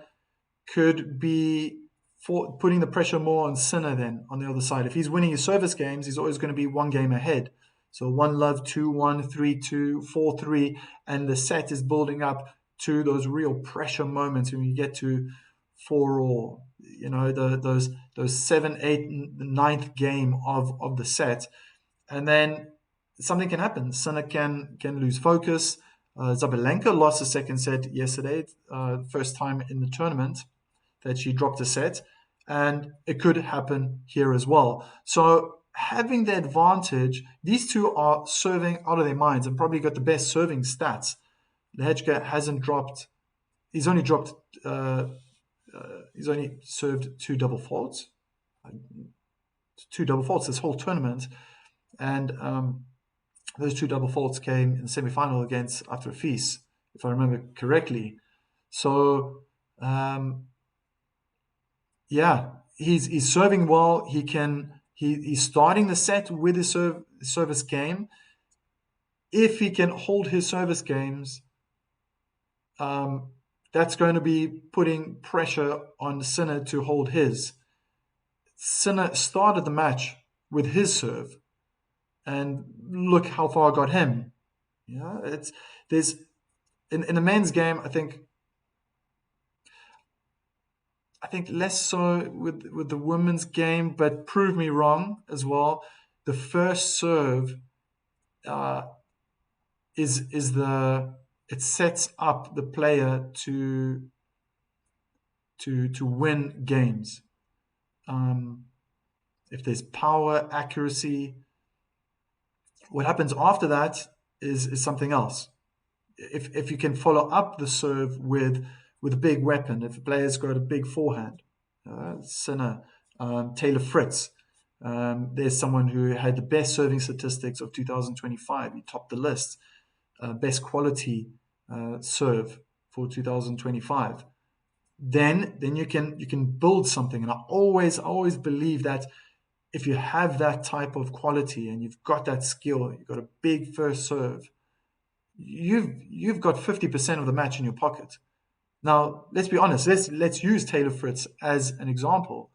could be putting the pressure more on Sinner then on the other side. If he's winning his service games, he's always going to be one game ahead. So 1-love, 2-1, 3-2, 4-3, and the set is building up to those real pressure moments when you get to 4-all. Those 7, 8, ninth game of the set, and then something can happen. Sinner can lose focus. Zabalenka lost the second set yesterday, first time in the tournament that she dropped a set, and it could happen here as well. So having the advantage, these two are serving out of their minds and probably got the best serving stats. Lehečka hasn't dropped. He's only dropped. He's only served two double faults this whole tournament, and those two double faults came in the semi-final against after a feast, if I remember correctly. So yeah, he's serving well. He's starting the set with his service game. If he can hold his service games, that's going to be putting pressure on Sinner to hold his. Sinner started the match with his serve, and look how far it got him. Yeah, there's in the men's game. I think less so with the women's game, but prove me wrong as well. The first serve is it sets up the player to win games. If there's power, accuracy, what happens after that is something else. If you can follow up the serve with a big weapon, if a player's got a big forehand, Sinner, Taylor Fritz, there's someone who had the best serving statistics of 2025. He topped the list, best quality serve for 2025. Then you can build something, and I always believe that if you have that type of quality and you've got that skill, you've got a big first serve, you've got 50% of the match in your pocket. Now, let's be honest. Let's use Taylor Fritz as an example.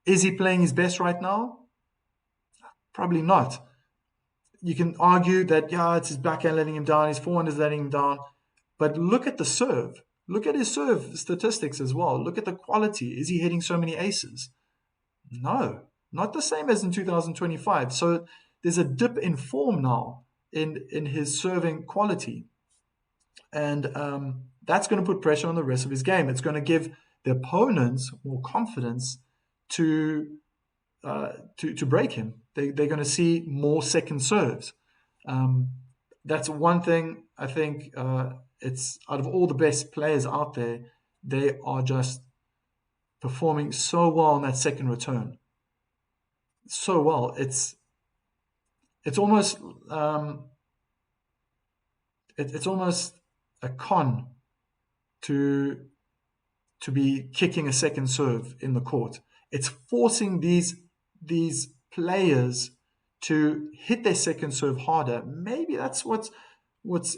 Is he playing his best right now? Probably not. You can argue that, yeah, it's his backhand letting him down, his forehand is letting him down. But look at the serve. Look at his serve statistics as well. Look at the quality. Is he hitting so many aces? No, not the same as in 2025. So there's a dip in form now in his serving quality. And that's going to put pressure on the rest of his game. It's going to give the opponents more confidence to break him. They're going to see more second serves. That's one thing I think. It's out of all the best players out there, they are just performing so well on that second return. So well. It's almost um, it's almost a con to be kicking a second serve in the court. It's forcing these players to hit their second serve harder. Maybe that's what's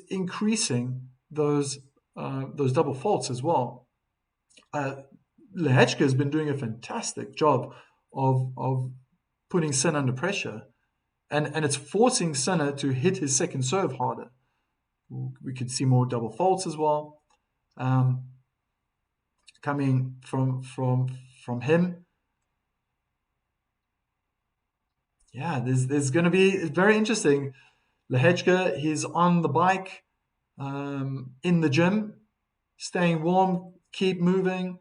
increasing those double faults as well. Uh, Lehečka has been doing a fantastic job of putting Sin under pressure, and it's forcing Sinner to hit his second serve harder. We could see more double faults as well. Um, Coming from him. Yeah, there's going to be it's very interesting. Lehečka, he's on the bike, in the gym, staying warm, keep moving.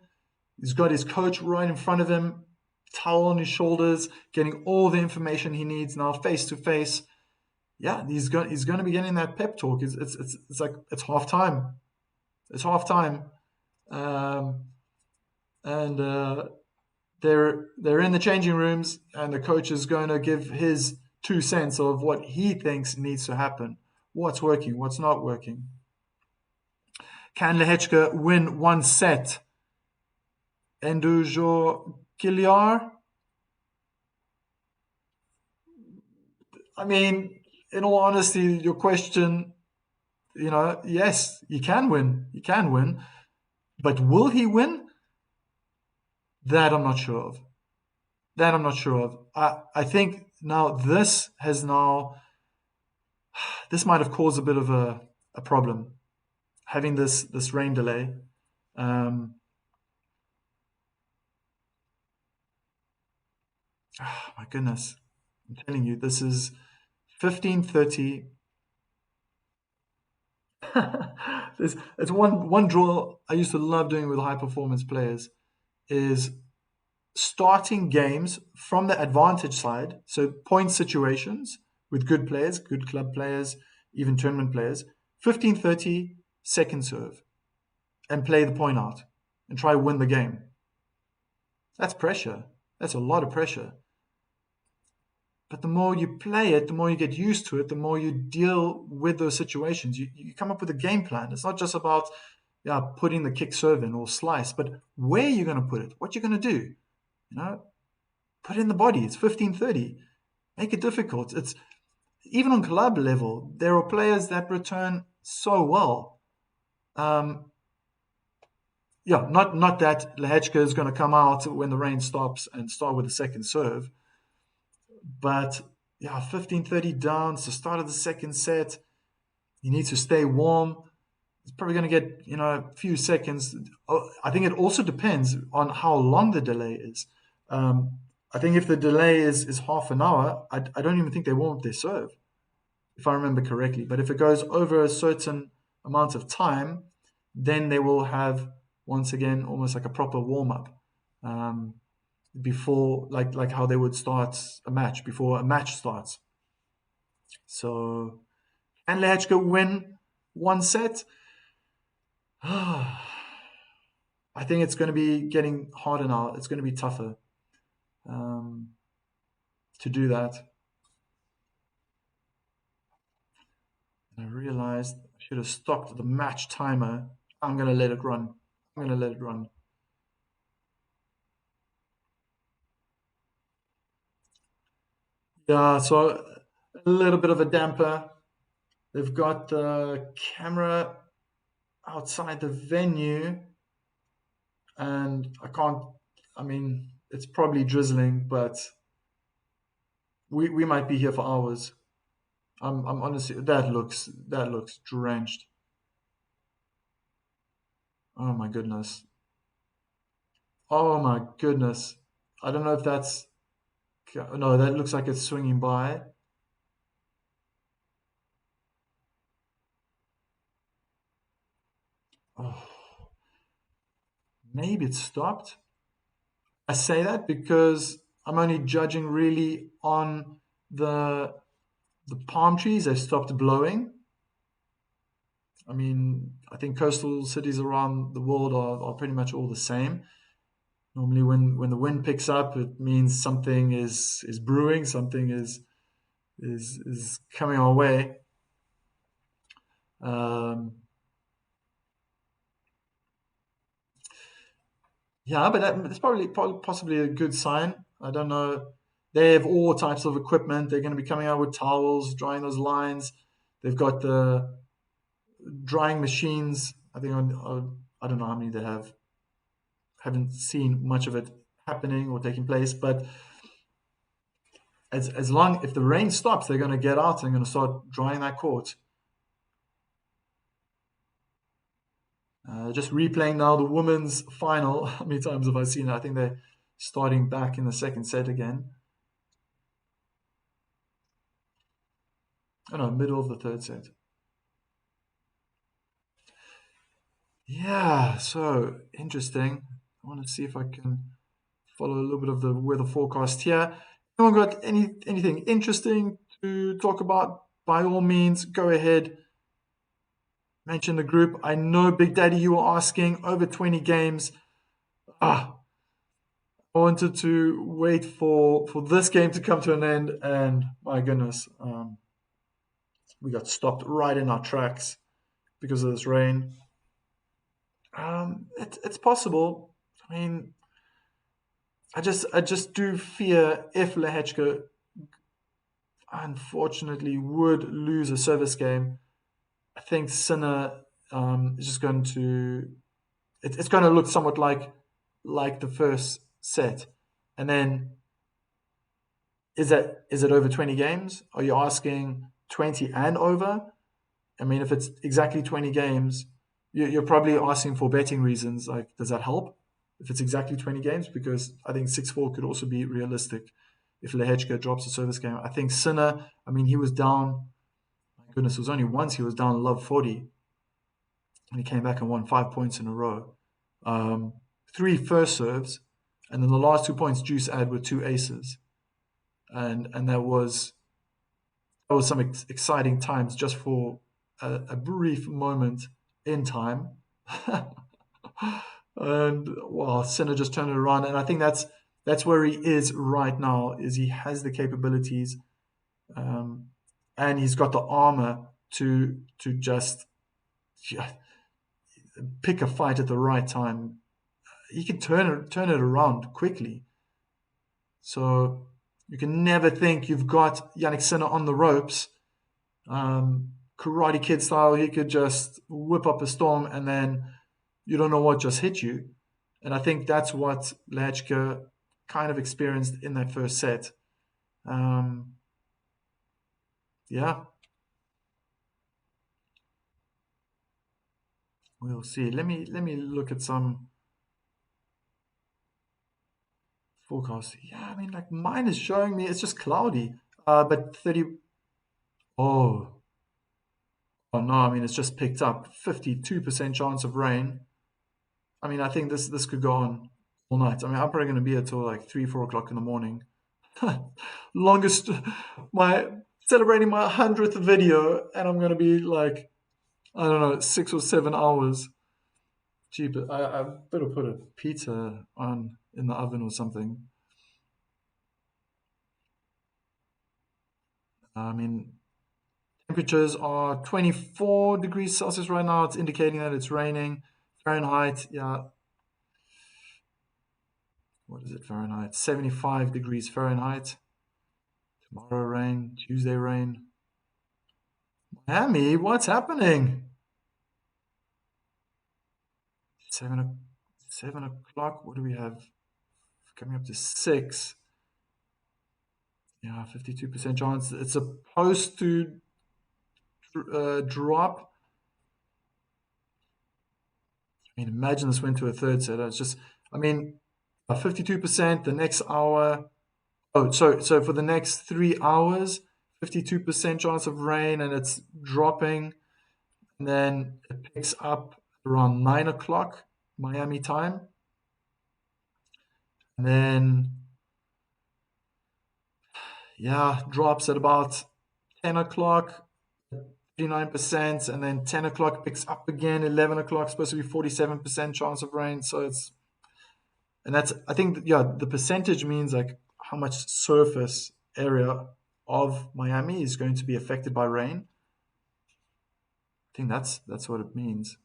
He's got his coach right in front of him, towel on his shoulders, getting all the information he needs now, face to face. Yeah, he's going to be getting that pep talk. It's like it's half time. It's half time, um, and they're in the changing rooms, and the coach is going to give his 2 cents of what he thinks needs to happen, what's working, what's not working. Can Lehečka win one set? Endujo Kiliar? I mean, in all honesty, your question, yes, he can win. He can win. But will he win? That I'm not sure of. That I'm not sure of. I think now this might have caused a bit of a problem, having this rain delay. Um, my goodness, I'm telling you, this is 15:30. It's one draw I used to love doing with high performance players is starting games from the advantage side, so point situations with good players, good club players, even tournament players. 15:30 second serve, and play the point out and try to win the game. That's pressure. That's a lot of pressure. But the more you play it, the more you get used to it, the more you deal with those situations. You come up with a game plan. It's not just about putting the kick serve in or slice, but where you're going to put it, what you're going to do. Put it in the body. It's 15:30. Make it difficult. It's even on club level, there are players that return so well. Not that Lehečka is going to come out when the rain stops and start with the second serve. But 15:30 down. It's the start of the second set. You need to stay warm. It's probably going to get a few seconds. I think it also depends on how long the delay is. I think if the delay is half an hour, I don't even think they warm up their serve, if I remember correctly. But if it goes over a certain amount of time, then they will have, once again, almost like a proper warm up. Before, like how they would start a match before a match starts. So, can Lehečka win one set? I think it's going to be getting harder now. It's going to be tougher to do that. And I realized I should have stopped the match timer. I'm going to let it run. Yeah, so a little bit of a damper. They've got the camera outside the venue, and I mean, it's probably drizzling, but we might be here for hours. I'm honestly, that looks drenched. Oh my goodness. Oh my goodness. I don't know if that's, no, that looks like it's swinging by. Oh, maybe it stopped. I say that because I'm only judging really on the palm trees. They stopped blowing. I mean, I think coastal cities around the world are pretty much all the same. Normally, when the wind picks up, it means something is brewing, something is coming our way. Um, yeah, but that's probably possibly a good sign. I don't know. They have all types of equipment. They're going to be coming out with towels, drying those lines. They've got the drying machines. I think I don't know how many they have. Haven't seen much of it happening or taking place, but as long if the rain stops, they're going to get out and going to start drying that court. Just replaying now the women's final. How many times have I seen it? I think they're starting back in the second set again. Oh no, middle of the third set. Yeah, so interesting. I want to see if I can follow a little bit of the weather forecast here. Anyone got anything interesting to talk about? By all means, go ahead. Mention the group. I know, Big Daddy, you were asking over 20 games. I wanted to wait for this game to come to an end, and my goodness, we got stopped right in our tracks because of this rain. It's possible. I mean, I just do fear if Lehečka unfortunately would lose a service game. I think Sinner is just going to it's going to look somewhat like the first set, and then is it over 20 games? Are you asking 20 and over? I mean, if it's exactly 20 games, you're probably asking for betting reasons. Like, does that help? If it's exactly 20 games, because I think 6-4 could also be realistic if Lehečka drops a service game. I think Sinner, I mean, he was down, my goodness, it was only once he was down love 40, and he came back and won 5 points in a row. Three first serves, and then the last 2 points Juice had were two aces. And that was some exciting times just for a brief moment in time. And well, Sinner just turned it around, and I think that's where he is right now. Is he has the capabilities, and he's got the armor to just yeah, pick a fight at the right time. He can turn it around quickly. So you can never think you've got Yannick Sinner on the ropes. Karate Kid style, he could just whip up a storm and then you don't know what just hit you. And I think that's what Lehečka kind of experienced in that first set. Um, yeah, we'll see. Let me look at some forecast. Yeah, I mean, like mine is showing me it's just cloudy. But 30. Oh, oh no, I mean it's just picked up. 52% chance of rain. I mean, I think this could go on all night. I mean, I'm probably going to be here till like 3, 4 o'clock in the morning. Longest, my celebrating my 100th video, and I'm going to be like, I don't know, 6 or 7 hours. Gee, but I better put a pizza on in the oven or something. I mean, temperatures are 24 degrees Celsius right now. It's indicating that it's raining. Fahrenheit, yeah, what is it, Fahrenheit? 75 degrees Fahrenheit. Tomorrow rain, Tuesday rain. Miami, what's happening? 7 o'clock. What do we have? Coming up to 6. Yeah, 52% chance. It's supposed to drop. I mean, imagine this went to a third set. It's just, I mean, 52% the next hour. Oh, so for the next 3 hours, 52% chance of rain, and it's dropping. And then it picks up around 9 o'clock Miami time. And then, yeah, drops at about 10 o'clock. 59%, and then 10 o'clock picks up again. 11 o'clock supposed to be 47% chance of rain. So and that's, I think, yeah, the percentage means like how much surface area of Miami is going to be affected by rain. I think that's what it means.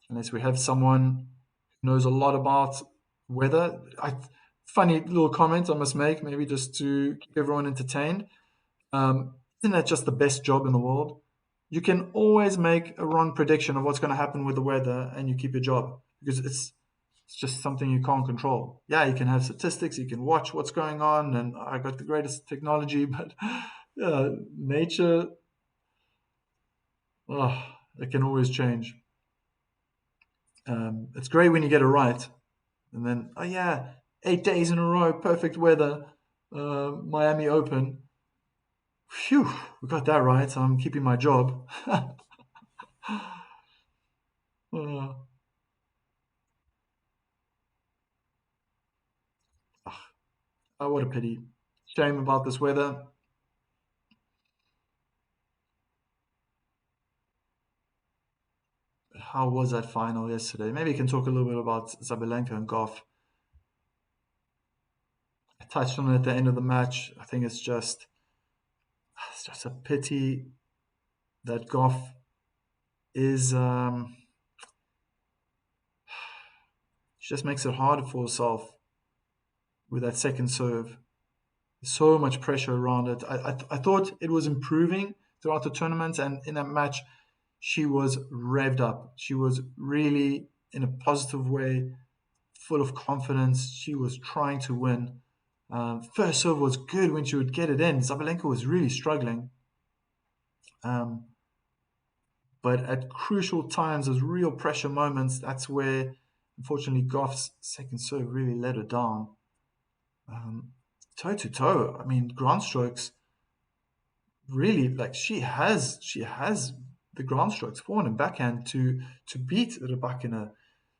Unless we have someone who knows a lot about weather. Funny little comment I must make, maybe just to keep everyone entertained. Isn't that just the best job in the world? You can always make a wrong prediction of what's going to happen with the weather and you keep your job because it's just something you can't control. Yeah, you can have statistics, you can watch what's going on, and I got the greatest technology, but nature, it can always change. It's great when you get it right, and then, oh yeah, 8 days in a row, perfect weather, Miami Open. Phew, we got that right. So I'm keeping my job. Uh, oh, what a pity. Shame about this weather. How was that final yesterday? Maybe you can talk a little bit about Zabalenka and Goff. I touched on it at the end of the match. I think it's just a pity that Goff is she just makes it harder for herself with that second serve. There's so much pressure around it. I thought it was improving throughout the tournament, and in that match, she was revved up. She was really in a positive way, full of confidence. She was trying to win. First serve was good when she would get it in. Zabalenka was really struggling. Um, but at crucial times, those real pressure moments, that's where, unfortunately, Goff's second serve really let her down. Toe to toe, I mean, ground strokes, really, like she has the ground strokes, forehand and backhand, to beat Rybakina,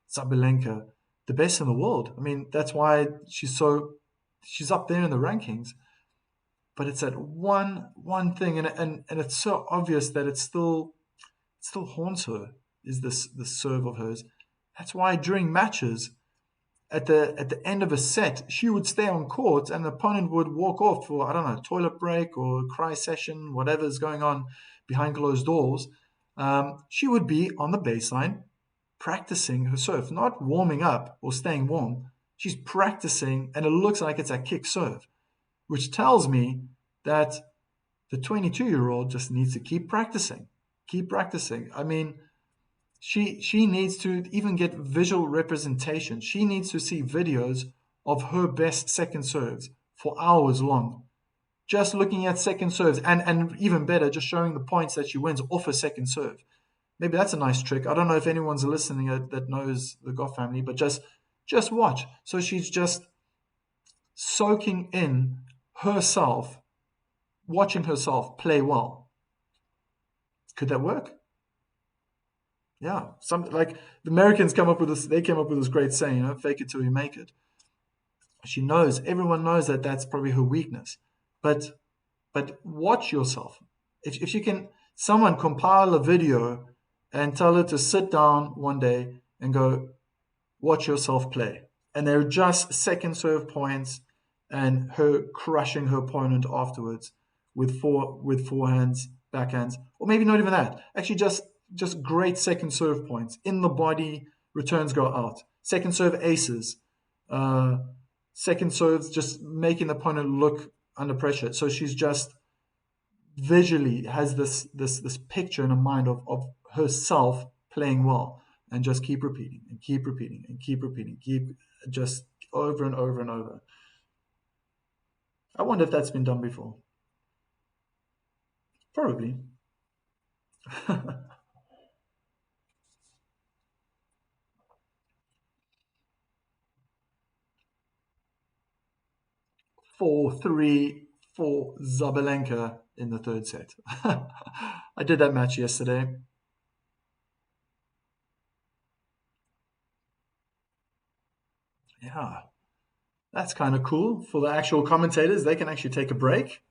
Zabalenka, the best in the world. I mean, that's why she's up there in the rankings. But it's that one thing, and it's so obvious that it still haunts her, is this serve of hers. That's why during matches, at the end of a set, she would stay on court and the opponent would walk off for, I don't know, toilet break or cry session, whatever's going on behind closed doors. She would be on the baseline practicing her serve, not warming up or staying warm. She's practicing, and it looks like it's a kick serve, which tells me that the 22-year-old just needs to keep practicing. Keep practicing. I mean, she needs to even get visual representation. She needs to see videos of her best second serves for hours long. Just looking at second serves, and even better, just showing the points that she wins off a second serve. Maybe that's a nice trick. I don't know if anyone's listening that knows the Goff family, but just watch. So she's just soaking in herself, watching herself play well. Could that work? Yeah, some like the Americans come up with this. They came up with this great saying, "Fake it till you make it." She knows. Everyone knows that that's probably her weakness. But watch yourself. If you can, someone compile a video and tell her to sit down one day and go watch yourself play, and they're just second serve points and her crushing her opponent afterwards with forehands, backhands, or maybe not even that. Actually, just great second serve points in the body. Returns go out. Second serve aces. Uh, Second serves just making the opponent look under pressure. So she's just visually has this picture in her mind of herself playing well, and just keep repeating and keep repeating and keep repeating, keep just over and over and over. I wonder if that's been done before. Probably. 4-3 for Zabalenka in the third set. I did that match yesterday. Yeah. That's kind of cool for the actual commentators. They can actually take a break.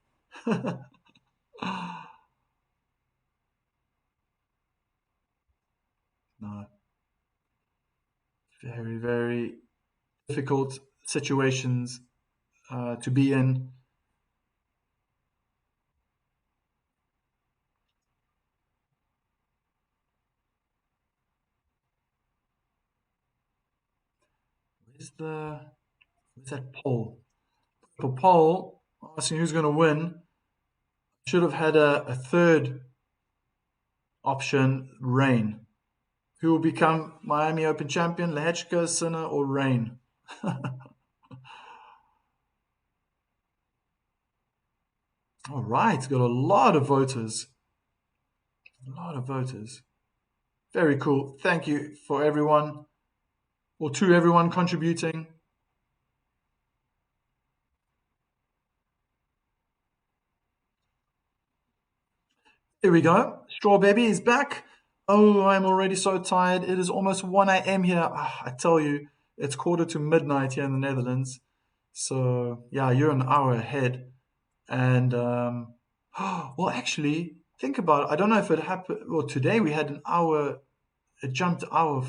No, very, very difficult situations to be in. Where's that poll? The poll asking who's going to win should have had a third option, Rain. Who will become Miami Open champion, Lehečka, Sinner, or Rain? All right, it's got a lot of voters. A lot of voters. Very cool. Thank you for everyone, or to everyone contributing. Here we go. Straw Baby is back. Oh, I'm already so tired. It is almost 1 a.m. here. I tell you, it's quarter to midnight here in the Netherlands. So, yeah, you're an hour ahead. And, well, actually, think about it. I don't know if it happened. Well, today we had an hour, a jumped hour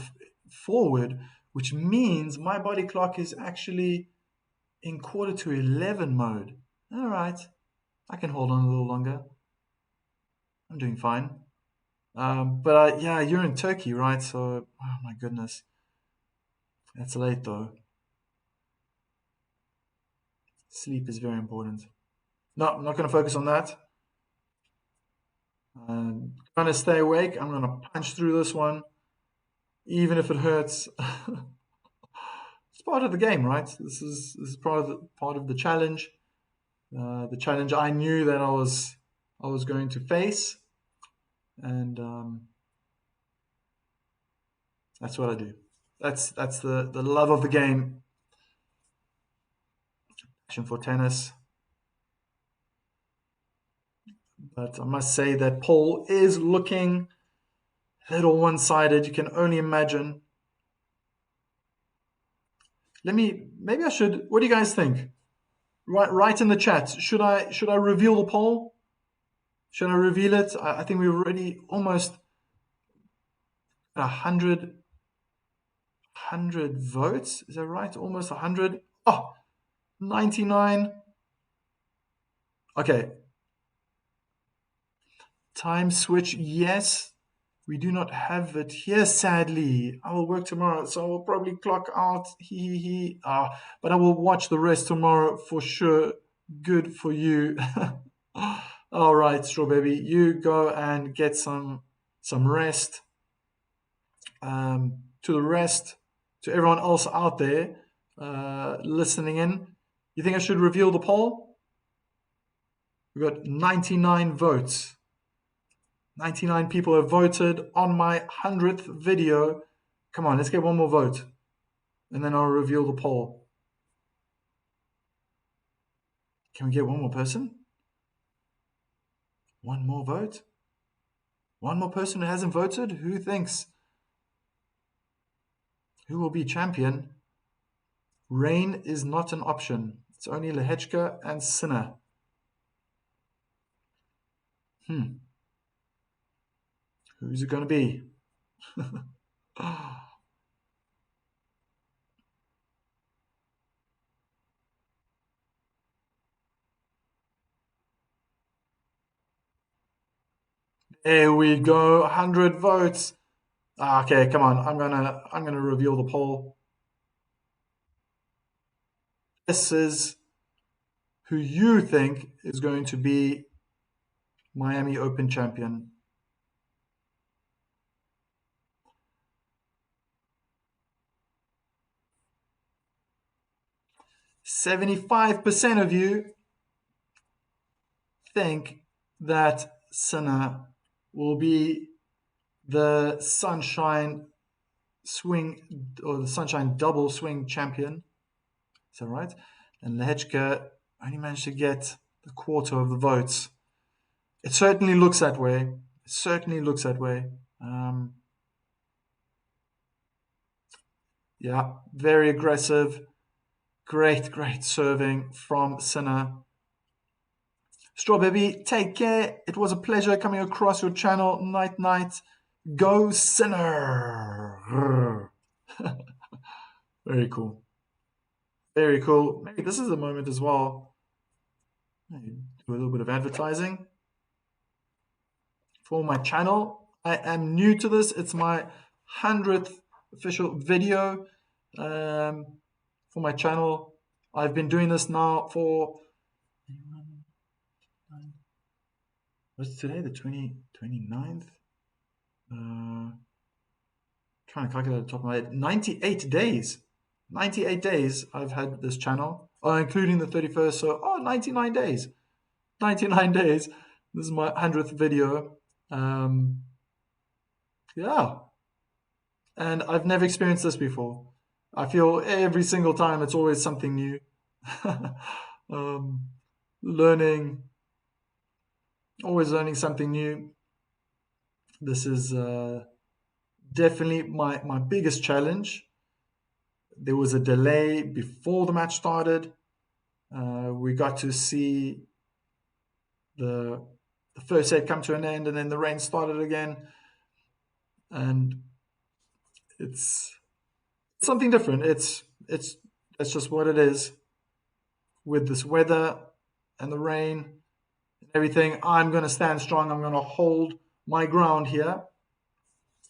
forward, which means my body clock is actually in quarter to 11 mode. All right. I can hold on a little longer. I'm doing fine. But yeah, you're in Turkey, right? So, oh my goodness, that's late though. Sleep is very important. No, I'm not going to focus on that. Trying to stay awake. I'm going to punch through this one, even if it hurts. It's part of the game, right? This is part of the challenge. The challenge I knew that I was going to face, and that's what I do. That's the love of the game, passion for tennis. But I must say that poll is looking a little one-sided. You can only imagine. Maybe I should. What do you guys think? Write in the chat. Should I reveal the poll? Should I reveal it? I think we're already almost 100 votes. Is that right? Almost 100. Oh, 99. Okay. Time switch, yes. We do not have it here, sadly. I will work tomorrow, so I will probably clock out. But I will watch the rest tomorrow for sure. Good for you. All right, Straw Baby, you go and get some rest. To the rest, to everyone else out there listening in, you think I should reveal the poll? We've got 99 votes. 99 people have voted on my 100th video. Come on, let's get one more vote. And then I'll reveal the poll. Can we get one more person? One more vote? One more person who hasn't voted? Who thinks? Who will be champion? Rain is not an option. It's only Lehečka and Sinner. Who's it going to be? There we go, 100 votes. Okay, come on. I'm gonna reveal the poll. This is who you think is going to be Miami Open champion. %75% of you think that Sinner will be the Sunshine swing or the Sunshine double swing champion. Is that right? And Lehečka only managed to get a quarter of the votes. It certainly looks that way. It certainly looks that way. Yeah, very aggressive. Great, great serving from Sinner. Straw Baby, take care. It was a pleasure coming across your channel. Night, night. Go Sinner. Very cool. Very cool. Maybe this is the moment as well. Maybe do a little bit of advertising for my channel. I am new to this. It's my 100th official video for my channel. I've been doing this now for, what's today, the 29th? Trying to calculate at the top of my head. 98 days. 98 days I've had this channel, including the 31st. So, 99 days. 99 days. This is my 100th video. Yeah. And I've never experienced this before. I feel every single time it's always something new. Learning, always learning something new. This is definitely my biggest challenge. There was a delay before the match started. We got to see the first set come to an end, and then the rain started again. And it's something different. It's just what it is with this weather and the rain and everything. I'm going to stand strong. I'm going to hold my ground here.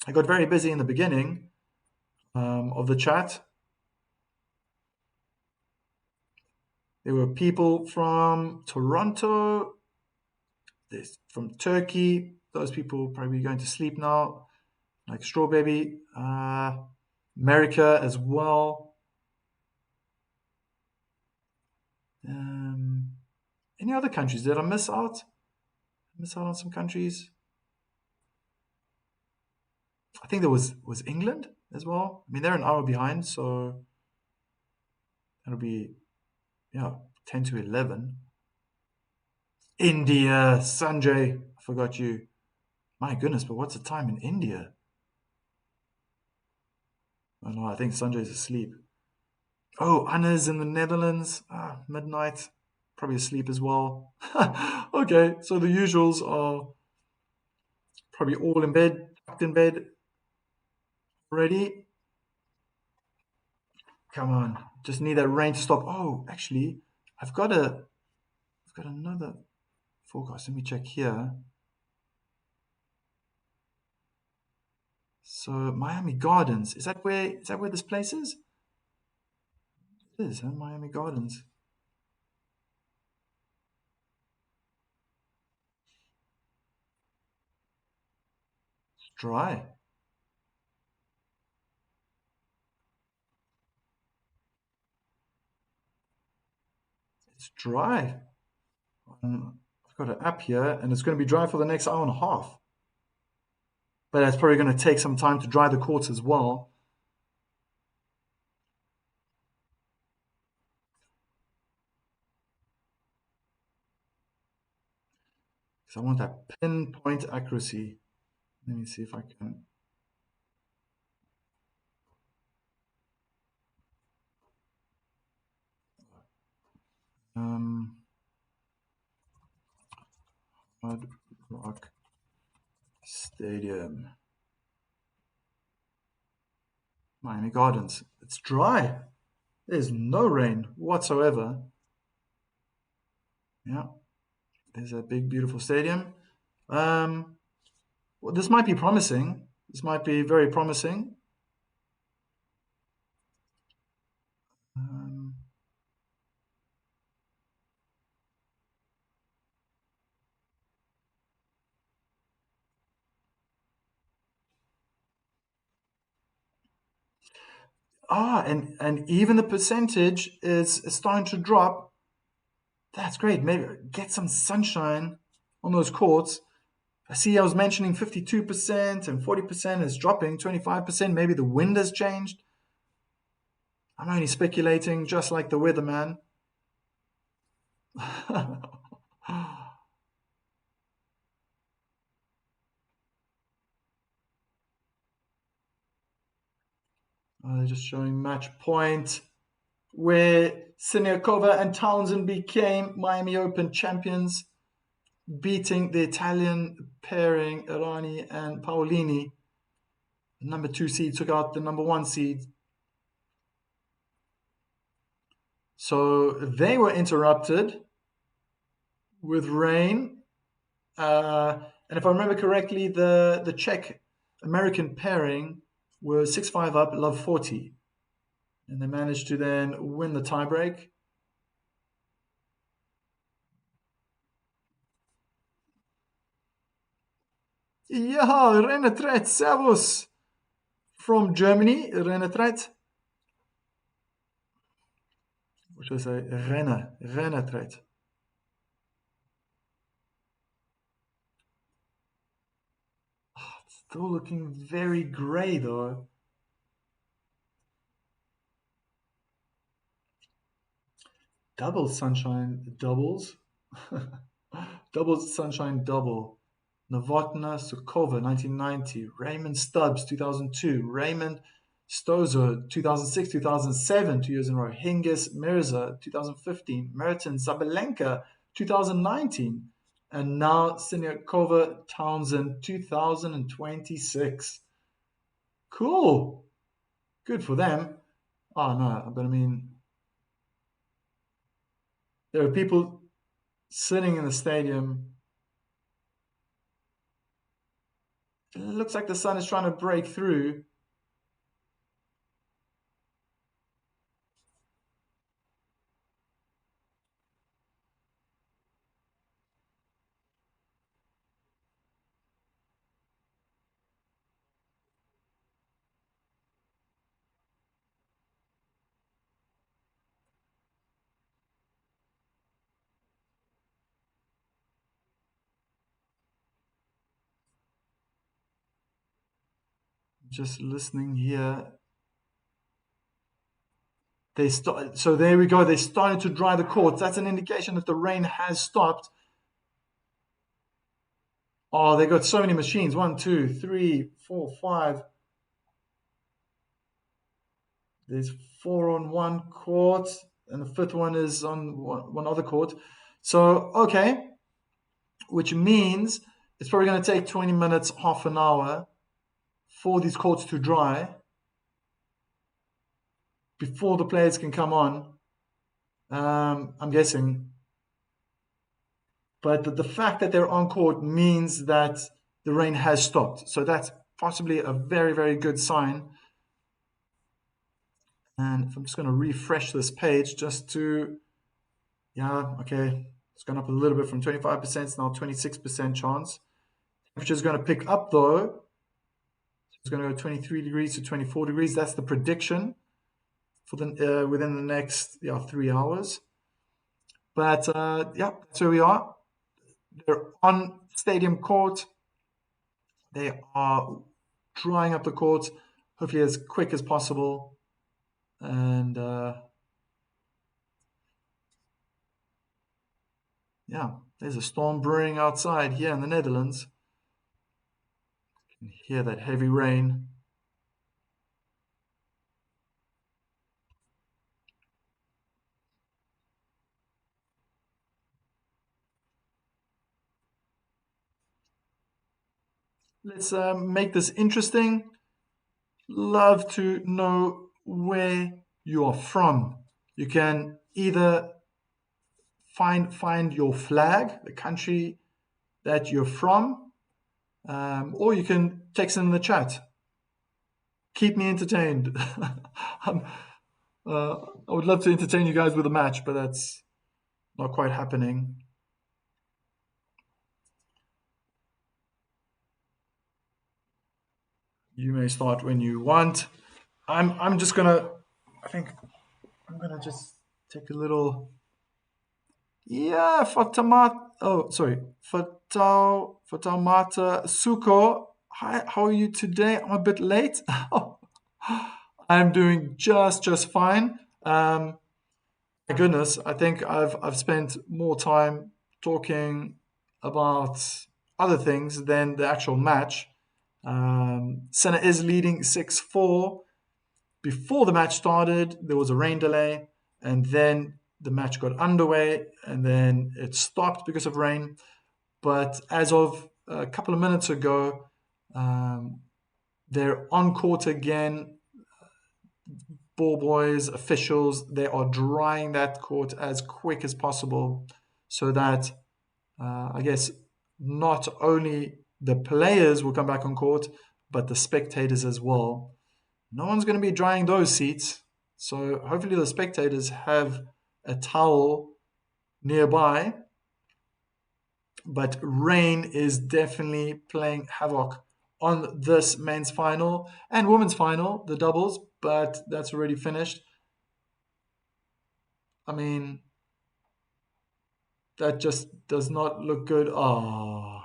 I got very busy in the beginning of the chat. There were people from Toronto, from Turkey. Those people probably going to sleep now, like Straw Baby. America as well. Any other countries? Did I miss out? Miss out on some countries? I think there was England as well. I mean, they're an hour behind, so that'll be 10 to 11. India, Sanjay, I forgot you. My goodness, but what's the time in India? Oh no, I think Sanjay's asleep. Oh, Anna's in the Netherlands. Midnight. Probably asleep as well. Okay, so the usuals are probably all in bed, tucked in bed, ready. Come on, just need that rain to stop. Oh, actually, I've got another forecast. Let me check here. So Miami Gardens, is that where this place is? It is, huh? Miami Gardens. It's dry. It's dry. I've got an app here, and it's going to be dry for the next hour and a half. But it's probably going to take some time to dry the courts as well. Because I want that pinpoint accuracy. Let me see if I can. Hard Rock Stadium. Miami Gardens. It's dry. There's no rain whatsoever. Yeah. There's a big, beautiful stadium. Well, this might be promising. This might be very promising. And even the percentage is starting to drop. That's great. Maybe get some sunshine on those courts. I see I was mentioning 52% and 40% is dropping, 25%. Maybe the wind has changed. I'm only speculating, just like the weatherman. They're just showing match point. where Siniakova and Townsend became Miami Open champions, beating the Italian pairing Errani and Paolini. The number 2 seed took out the number 1 seed. So they were interrupted with rain. And if I remember correctly, the Czech-American pairing was 6-5 up, love 40. And they managed to then win the tiebreak. Ja, Renetret, servus. From Germany, Renetret. What should I say? Renetret. Still looking very grey though. Double sunshine doubles. Double sunshine double. Novotna Sukova 1990. Raymond Stubbs 2002. Raymond Stozo 2006, 2007, 2 years in a row. Hingis Mirza 2015. Merton Zabelenka 2019. And now Siniakova Townsend 2026. Cool. Good for them. Oh no, but I mean, there are people sitting in the stadium. It looks like the sun is trying to break through. Just listening here. So there we go. They started to dry the courts. That's an indication that the rain has stopped. Oh, they got so many machines. 1, 2, 3, 4, 5. There's 4 on one court, and the 5th one is on one other court. So, okay, which means it's probably going to take 20 minutes, half an hour for these courts to dry before the players can come on. I'm guessing. But the fact that they're on court means that the rain has stopped. So that's possibly a very, very good sign. And if I'm just going to refresh this page just to, yeah, okay, it's gone up a little bit from 25%, it's now 26% chance. Temperature is going to pick up though. It's going to go 23 degrees to 24 degrees. That's the prediction for the within the next 3 hours. But yeah, that's where we are. They're on stadium court. They are drying up the court, hopefully as quick as possible. And yeah, there's a storm brewing outside here in the Netherlands. You can hear that heavy rain. Let's make this interesting. Love to know where you are from. You can either find your flag, the country that you're from, or you can text in the chat. Keep me entertained. I would love to entertain you guys with a match, but that's not quite happening. You may start when you want. I'm just gonna. I think I'm gonna just take a little. Yeah, Fatamat. Oh, sorry, Fatamata Suko. Hi, how are you today? I'm a bit late. I'm doing just fine. My goodness, I think I've spent more time talking about other things than the actual match. Senna is leading 6-4. Before the match started, there was a rain delay. and then the match got underway, and then it stopped because of rain. But as of a couple of minutes ago, um, they're on court again. Ball boys, officials, they are drying that court as quick as possible so that I guess not only the players will come back on court, but the spectators as well. No one's going to be drying those seats. So hopefully the spectators have a towel nearby. But rain is definitely playing havoc on this men's final and women's final, the doubles, but that's already finished. I mean, that just does not look good. Oh.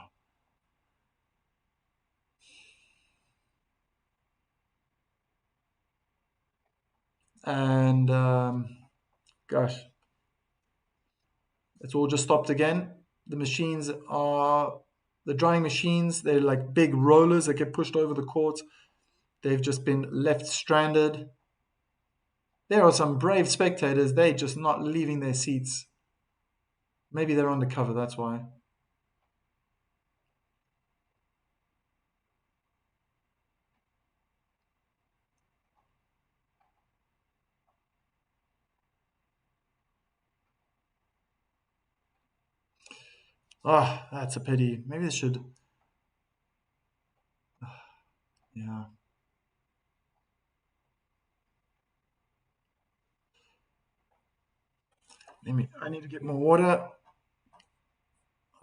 And gosh, it's all just stopped again. The machines are the drying machines. They're like big rollers that get pushed over the court. They've just been left stranded. There are some brave spectators. They're just not leaving their seats. Maybe they're undercover. That's why. Ah, oh, that's a pity. Maybe they should. Yeah. I need to get more water.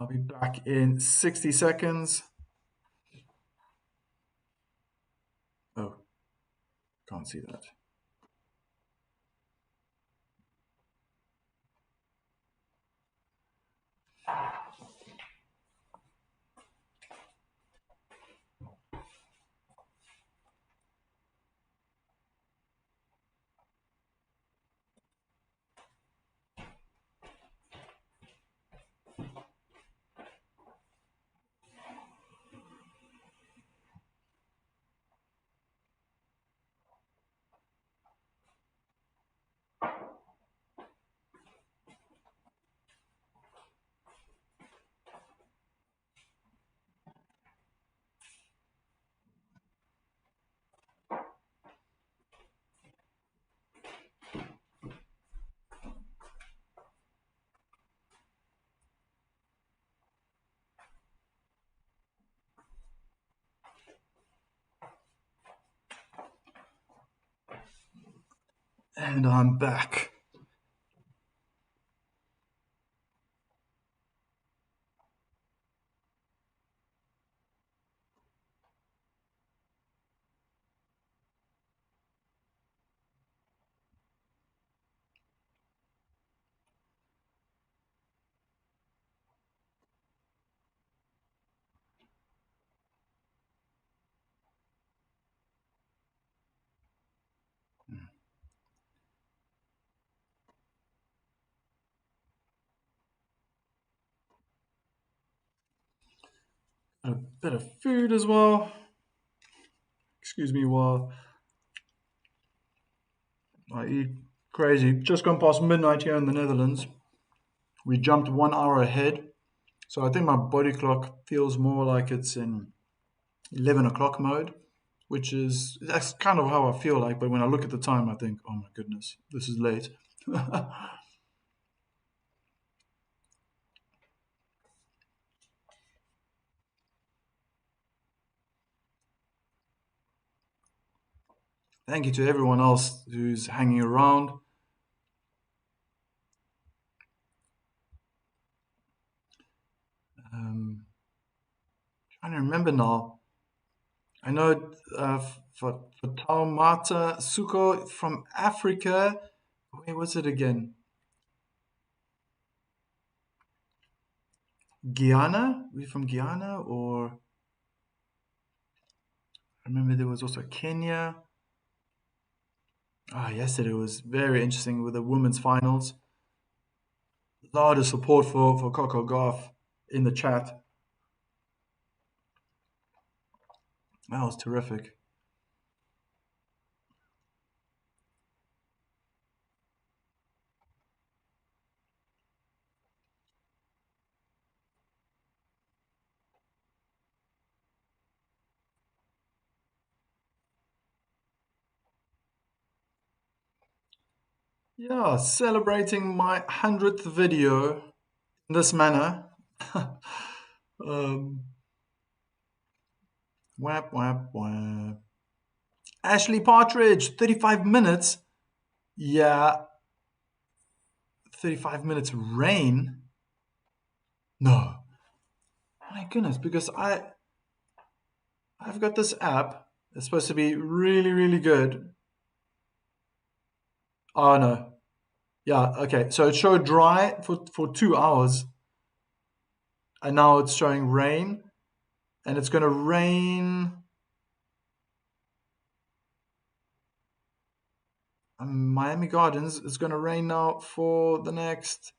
I'll be back in 60 seconds. Oh, can't see that. And I'm back. A bit of food as well. Excuse me while I eat. Crazy. Just gone past midnight here in the Netherlands. We jumped 1 hour ahead. So I think my body clock feels more like it's in 11 o'clock mode, which is, that's kind of how I feel like. But when I look at the time, I think, oh my goodness, this is late. Thank you to everyone else who's hanging around. Trying to remember now. I know for Taumata Suko from Africa. Where was it again? Guyana? We from Guyana? Or I remember there was also Kenya. Ah, yesterday was very interesting with the women's finals. A lot of support for Coco Gauff in the chat. That was terrific. Yeah, celebrating my 100th video in this manner. um, Whap, whap, whap. Ashley Partridge, 35 minutes. Yeah, 35 minutes rain. No, my goodness, because I've got this app. It's supposed to be really, really good. Oh no. Yeah, okay. So it showed dry for 2 hours, and now it's showing rain, and it's gonna rain. Miami Gardens is gonna rain now for the next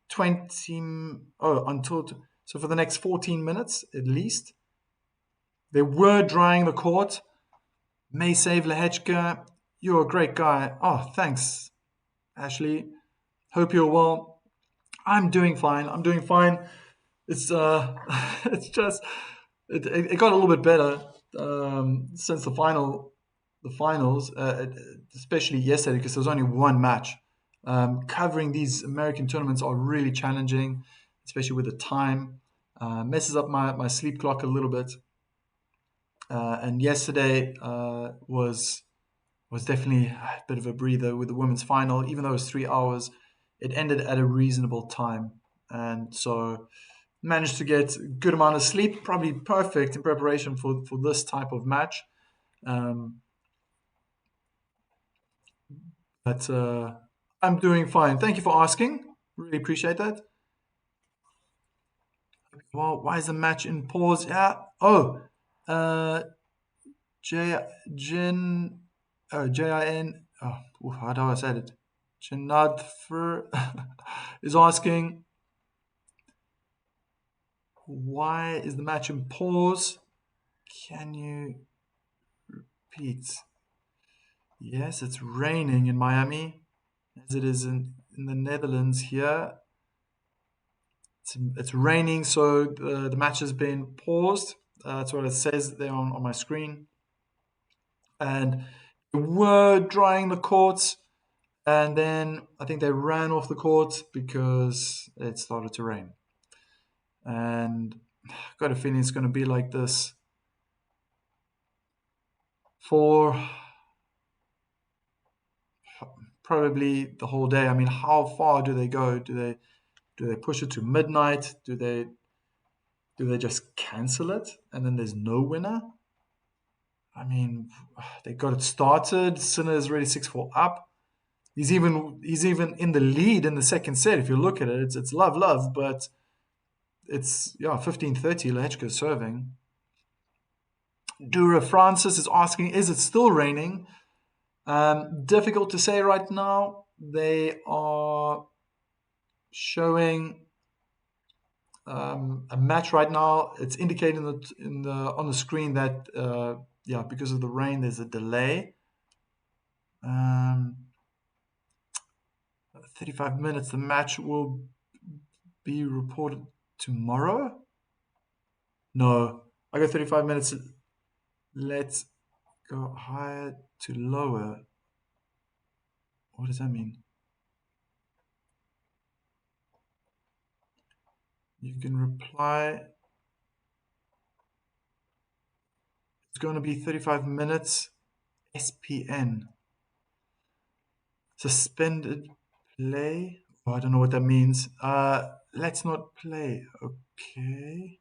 20. Oh, so for the next 14 minutes at least. They were drying the court. May save Lehečka. You're a great guy. Oh, thanks, Ashley. Hope you're well. I'm doing fine. I'm doing fine. It's it's just it got a little bit better since the finals, especially yesterday because there was only one match. Covering these American tournaments are really challenging, especially with the time. Messes up my sleep clock a little bit. And yesterday was definitely a bit of a breather with the women's final. Even though it was 3 hours, it ended at a reasonable time, and so managed to get a good amount of sleep, probably perfect in preparation for this type of match. Um, but I'm doing fine. Thank you for asking. Really appreciate that. Well, why is the match in pause? Yeah. Oh, uh, J Jin, Jin. Oh, how do I say it? Jinadfer is asking, why is the match in pause? Can you repeat? Yes, it's raining in Miami, as it is in the Netherlands here. It's raining, so the match has been paused. That's what it says there on my screen. And they were drying the courts, and then I think they ran off the court because it started to rain. And I've got a feeling it's going to be like this for probably the whole day. I mean, how far do they go? Do they push it to midnight? Do they just cancel it and then there's no winner? I mean, they got it started. Sinner is already 6-4 up. He's even in the lead in the second set. If you look at it, it's love, but it's 15-30. Lehečka serving. Dura Francis is asking, is it still raining? Difficult to say right now. They are showing a match right now. It's indicating that on the screen that because of the rain, there's a delay. 35 minutes. The match will be reported tomorrow. No, I got 35 minutes. Let's go higher to lower. What does that mean? You can reply. It's going to be 35 minutes. SPN. Suspended play. Oh, I don't know what that means. Let's not play. Okay.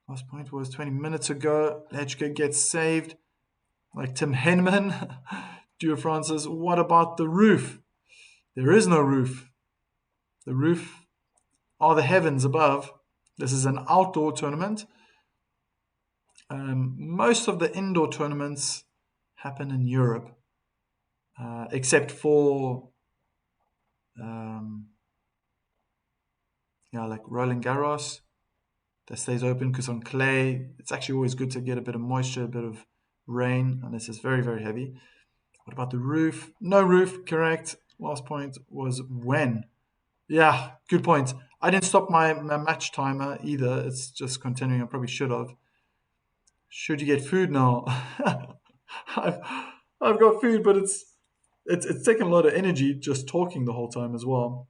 Last point was 20 minutes ago. Lehečka gets saved. Like Tim Henman. Dear Francis, what about the roof? There is no roof. The roof are the heavens above. This is an outdoor tournament. Most of the indoor tournaments happen in Europe, except for like Roland Garros. That stays open because on clay, it's actually always good to get a bit of moisture, a bit of rain, and this is very, very heavy. What about the roof? No roof, correct. Last point was when. Yeah, good point. I didn't stop my match timer either. It's just continuing. I probably should have. Should you get food now? I've, I've got food, but it's taking a lot of energy just talking the whole time as well.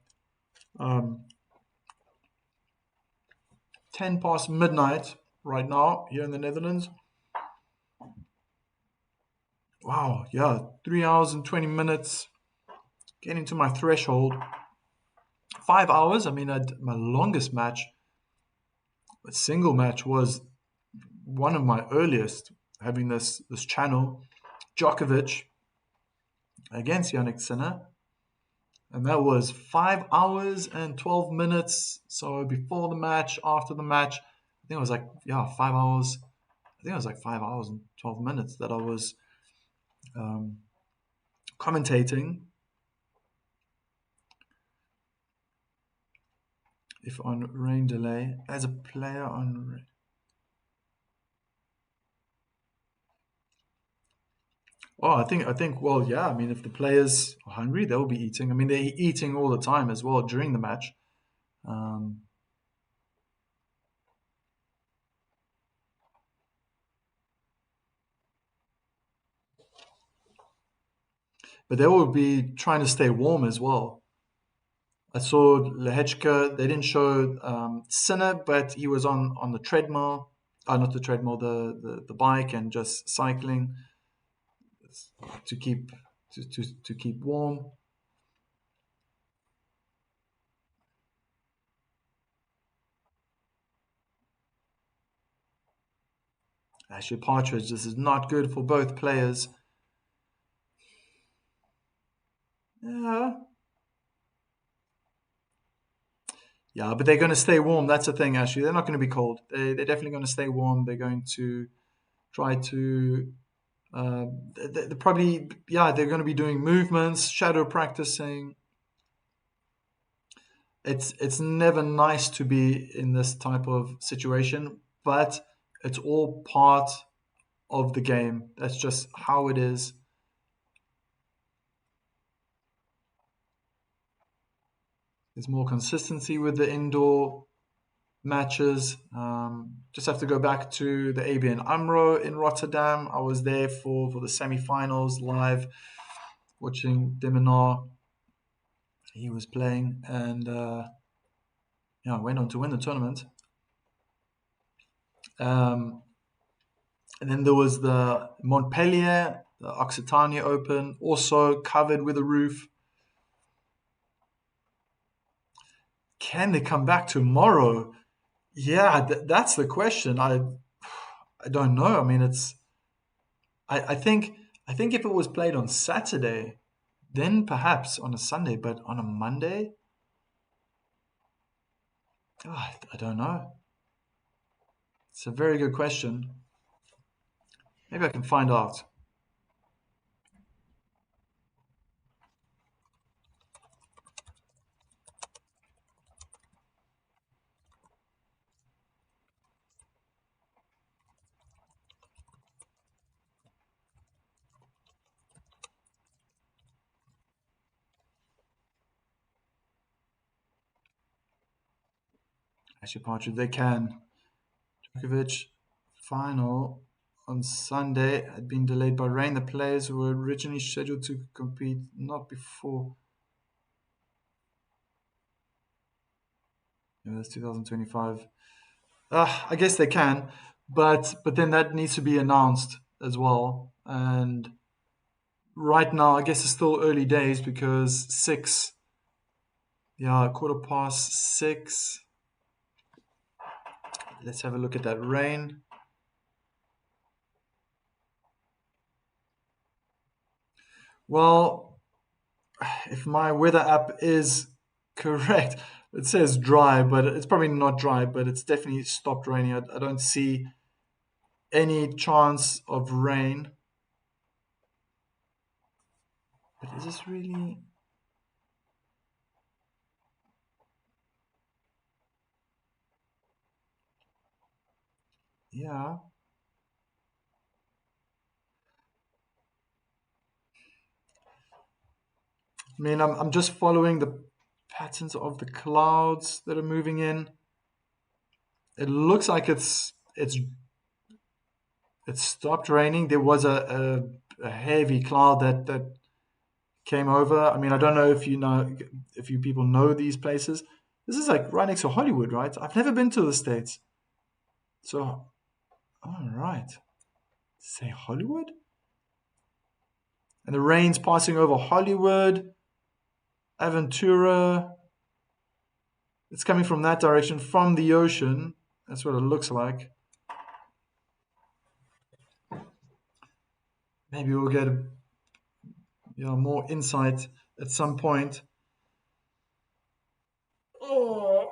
10 past midnight right now here in the Netherlands. Wow, yeah, 3 hours and 20 minutes getting to my threshold. 5 hours. I mean, my longest match, a single match, was one of my earliest. Having this channel, Djokovic against Yannick Sinner, and that was 5 hours and 12 minutes. So before the match, after the match, I think it was like 5 hours. I think it was like 5 hours and 12 minutes that I was um, commentating. If on rain delay as a player on. Oh, I think. Well, yeah. I mean, if the players are hungry, they'll be eating. I mean, they're eating all the time as well during the match. Um, but they will be trying to stay warm as well. I saw Lehečka. They didn't show Sinner, but he was on the treadmill. Not the treadmill, the bike, and just cycling to keep to keep warm. Actually, Partridge, this is not good for both players. Yeah, yeah, but they're going to stay warm. That's the thing, actually. They're not going to be cold. They're definitely going to stay warm. They're going to try to. They're probably, yeah, they're going to be doing movements, shadow practicing. It's never nice to be in this type of situation, but it's all part of the game. That's just how it is. There's more consistency with the indoor matches. Just have to go back to the ABN AMRO in Rotterdam. I was there for the semi-finals live, watching Deminar. He was playing, and went on to win the tournament. Um, and then there was the Montpellier, the Occitania Open, also covered with a roof. Can they come back tomorrow? Yeah, that's the question. I don't know. I mean, I think if it was played on Saturday, then perhaps on a Sunday, but on a Monday, I don't know. It's a very good question. Maybe I can find out. Actually, Partridge, they can. Djokovic final on Sunday had been delayed by rain. The players were originally scheduled to compete not before. Yeah, that's 2025. I guess they can, but then that needs to be announced as well. And right now, I guess it's still early days because 6, yeah, 6:15. Let's have a look at that rain. Well, if my weather app is correct, it says dry, but it's probably not dry, but it's definitely stopped raining. I don't see any chance of rain. But is this really? Yeah. I mean, I'm just following the patterns of the clouds that are moving in. It looks like it's stopped raining. There was a heavy cloud that came over. I mean, I don't know if you people know these places. This is like right next to Hollywood, right? I've never been to the States. So, all right. Say Hollywood? And the rain's passing over Hollywood, Aventura. It's coming from that direction, from the ocean. That's what it looks like. Maybe we'll get more insight at some point. Oh.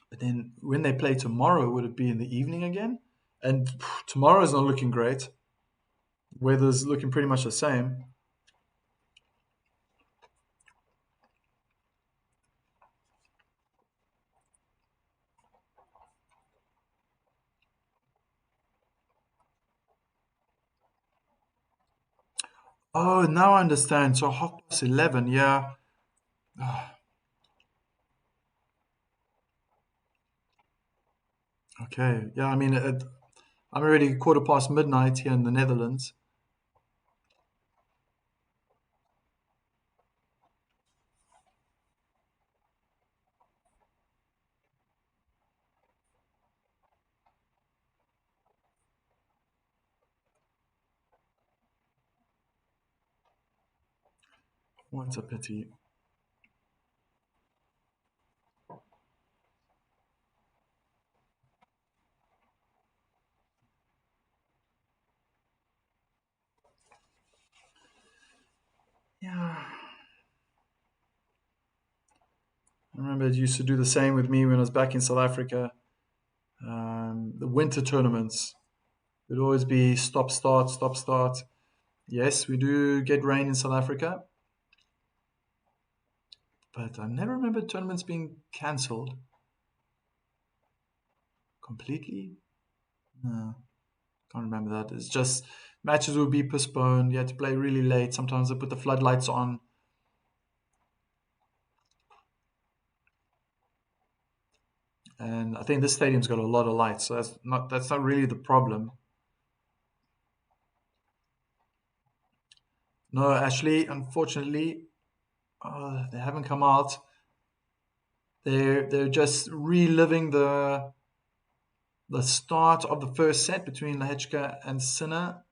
But then when they play tomorrow, would it be in the evening again? And tomorrow's not looking great. Weather's looking pretty much the same. Oh, now I understand. So 11:30, yeah. Okay, yeah. I mean, I'm already quarter past midnight here in the Netherlands. What a pity. Yeah. I remember it used to do the same with me when I was back in South Africa. The winter tournaments would always be stop, start, stop, start. Yes, we do get rain in South Africa, but I never remember tournaments being cancelled completely. No, can't remember that. It's just matches would be postponed. You had to play really late. Sometimes they put the floodlights on, and I think this stadium's got a lot of lights, so that's not really the problem. No, actually, unfortunately, they haven't come out. They're just reliving the start of the first set between Lehečka and Sinner.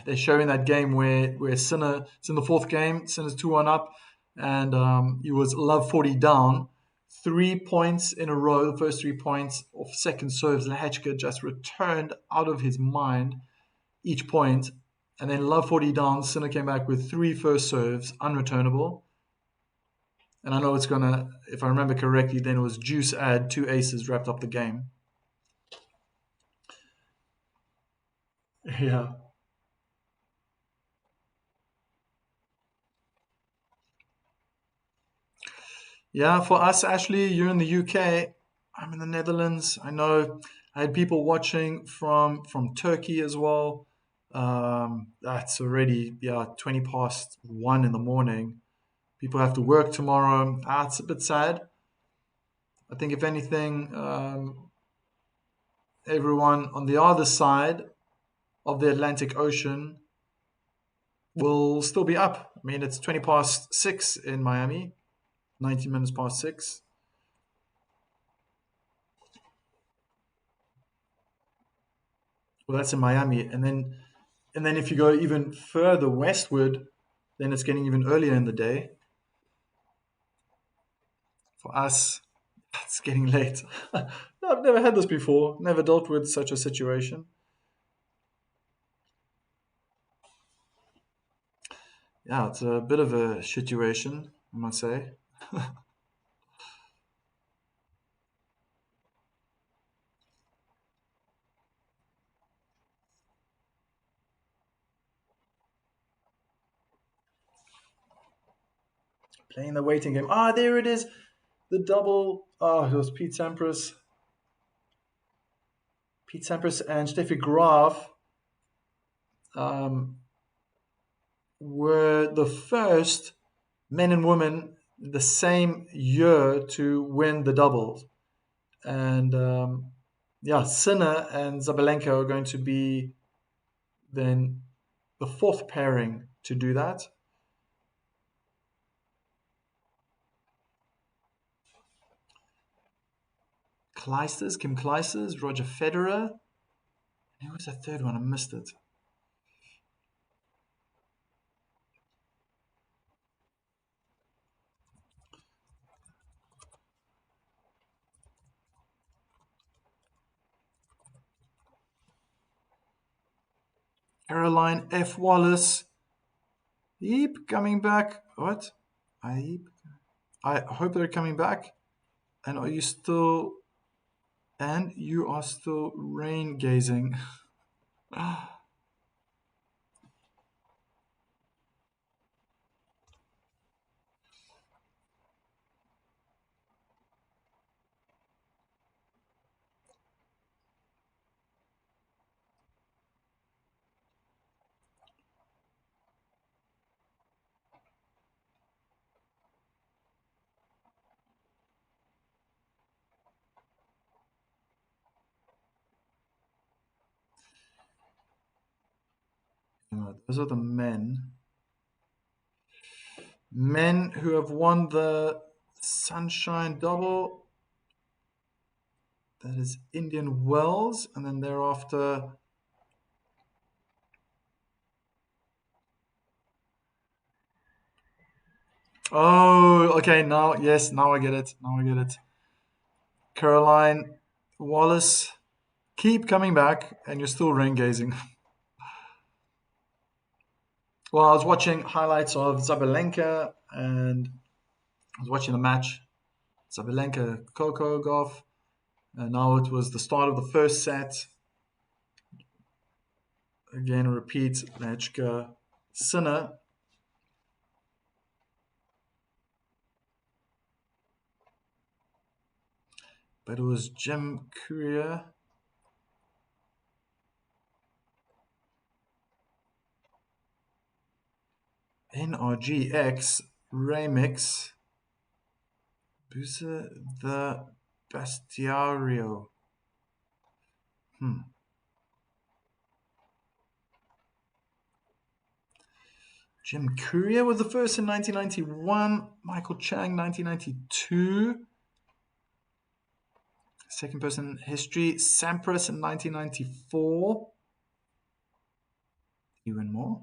They're showing that game where Sinner, it's in the fourth game, Sinner's 2-1 up, and he was love 40 down. 3 points in a row, the first 3 points of second serves. Lehečka just returned out of his mind each point, and then love 40 down. Sinner came back with three first serves, unreturnable. And I know it's gonna, if I remember correctly, then it was Juice add two aces wrapped up the game. Yeah. Yeah, for us, Ashley, you're in the UK. I'm in the Netherlands. I know I had people watching from Turkey as well. That's already 20 past 1 in the morning. People have to work tomorrow. It's a bit sad. I think if anything, everyone on the other side of the Atlantic Ocean will still be up. I mean, it's 20 past 6 in Miami, 90 minutes past 6. Well, that's in Miami, and then if you go even further westward, then it's getting even earlier in the day. For us, it's getting late. I've never had this before. Never dealt with such a situation. Yeah, it's a bit of a situation, I must say. Playing the waiting game. There it is. The double. It was Pete Sampras and Steffi Graf um, were the first men and women the same year to win the doubles. And yeah, Sinner and Zabalenka are going to be then the fourth pairing to do that. Kim Clijsters, Roger Federer. Who was the third one? I missed it. Caroline F. Wallace. Yep, coming back. What? I hope they're coming back. And are you still? And you are still rain gazing. Those are the men. Men who have won the Sunshine Double. That is Indian Wells, and then thereafter. Oh, okay. Now, yes, now I get it. Now I get it. Caroline Wallace, keep coming back, and you're still rain gazing. Well, I was watching highlights of Zabalenka, and I was watching the match. Zabalenka, Coco, Goff. And now it was the start of the first set. Again, repeat, Lehečka, Sinner. But it was Jim Courier. NRGX, Remix, Busa the Bestiario. Jim Courier was the first in 1991. Michael Chang, 1992. Second person in history, Sampras in 1994. Even more.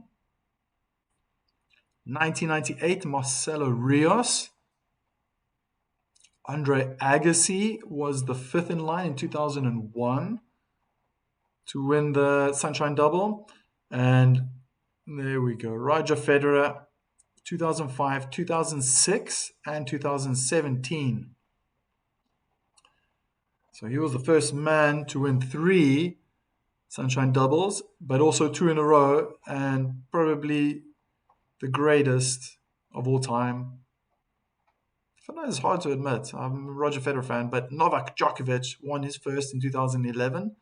1998, Marcelo Rios. Andre Agassi was the fifth in line in 2001 to win the Sunshine Double. And there we go. Roger Federer, 2005, 2006, and 2017. So he was the first man to win 3 Sunshine Doubles, but also 2 in a row, and probably the greatest of all time. I know it's hard to admit. I'm a Roger Federer fan, but Novak Djokovic won his first in 2011,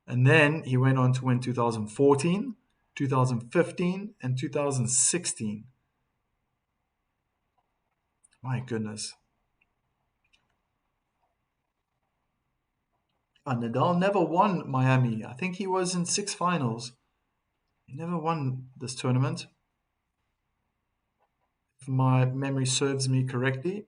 and then he went on to win 2014, 2015, and 2016. My goodness. Nadal never won Miami. I think he was in 6 finals. He never won this tournament, if my memory serves me correctly.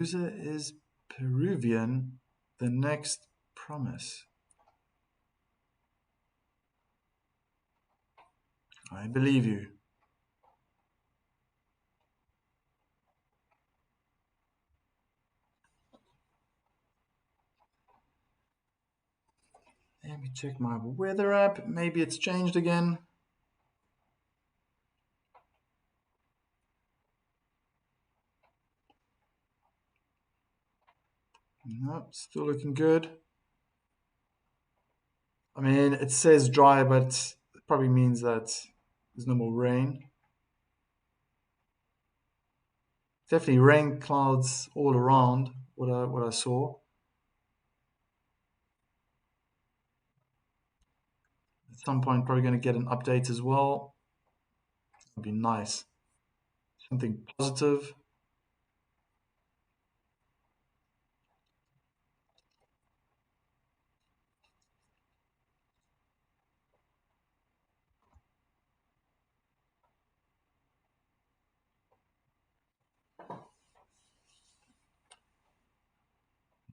User is Peruvian. The next promise. I believe you. Let me check my weather app. Maybe it's changed again. Nope, still looking good. I mean, it says dry, but it probably means that there's no more rain. definitely rain clouds all around. What I saw. At some point, probably going to get an update as well. It'd be nice. Something positive.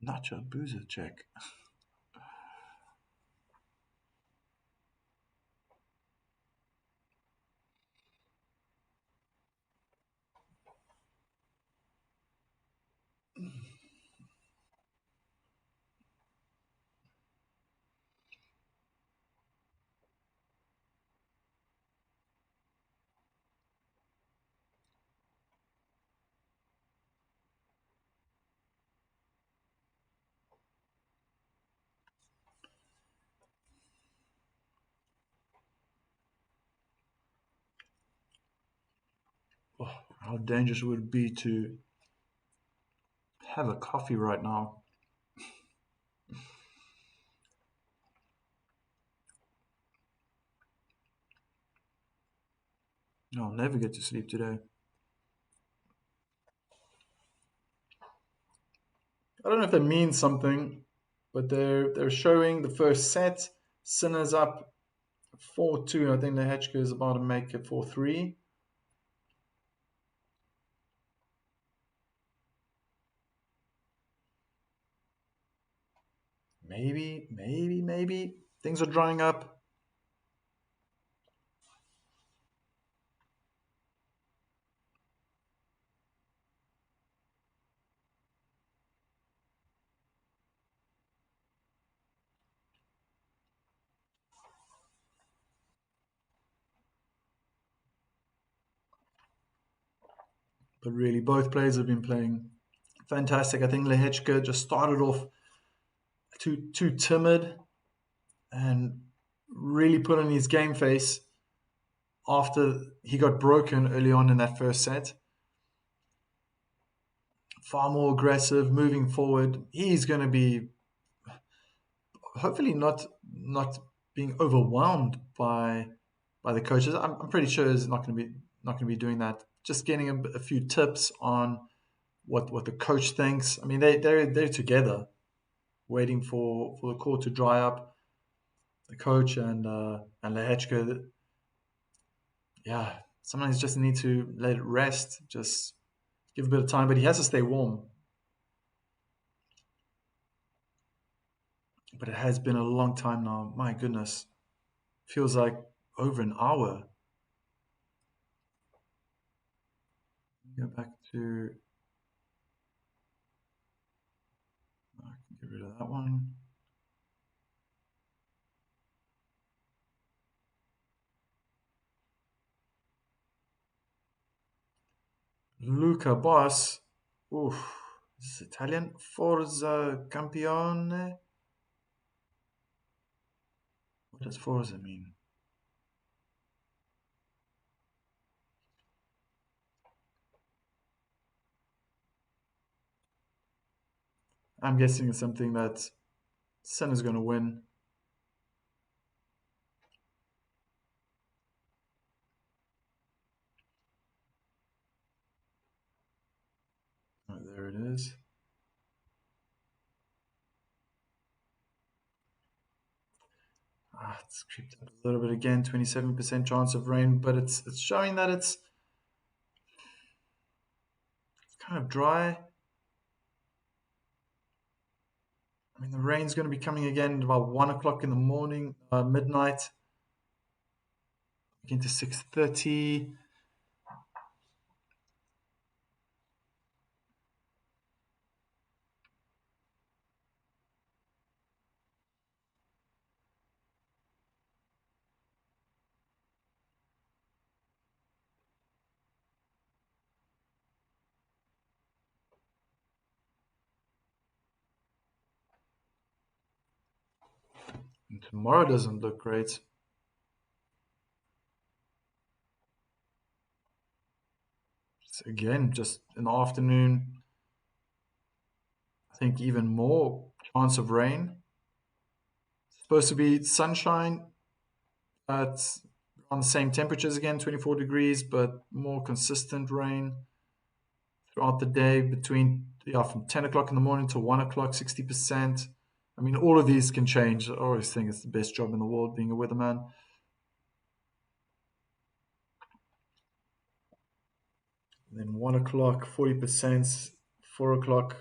Nacho Boozer check. Oh, how dangerous would it be to have a coffee right now? I'll never get to sleep today. I don't know if that means something, but they're showing the first set. Sinners up 4-2. I think the Lehečka is about to make it 4-3. Maybe things are drying up. But really, both players have been playing fantastic. I think Lehečka just started off too timid and really put on his game face after he got broken early on in that first set. Far more aggressive, moving forward. He's going to be hopefully not being overwhelmed by the coaches. I'm pretty sure he's not going to be doing that. Just getting a few tips on what the coach thinks. I mean, they're together, waiting for the court to dry up. The coach and Lehečka, yeah, sometimes just need to let it rest. Just give a bit of time, but he has to stay warm. But it has been a long time now. My goodness, feels like over an hour. Go back to. I can get rid of that one. Luca Boss. Oof. This is Italian. Forza Campione. What does Forza mean? I'm guessing it's something that Sen is going to win. Oh, there it is. It's creeped up a little bit again. 27% chance of rain, but it's showing that it's kind of dry. I mean, the rain's going to be coming again at about 1 o'clock in the morning, midnight, into 6:30. And tomorrow doesn't look great. Again, just in the afternoon, I think even more chance of rain. Supposed to be sunshine, but on the same temperatures again, 24 degrees, but more consistent rain throughout the day between, yeah, from 10 o'clock in the morning to 1 o'clock, 60%. I mean, all of these can change. I always think it's the best job in the world being a weatherman. And then 1 o'clock, 40%, 4 o'clock.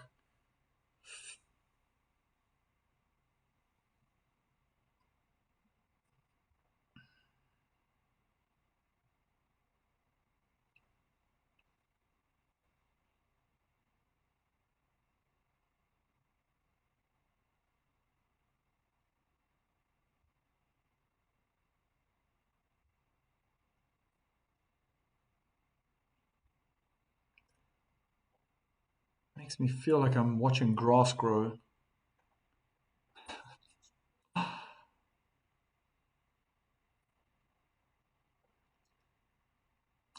Makes me feel like I'm watching grass grow.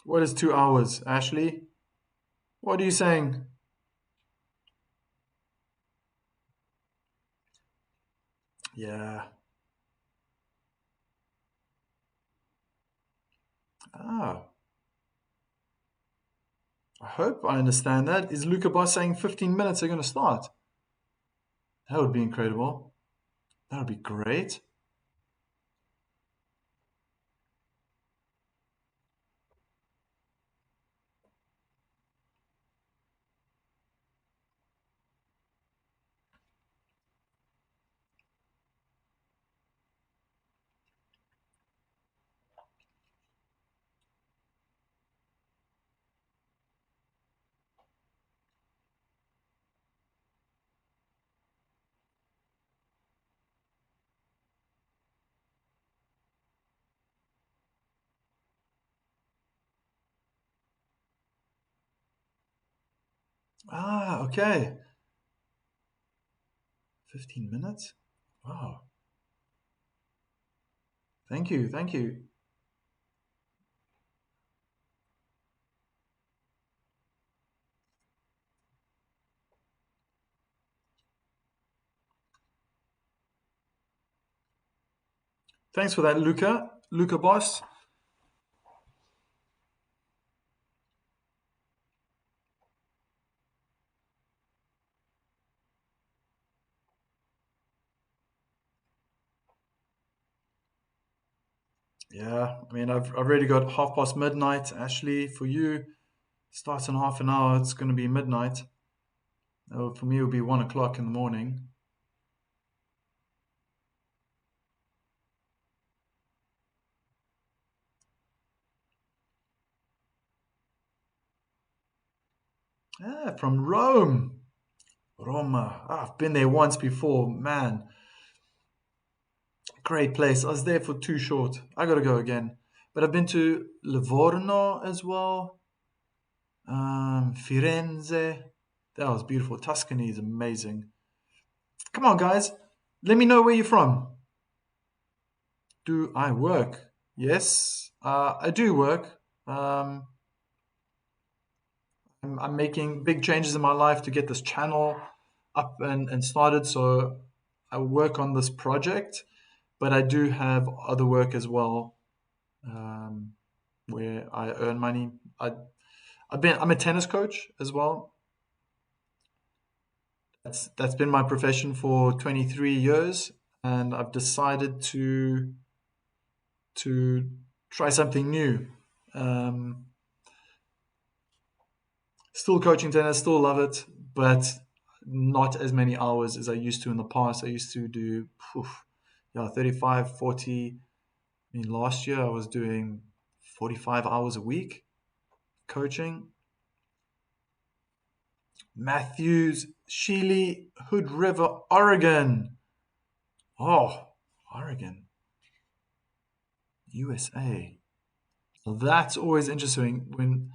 What is 2 hours, Ashley? What are you saying? Yeah. Ah, I hope I understand that. Is Luca Boss saying 15 minutes are going to start? That would be incredible. That would be great. Ah, okay. 15 minutes? Wow. Thank you. Thank you. Thanks for that, Luca. Luca Boss. Yeah, I mean, I've already got half past midnight. Ashley, for you, starts in half an hour. It's going to be midnight. Oh, for me, it'll be 1 o'clock in the morning. Ah, from Rome. Roma. Ah, I've been there once before. Man, great place. I was there for too short. I got to go again. But I've been to Livorno as well. Firenze. That was beautiful. Tuscany is amazing. Come on, guys. Let me know where you're from. Do I work? Yes, I do work. Um, I'm making big changes in my life to get this channel up and started. So I work on this project, but I do have other work as well, um, where I earn money. I'm a tennis coach as well. That's been my profession for 23 years, and I've decided to try something new. Um, Still coaching tennis, still love it, but not as many hours as I used to in the past. I used to do, yeah, 35, 40. I mean, last year I was doing 45 hours a week coaching. Matthews, Sheely, Hood River, Oregon. Oh, Oregon, USA. So that's always interesting when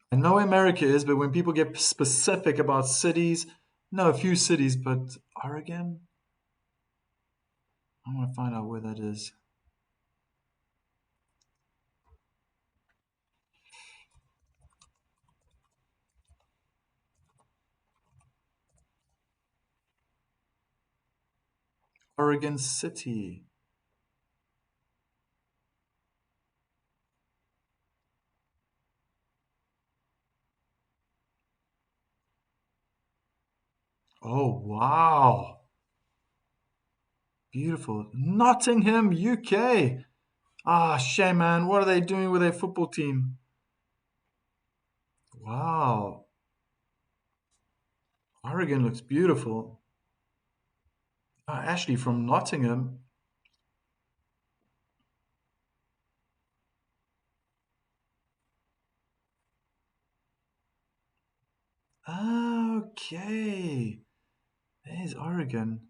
I know where America is, but when people get specific about cities, no, a few cities, but Oregon, I want to find out where that is. Oregon City. Oh, wow. Beautiful. Nottingham, UK. Ah, shame, man. What are they doing with their football team? Wow. Oregon looks beautiful. Ah, Ashley from Nottingham. Okay. There's Oregon.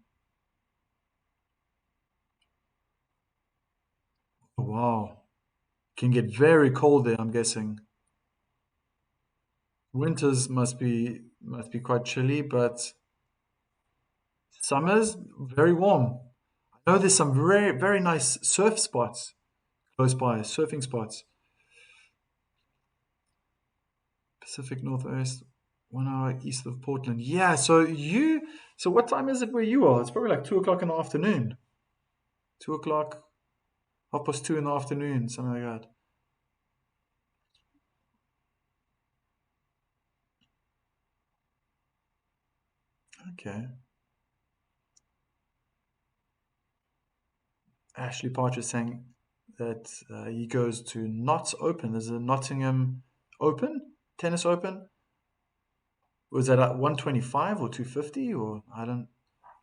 Oh, wow. Can get very cold there, I'm guessing. Winters must be quite chilly, but summers very warm. I know there's some very very nice surf spots close by, surfing spots. Pacific Northwest, 1 hour east of Portland. Yeah, so what time is it where you are? It's probably like 2 o'clock in the afternoon. 2 o'clock, 2:30 in the afternoon, something like that. Okay. Ashley Partridge saying that he goes to Notts Open. There's a Nottingham Open, tennis Open. Was that at 125 or 250 or I don't.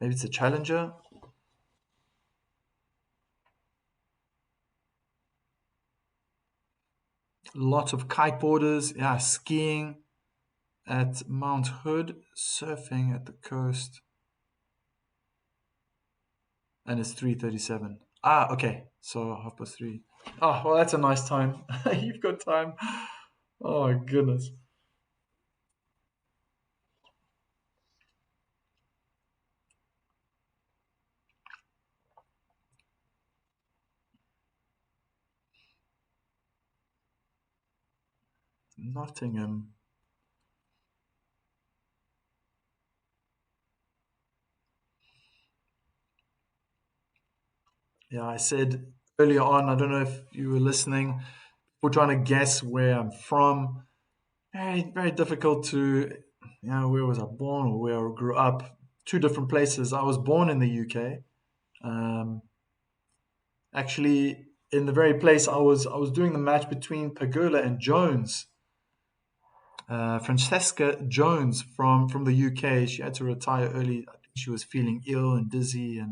Maybe it's a challenger. Lots of kiteboarders. Yeah, skiing at Mount Hood, surfing at the coast, and it's 3:37. Ah, okay. So 3:30. Oh, well, that's a nice time. You've got time. Oh my goodness. Nottingham. Yeah, I said earlier on, I don't know if you were listening, we're trying to guess where I'm from. Very, very difficult to, where was I born or where I grew up. Two different places. I was born in the UK. Um, actually, in the very place I was doing the match between Pagula and Jones. Francesca Jones from the UK. She had to retire early. I think she was feeling ill and dizzy,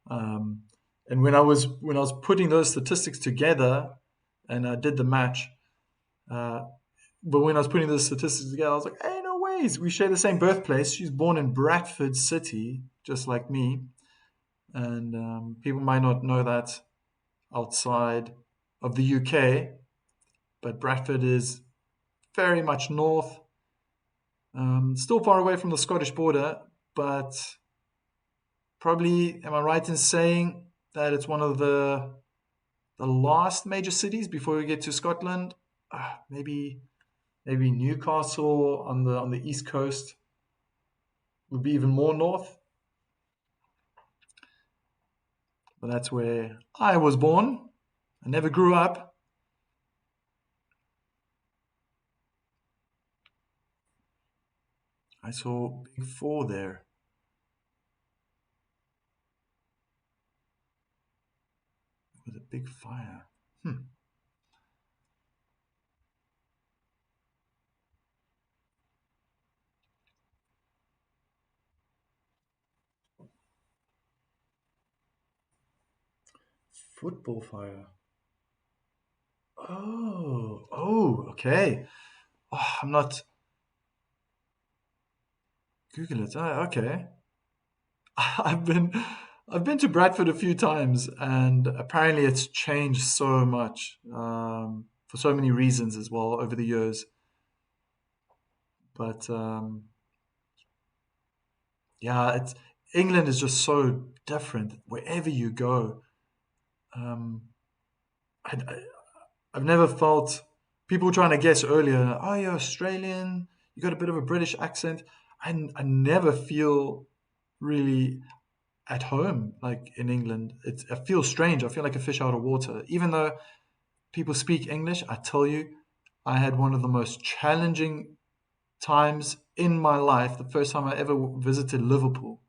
um, and when I was putting those statistics together, and I did the match. Uh, but when I was putting the statistics together, I was like, "Hey, no ways! We share the same birthplace. She's born in Bradford City, just like me." And people might not know that outside of the UK, but Bradford is very much north, still far away from the Scottish border, but probably, am I right in saying that it's one of the last major cities before we get to Scotland? Maybe Newcastle on the east coast would be even more north, but that's where I was born. I never grew up. I saw Big Four there with a big fire. Hmm. Football fire. Oh, okay. Oh, I'm not. Google it. Oh, okay. I've been I've been to Bradford a few times, and apparently it's changed so much for so many reasons as well over the years. But yeah, it's England is just so different wherever you go. Um, I, I've never felt people trying to guess earlier. Oh, you're Australian. You got a bit of a British accent. I never feel really. at home, like in England. I feel strange. I feel like a fish out of water. Even though people speak English, I tell you, I had one of the most challenging times in my life the first time I ever visited Liverpool.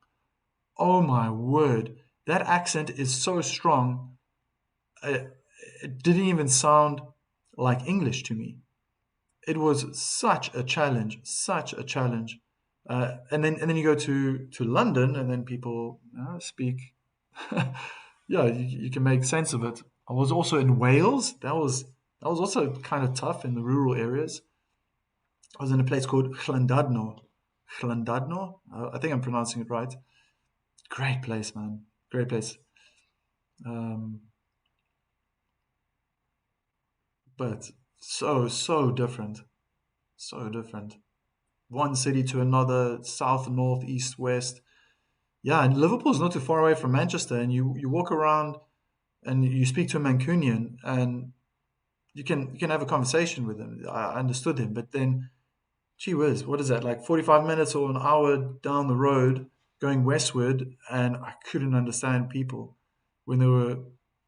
Oh my word, that accent is so strong. uh, It didn't even sound like English to me. It was such a challenge, such a challenge. And then you go to London, and then people speak. Yeah, you can make sense of it. I was also in Wales. That was also kind of tough in the rural areas. I was in a place called Llandudno. Llandudno? I think I'm pronouncing it right. Great place, man. Great place. Um, but so different. So different. One city to another, south, north, east, west. Yeah, and Liverpool's not too far away from Manchester, and you walk around and you speak to a Mancunian, and you can have a conversation with him. I understood him, but then, gee whiz, what is that? Like 45 minutes or an hour down the road, going westward, and I couldn't understand people when they were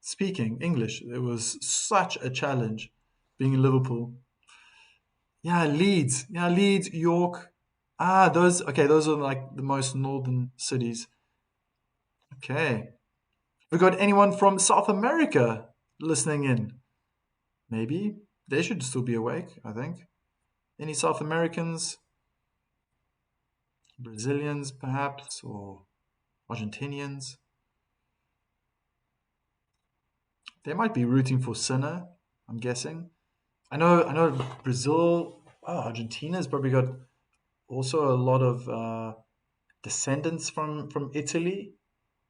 speaking English. It was such a challenge being in Liverpool. Yeah, Leeds. Yeah, Leeds, York. Those. Okay, those are like the most northern cities. Okay. We got anyone from South America listening in? Maybe they should still be awake, I think. Any South Americans, Brazilians perhaps, or Argentinians? They might be rooting for Sinner, I'm guessing. I know Brazil, Argentina's probably got also a lot of descendants from Italy.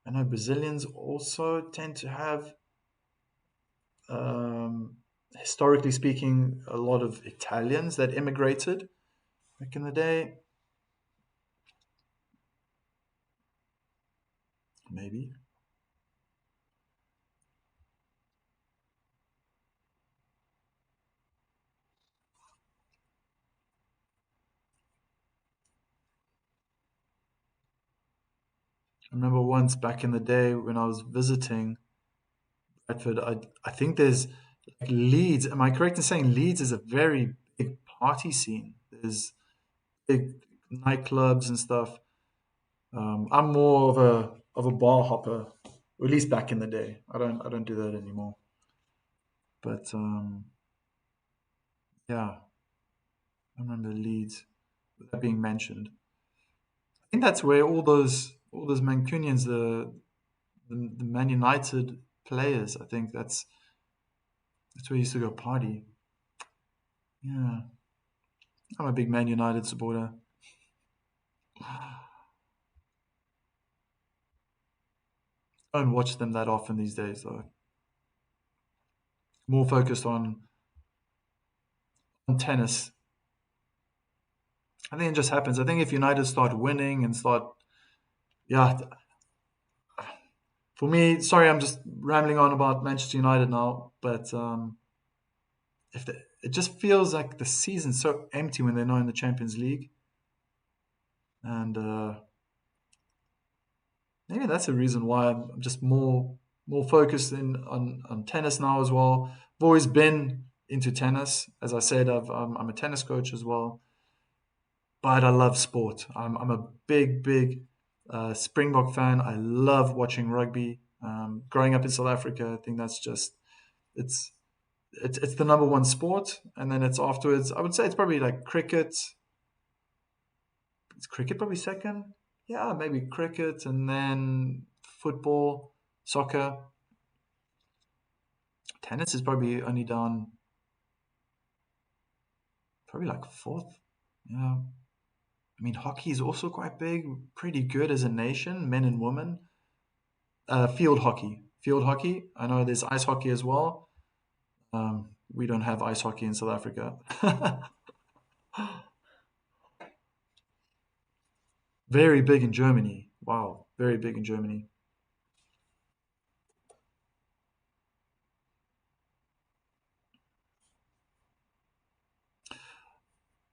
I know Brazilians also tend to have, um, historically speaking, a lot of Italians that immigrated back in the day. Maybe. I remember once back in the day when I was visiting Bradford, I think there's like Leeds. Am I correct in saying Leeds is a very big party scene? There's big nightclubs and stuff. I'm more of a bar hopper, or at least back in the day. I don't do that anymore. But yeah, I remember Leeds that being mentioned. I think that's where all those Mancunians, the Man United players. I think that's where he used to go party. Yeah, I'm a big Man United supporter. Don't watch them that often these days, though. More focused on tennis. I think it just happens. I think if United start winning and start, yeah, for me, sorry, I'm just rambling on about Manchester United now, but if the, it just feels like the season's so empty when they're not in the Champions League, and maybe that's the reason why I'm just more focused on tennis now as well. I've always been into tennis. As I said, I'm a tennis coach as well, but I love sport. I'm a big Springbok fan. I love watching rugby. Growing up in South Africa, I think that's just it's it's the number one sport, and then it's afterwards. I would say it's probably like cricket. Is cricket probably second? Yeah, maybe cricket, and then football, soccer. Tennis is probably only down, probably like fourth. Yeah. I mean, hockey is also quite big, pretty good as a nation, men and women. Field hockey. Field hockey. I know there's ice hockey as well. We don't have ice hockey in South Africa. Very big in Germany. Wow, very big in Germany.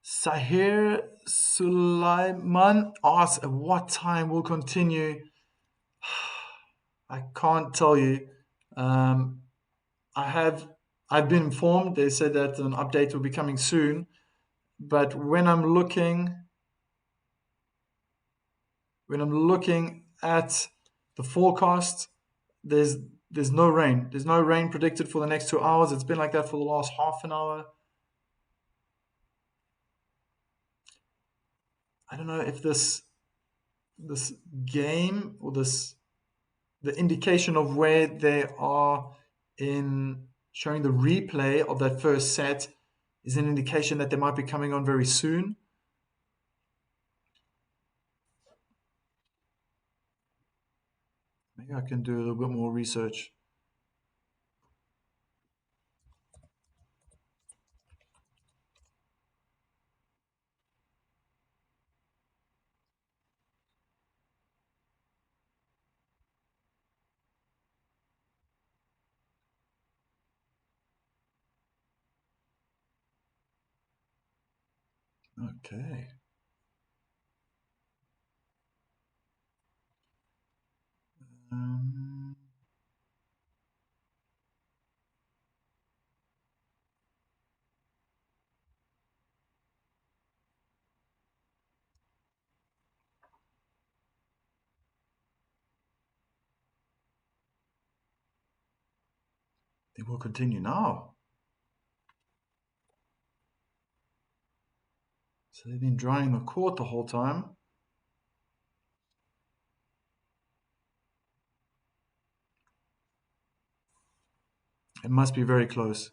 Sahir Sulaiman asks, at what time we'll continue? I can't tell you. Um, I have I've been informed. They said that an update will be coming soon. But when I'm looking at the forecast, there's there's no rain. There's no rain predicted for the next 2 hours. It's been like that for the last half an hour. I don't know if this game or this the indication of where they are in showing the replay of that first set is an indication that they might be coming on very soon. Maybe I can do a little bit more research. Okay. Um, they will continue now. So they've been drying the court the whole time. It must be very close.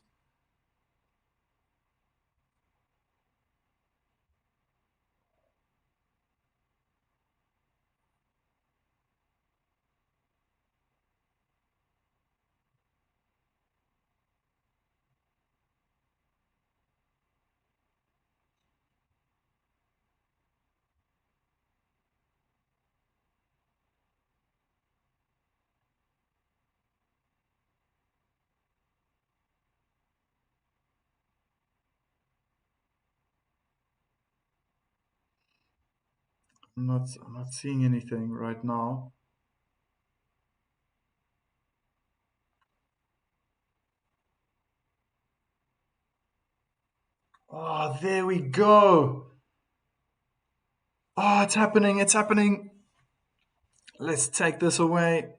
I'm not seeing anything right now. Oh, there we go. Oh, it's happening. It's happening. Let's take this away.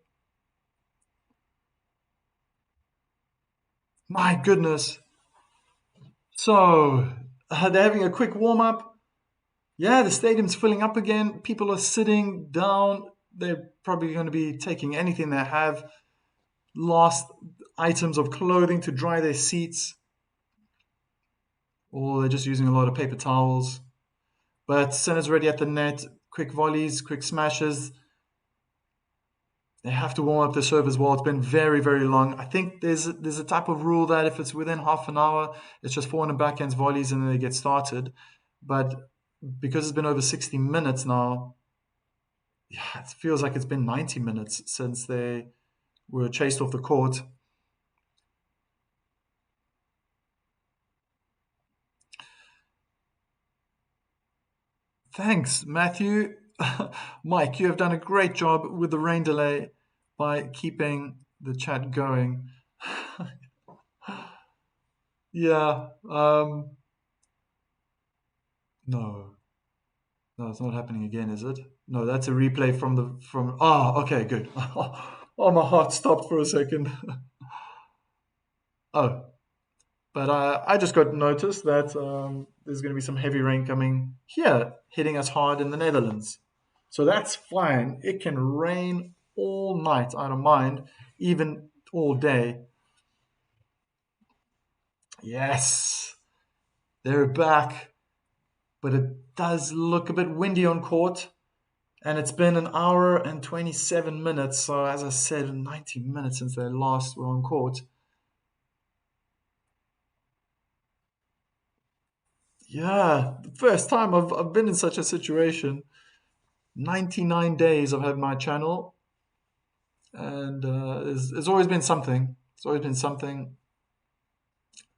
My goodness. So, they're having a quick warm up. Yeah, the stadium's filling up again. People are sitting down. They're probably going to be taking anything they have, last items of clothing to dry their seats, or they're just using a lot of paper towels. But Senna's already at the net. Quick volleys, quick smashes. They have to warm up the serve as well. It's been very, very long. I think there's a type of rule that if it's within half an hour, it's just forehand and backhands volleys and then they get started. But because it's been over 60 minutes now, yeah, it feels like it's been 90 minutes since they were chased off the court. Thanks, Matthew. Mike, you have done a great job with the rain delay by keeping the chat going. Yeah, no, no, it's not happening again, is it? No, that's a replay from. Oh, okay, good. Oh, my heart stopped for a second. Oh, but I just got notice that there's going to be some heavy rain coming here, hitting us hard in the Netherlands. So that's fine. It can rain all night, I don't mind, even all day. Yes, they're back, but it does look a bit windy on court. And it's been an hour and 27 minutes. So, as I said, 90 minutes since they last were on court. Yeah, the first time I've been in such a situation. 99 days I've had my channel, and there's always been something. It's always been something.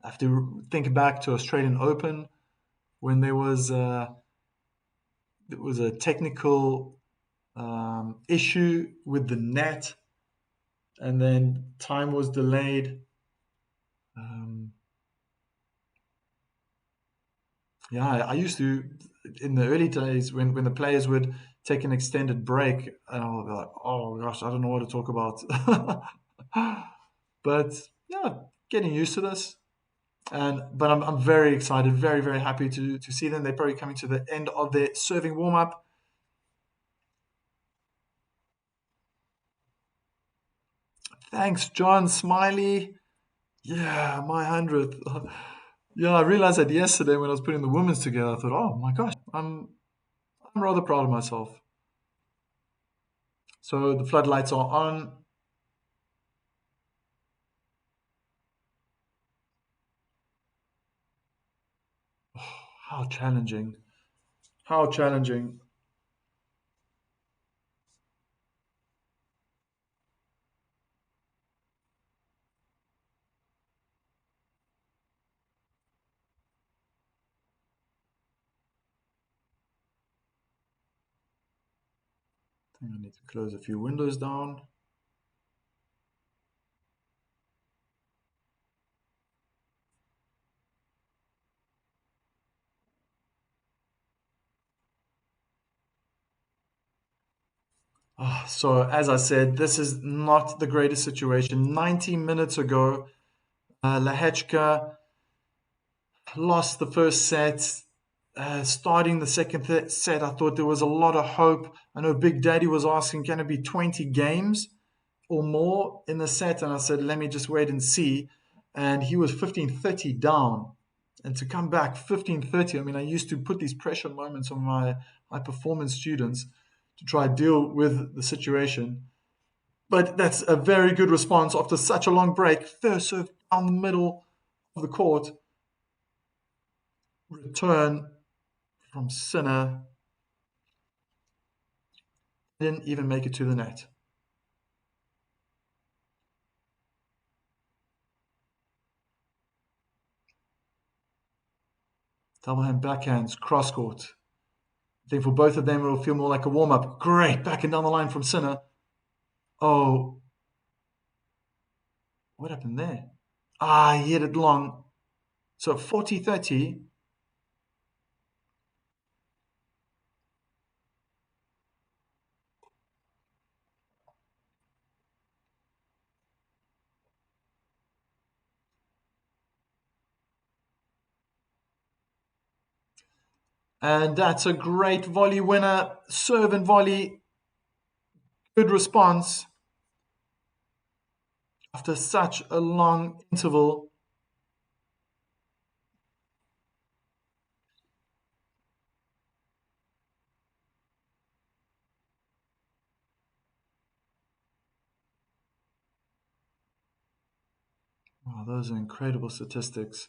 I have to think back to Australian Open when there was a technical issue with the net, and then time was delayed. Um, yeah, I used to in the early days when the players would take an extended break, and I would be like, oh gosh, I don't know what to talk about. But yeah, getting used to this. But I'm very excited, very, very happy to see them. They're probably coming to the end of their serving warm up. Thanks, John Smiley. Yeah, my 100th. Yeah, I realized that yesterday when I was putting the women's together. I thought, oh my gosh, I'm rather proud of myself. So the floodlights are on. How challenging. How challenging. I think I need to close a few windows down. So as I said, this is not the greatest situation. 90 minutes ago, Lehečka lost the first set. Starting the second set, I thought there was a lot of hope. I know Big Daddy was asking, can it be 20 games or more in the set? And I said, let me just wait and see. And he was 15-30 down. And to come back 15-30, I mean, I used to put these pressure moments on my high performance students to try to deal with the situation. But that's a very good response after such a long break. First serve down the middle of the court, return from Sinner, didn't even make it to the net. Double hand backhands, cross court. I think for both of them, it'll feel more like a warm up. Great, backing down the line from Sinner. Oh, what happened there? He hit it long. So 40-30. And that's a great volley winner. Serve and volley. Good response after such a long interval. Wow, those are incredible statistics.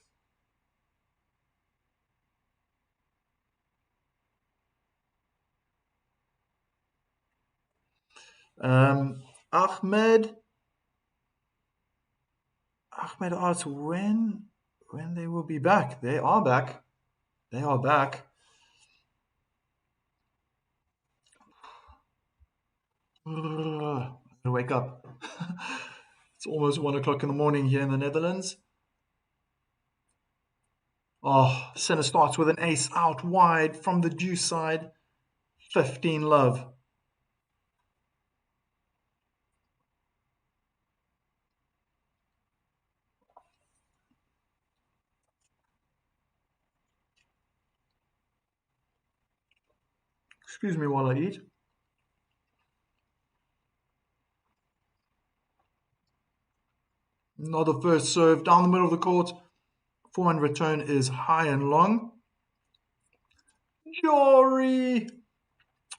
Ahmed asks when they will be back. They are back. They are back. I gotta wake up. It's almost 1 o'clock in the morning here in the Netherlands. Oh, center starts with an ace out wide from the deuce side. 15 love. Excuse me while I eat. Another first serve down the middle of the court. Forehand return is high and long. Jory,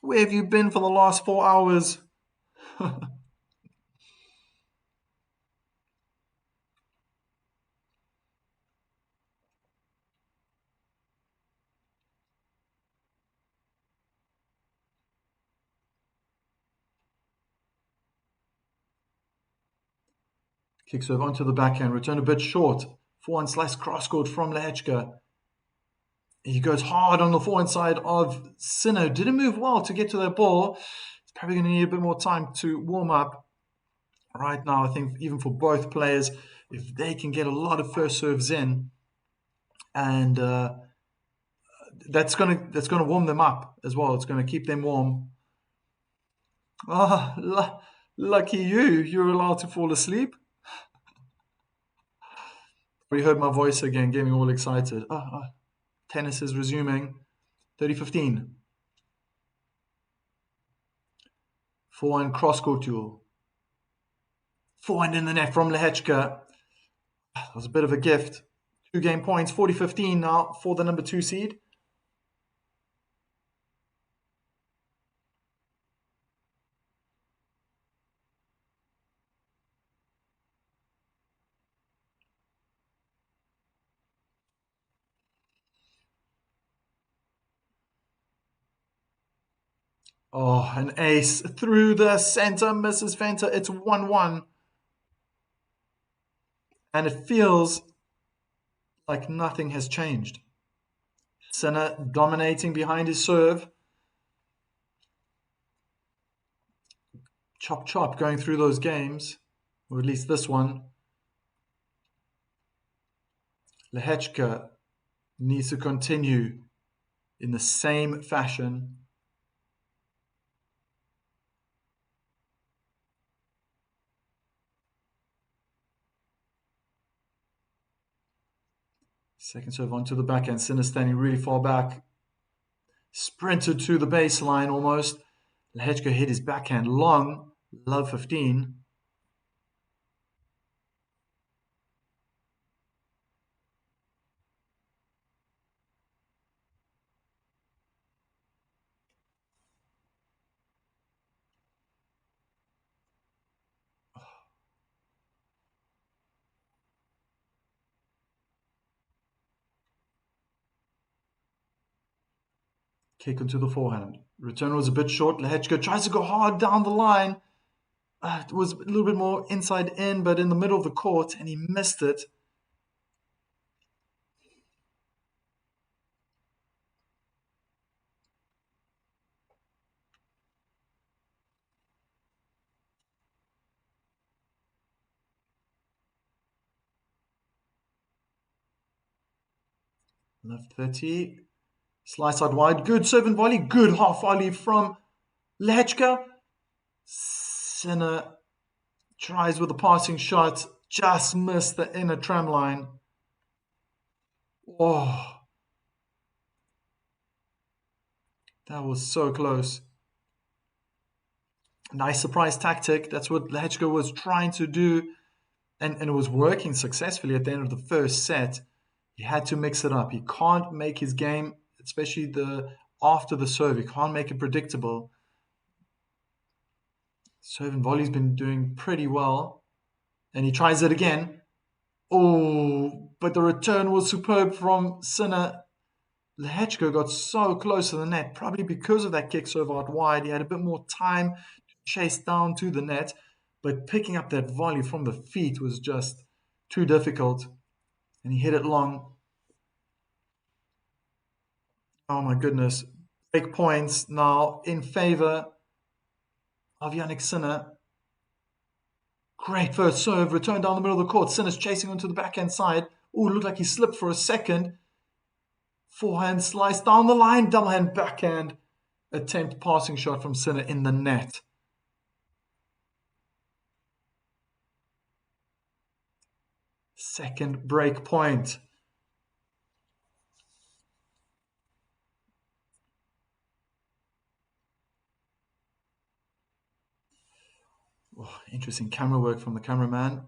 where have you been for the last 4 hours? Kick serve onto the backhand, return a bit short. Forehand slice cross court from Lehečka. He goes hard on the forehand side of Sinner. Didn't move well to get to that ball. He's probably going to need a bit more time to warm up. right now. I think even for both players, if they can get a lot of first serves in, and that's gonna warm them up as well. It's gonna keep them warm. Ah, lucky you! You're allowed to fall asleep. We heard my voice again, getting all excited. Tennis is resuming. 30-15. Forehand cross-court duel. Forehand in the net from Lehečka. That was a bit of a gift. 2 game points, 40-15 now for the number 2 seed. Oh, an ace through the center, misses Fenter. It's 1-1. And it feels like nothing has changed. Sinner dominating behind his serve. Chop chop going through those games, or at least this one. Lehečka needs to continue in the same fashion. Second serve onto the backhand. Sinner standing really far back. Sprinted to the baseline almost. Lehečka hit his backhand long. Love 15. Kick onto the forehand. Return was a bit short. Lehečka tries to go hard down the line. It was a little bit more inside in, but in the middle of the court, and he missed it. Left 30. Slice out wide. Good serve and volley. Good half volley from Lehečka. Sinner tries with a passing shot. Just missed the inner tram line. Oh, that was so close. Nice surprise tactic. That's what Lehečka was trying to do. And it was working successfully at the end of the first set. He had to mix it up. He can't make his game, especially after the serve, he can't make it predictable. Serve and volley's been doing pretty well. And he tries it again. Oh, but the return was superb from Sinner. Lehečka got so close to the net, probably because of that kick serve out wide. He had a bit more time to chase down to the net, but picking up that volley from the feet was just too difficult. And he hit it long. Oh my goodness. Break points now in favor of Yannick Sinner. Great first serve, return down the middle of the court. Sinner's chasing onto the backhand side. Oh, looked like he slipped for a second. Forehand slice down the line, double hand backhand. Attempt passing shot from Sinner in the net. Second break point. Oh, interesting camera work from the cameraman.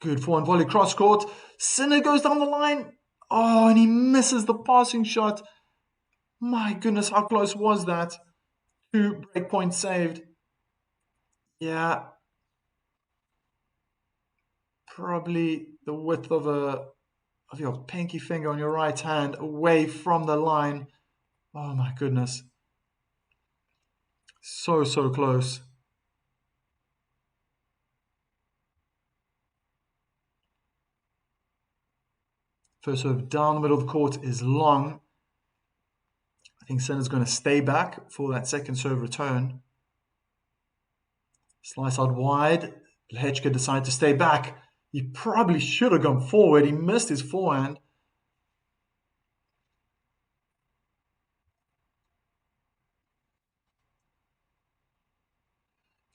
Good forehand volley cross court. Sinner goes down the line. Oh, and he misses the passing shot. My goodness, how close was that? 2 break points saved. Yeah. Probably the width of your pinky finger on your right hand away from the line. Oh my goodness. So close. First serve down the middle of the court is long. I think Sinner's going to stay back for that second serve return. Slice out wide. Lehečka decided to stay back. He probably should have gone forward. He missed his forehand.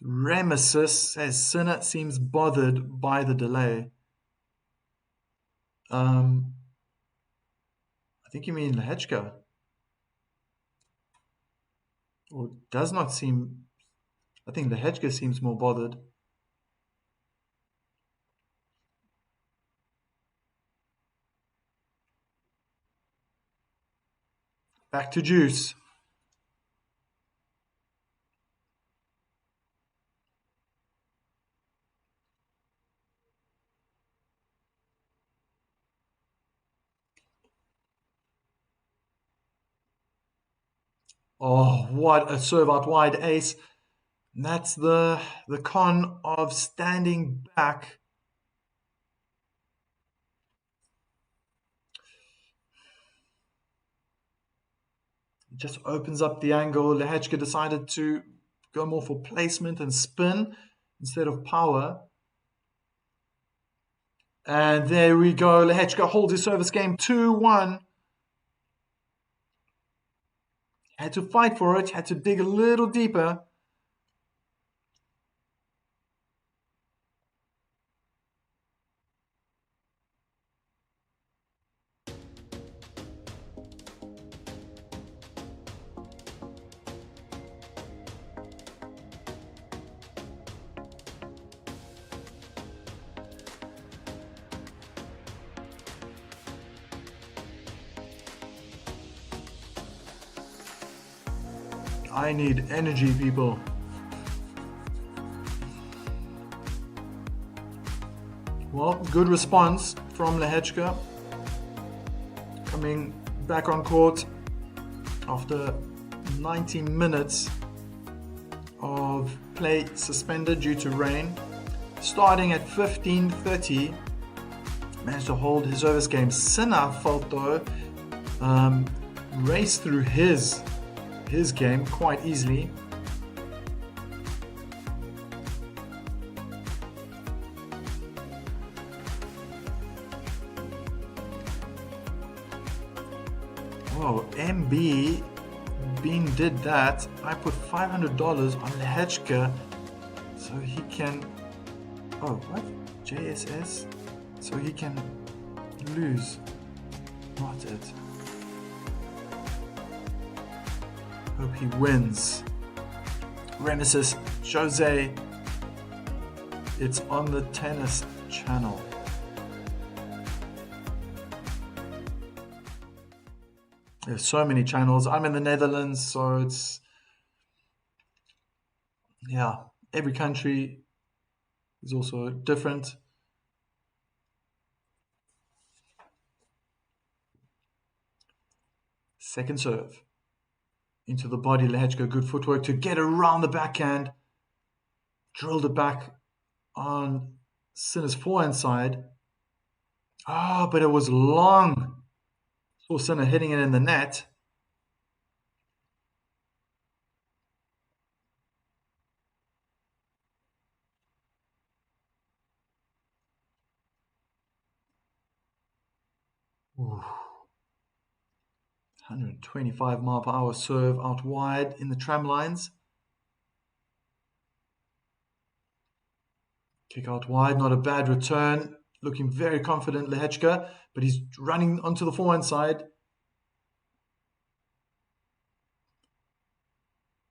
Remesis says Sinner seems bothered by the delay. I think you mean Lehečka. Or does not seem. I think Lehečka seems more bothered. Back to juice. Oh, what a serve out wide ace. And that's the con of standing back. It just opens up the angle. Lehečka decided to go more for placement and spin instead of power. And there we go. Lehečka holds his service game 2-1. Had to fight for it, had to dig a little deeper. I need energy, people. Well, good response from Lehečka. Coming back on court after 90 minutes of play suspended due to rain. Starting at 15:30, managed to hold his service game. Sinner felt though raced through his game quite easily. Oh, MB Bean did that. I put $500 on Lehečka so he can. Oh, what? JSS? So he can lose. Not it. Hope he wins. Remesis, Jose. It's on the tennis channel. There's so many channels. I'm in the Netherlands, so it's, yeah, every country is also different. Second serve. Into the body, Lehečka, good footwork to get around the backhand. Drilled it back on Sinner's forehand side. Ah, but it was long. Saw Sinner hitting it in the net. Ooh. 125 mile per hour serve out wide in the tram lines. Kick out wide, not a bad return. Looking very confident, Lehečka, but he's running onto the forehand side.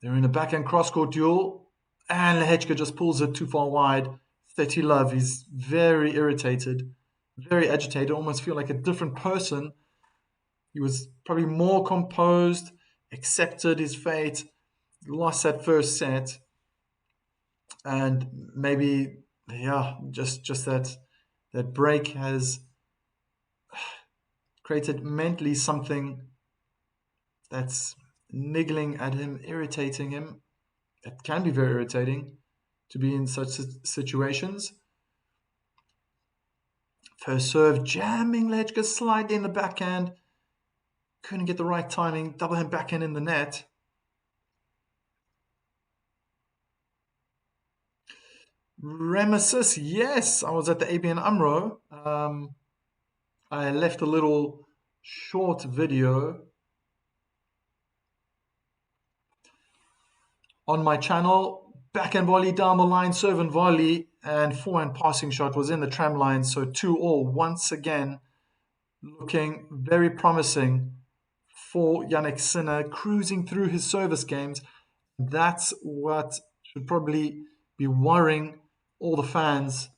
They're in a backhand cross-court duel, and Lehečka just pulls it too far wide. 30 love. He's very irritated, very agitated, almost feel like a different person. He was probably more composed, accepted his fate, lost that first set, and maybe, yeah, just that break has created mentally something that's niggling at him, irritating him. It can be very irritating to be in such situations. First serve, jamming Lehečka slightly in the backhand. Couldn't get the right timing. Double hand backhand in the net. Remesis, yes. I was at the ABN AMRO. I left a little short video on my channel. Backhand volley down the line, serve and volley, and forehand passing shot was in the tram line. So 2-all once again, looking very promising for Yannick Sinner, cruising through his service games. That's what should probably be worrying all the fans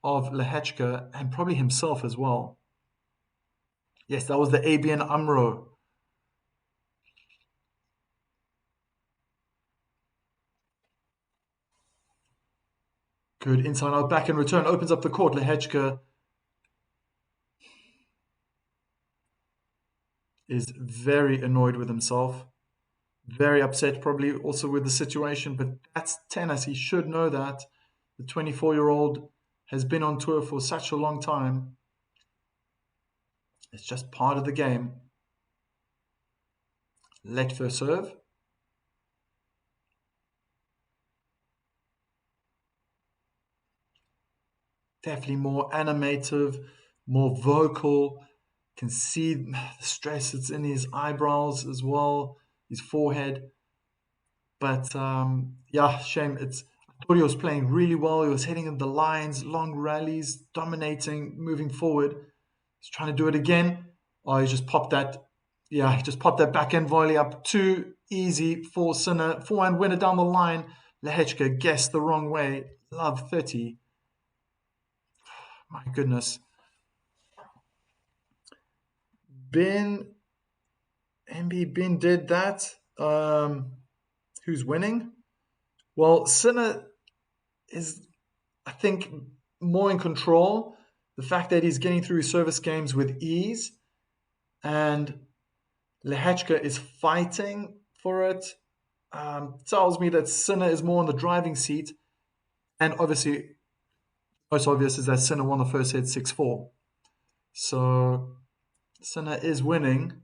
of Lehečka and probably himself as well. Yes, that was the ABN AMRO. Good inside out back and return. Opens up the court. Lehečka is very annoyed with himself. Very upset probably also with the situation. But that's tennis. He should know that. The 24-year-old has been on tour for such a long time. It's just part of the game. Let first serve. Definitely more animative, more vocal. Can see the stress that's in his eyebrows as well, his forehead. But yeah, shame. I thought he was playing really well. He was hitting in the lines, long rallies, dominating, moving forward. He's trying to do it again. Oh, he just popped that. Yeah, he just popped that backhand volley up. Too easy for Sinner. Forehand winner down the line. Lehečka guessed the wrong way. Love 30. My goodness. MB Bin did that. Who's winning? Well, Sinner is, I think, more in control. The fact that he's getting through his service games with ease, and Lehečka is fighting for it, tells me that Sinner is more on the driving seat. And obviously, most obvious is that Sinner won the first set 6-4. So Sinner is winning.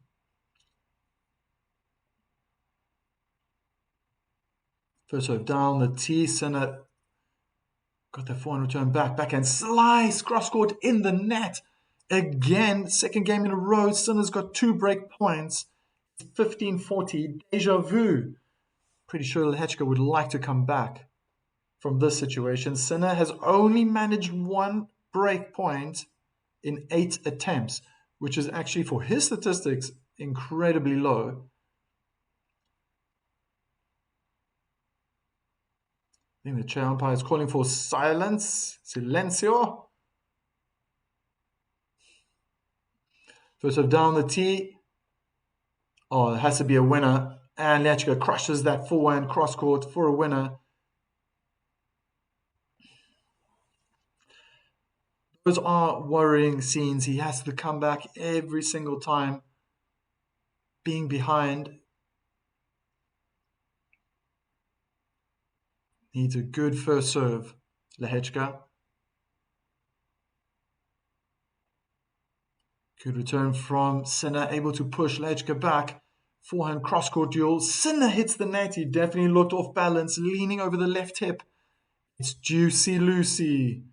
First serve down the tee. Sinner got the forehand return back. Backhand slice. Cross court in the net. Again, second game in a row. Sinner's got 2 break points. 15-40. Deja vu. Pretty sure Lehečka would like to come back from this situation. Sinner has only managed 1 break point in 8 attempts, which is actually, for his statistics, incredibly low. I think the chair umpire is calling for silence. Silencio. First serve down the tee. Oh, it has to be a winner. And Lehečka crushes that forehand cross court for a winner. Those are worrying scenes. He has to come back every single time. Being behind. Needs a good first serve, Lehečka. Good return from Sinner, able to push Lehečka back. Forehand cross-court duel. Sinner hits the net. He definitely looked off balance, leaning over the left hip. It's Juicy Lucy.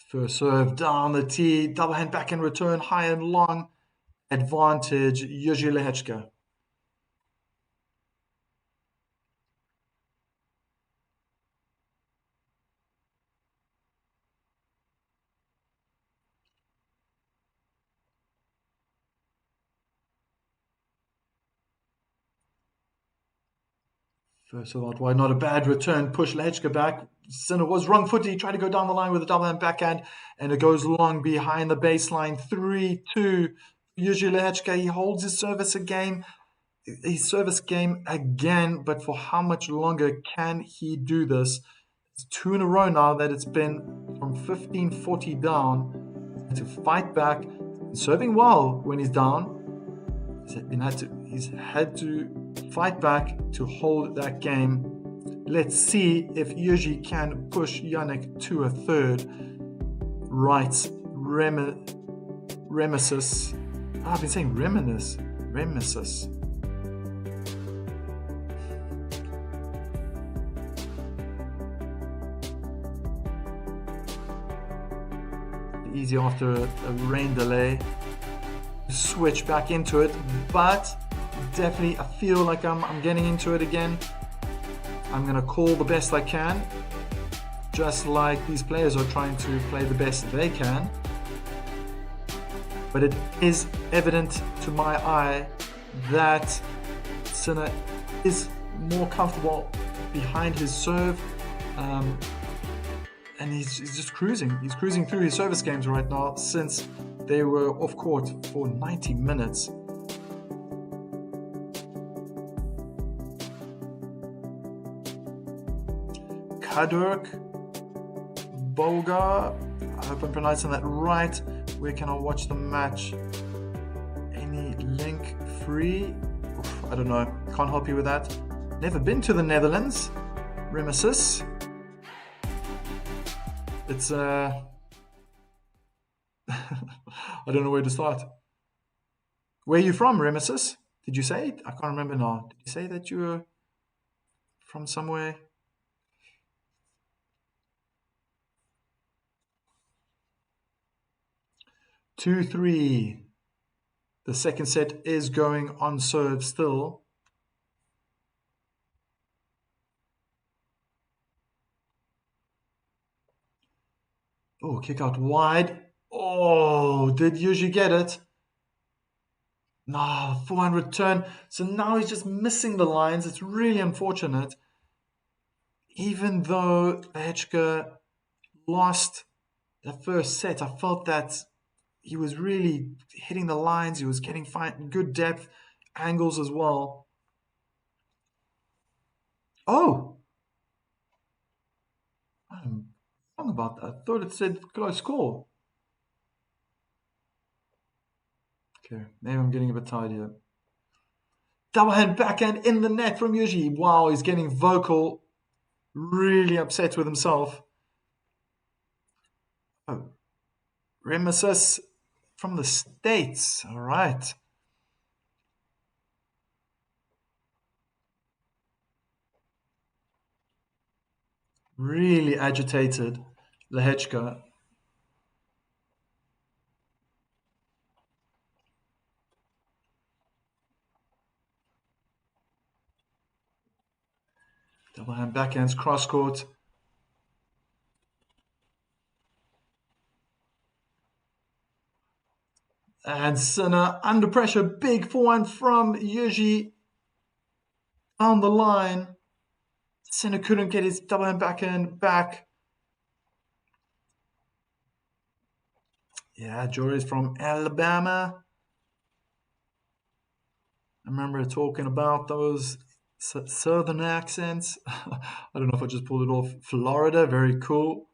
First serve down the tee, double hand back and return, high and long. Advantage, Jiří Lehečka. First serve out wide, not a bad return. Push Lehečka back. Sinner was wrong footed. He tried to go down the line with a double hand backhand, and it goes long behind the baseline. 3-2. Jiří Lehečka, he holds his service again. His service game again, but for how much longer can he do this? It's 2 in a row now that it's been from 15-40 down to fight back, serving well when he's down. He's had to fight back to hold that game. Let's see if Yuji can push Yannick to a third. Right, Remesis. I've been saying Remesis. Easy after a rain delay. Switch back into it, but definitely I feel like I'm getting into it again. I'm gonna call the best I can, just like these players are trying to play the best they can. But it is evident to my eye that Sinner is more comfortable behind his serve, and he's just cruising. He's cruising through his service games right now since they were off court for 90 minutes. Kadurk Bolga, I hope I'm pronouncing that right. Where can I watch the match? Any link free? Oof, I don't know. Can't help you with that. Never been to the Netherlands. Remesis. It's I don't know where to start. Where are you from, Remesis? Did you say it? I can't remember now. Did you say that you were from somewhere? Two, 3. The second set is going on serve still. Oh, kick out wide. Oh, did Yuji get it? No, forehand return. So now he's just missing the lines. It's really unfortunate. Even though Lehečka lost the first set, I felt that he was really hitting the lines. He was getting fine, good depth, angles as well. Oh! I'm wrong about that. I thought it said close score. Okay, maybe I'm getting a bit tired here. Double hand backhand in the net from Yuji. Wow, he's getting vocal. Really upset with himself. Oh, Remesis from the States. All right. Really agitated, Lehečka. Double hand backhands, cross court. And Sinner under pressure. Big forehand from Yuji on the line. Sinner couldn't get his double hand backhand back. Yeah, Jory's from Alabama. I remember talking about those southern accents. I don't know if I just pulled it off. Florida, very cool.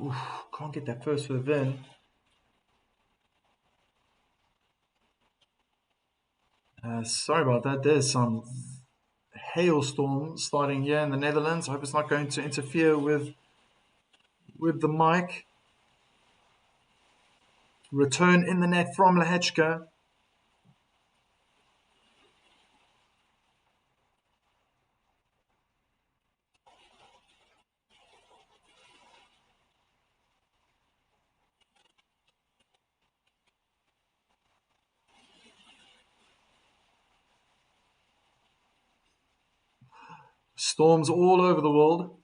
Oof, can't get that first serve in. Sorry about that. There's some hailstorm starting here in the Netherlands. I hope it's not going to interfere with the mic. Return in the net from Lehečka. Storms all over the world.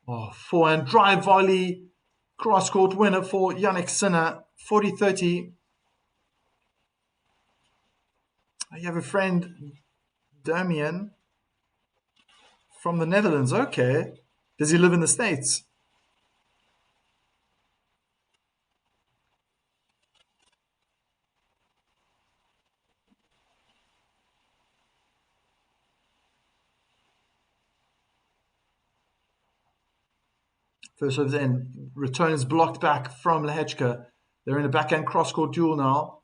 Oh, forehand drive volley. Cross court winner for Yannick Sinner. 40-30. You have a friend, Damien, from the Netherlands. Okay. Does he live in the States? First serve in. Return is blocked back from Lehečka. They're in a backhand cross-court duel now.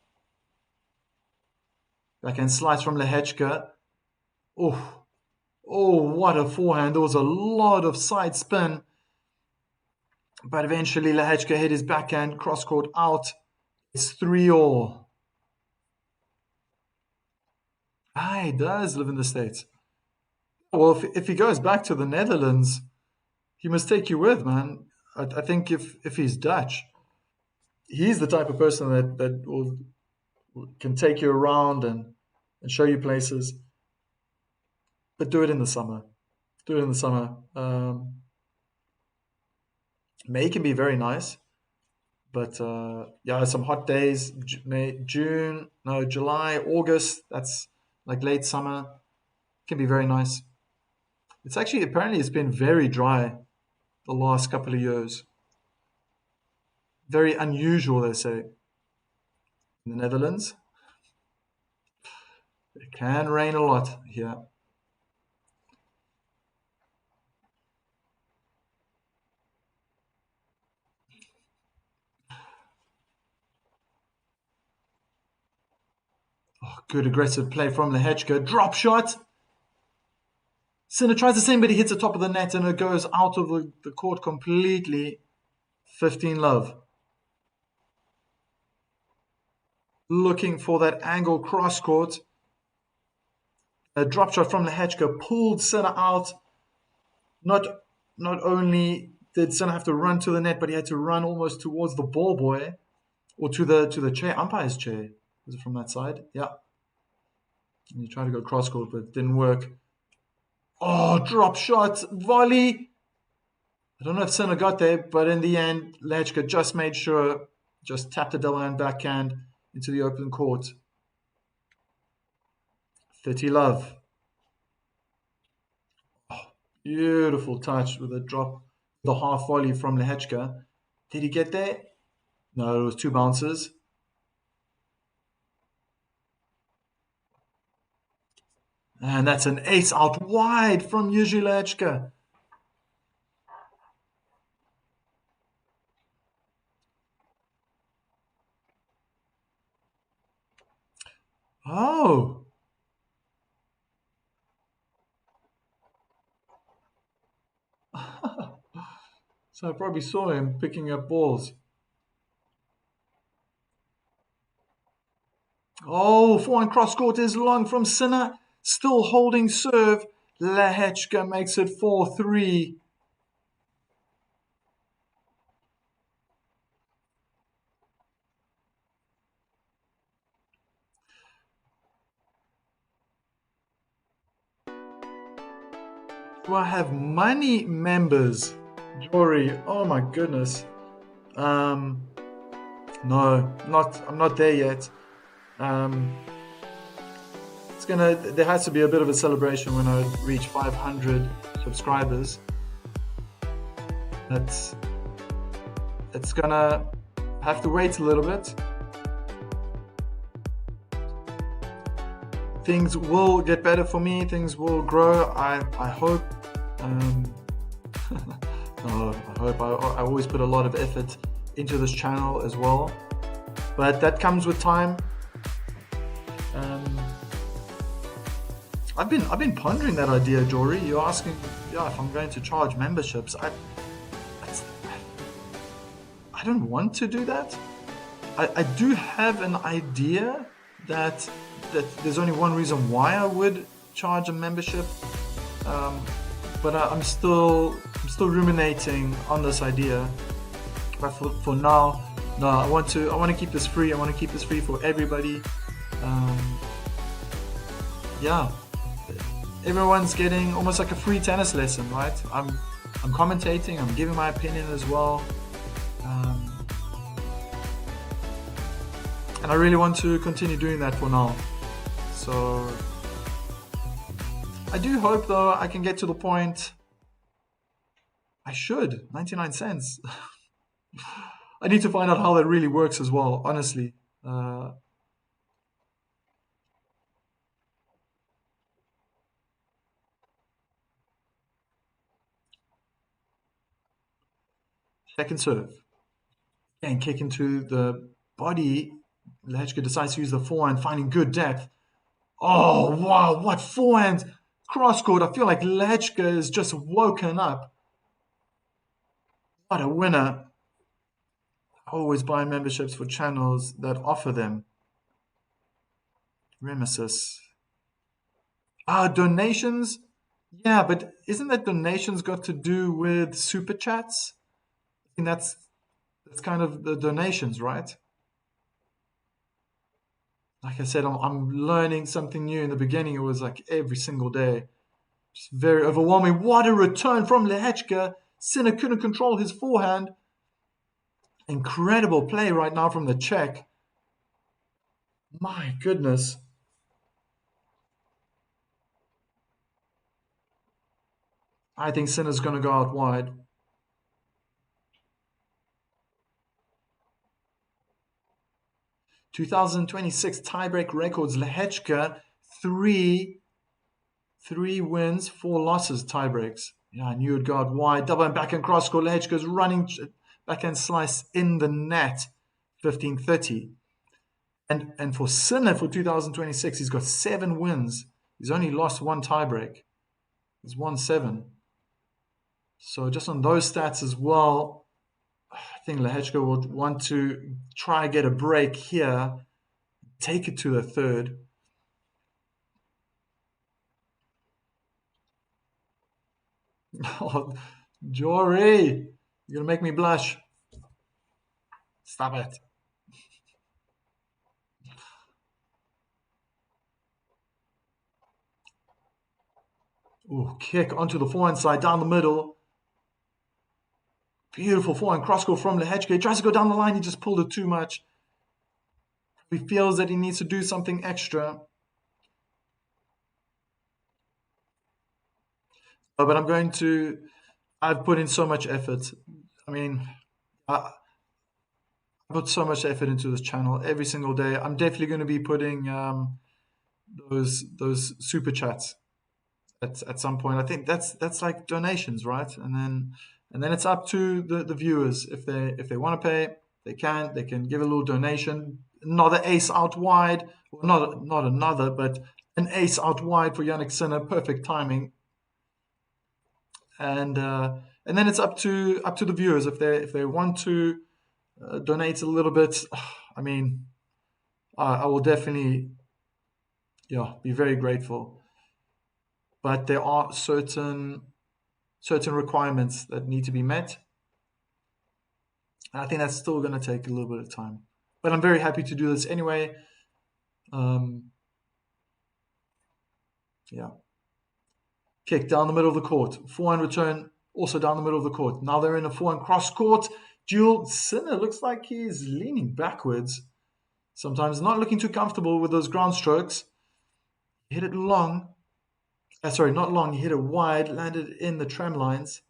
Backhand slice from Lehečka. Oh, what a forehand. There was a lot of side spin. But eventually Lehečka hit his backhand cross-court out. It's 3-all. He does live in the States. Well, if he goes back to the Netherlands, he must take you with, man. I think if he's Dutch, he's the type of person that can take you around and show you places. But do it in the summer. Do it in the summer. May can be very nice, but some hot days. July, August. That's like late summer. Can be very nice. It's actually apparently it's been very dry the last couple of years. Very unusual, they say. In the Netherlands, it can rain a lot here. Oh, good aggressive play from Lehečka. Drop shot. Sinner tries the same, but he hits the top of the net and it goes out of the court completely. 15-love. Looking for that angle cross court. A drop shot from Lehečka pulled Sinner out. Not only did Sinner have to run to the net, but he had to run almost towards the ball boy or to the chair, umpire's chair. Was it from that side? Yeah. And he tried to go cross court, but it didn't work. Oh, drop shot, volley. I don't know if Sinner got there, but in the end, Lehečka just made sure, just tapped a double hand backhand into the open court. 30-love. Oh, beautiful touch with a drop, the half volley from Lehečka. Did he get there? No, it was 2 bounces. And that's an ace out wide from Jiří Lehečka. Oh. So I probably saw him picking up balls. Oh, forehand cross court is long from Sinner. Still holding serve. Lehečka makes it 4-3. Do I have money members? Jory, oh my goodness. No, I'm not there yet. There has to be a bit of a celebration when I reach 500 subscribers. It's gonna have to wait a little bit. Things will get better for me. Things will grow. I hope. No, I hope. I always put a lot of effort into this channel as well, but that comes with time. I've been pondering that idea, Jory. You're asking, if I'm going to charge memberships. I don't want to do that. I do have an idea that there's only one reason why I would charge a membership, but I'm still ruminating on this idea. But for now, no, I want to keep this free. I want to keep this free for everybody. Everyone's getting almost like a free tennis lesson, right? I'm commentating. I'm giving my opinion as well. And I really want to continue doing that for now. So I do hope, though, I can get to the point. I should. 99 cents. I need to find out how that really works as well, honestly. Second serve. And kick into the body. Lehečka decides to use the forehand, finding good depth. Oh, wow, what forehand! Cross court. I feel like Lehečka is just woken up. What a winner. I always buy memberships for channels that offer them. Remesis. Donations? Yeah, but isn't that donations got to do with super chats? I think that's kind of the donations, right? Like I said, I'm learning something new. In the beginning, it was like every single day. Just very overwhelming. What a return from Lehečka. Sinner couldn't control his forehand. Incredible play right now from the Czech. My goodness. I think Sinner's going to go out wide. 2026 tiebreak records. Lehečka, three wins, 4 losses, tiebreaks. Yeah, I knew it'd go out wide. Double and backhand cross score. Lehečka's running backhand slice in the net, 15-30. And for Sinner for 2026, he's got 7 wins. He's only lost 1 tiebreak. He's won 7. So just on those stats as well, I think Lehečka would want to try get a break here, take it to the third. Oh, Jory, you're gonna make me blush. Stop it. Ooh, kick onto the forehand side, down the middle. Beautiful forehand cross goal from Lehečka. He tries to go down the line, he just pulled it too much. He feels that he needs to do something extra. But I've put in so much effort. I mean, I put so much effort into this channel every single day. I'm definitely going to be putting those super chats at some point. I think that's like donations, right? And then it's up to the viewers if they want to pay, they can give a little donation. Another ace out wide, well, not another, but an ace out wide for Yannick Sinner. Perfect timing. And then it's up to the viewers if they want to donate a little bit. I mean, I will definitely be very grateful. But there are certain requirements that need to be met. And I think that's still going to take a little bit of time. But I'm very happy to do this anyway. Yeah. Kick down the middle of the court. Forehand return also down the middle of the court. Now they're in a forehand cross court duel. Sinner looks like he's leaning backwards. Sometimes not looking too comfortable with those ground strokes. Hit it long. Sorry, not long. He hit it wide, landed in the tram lines.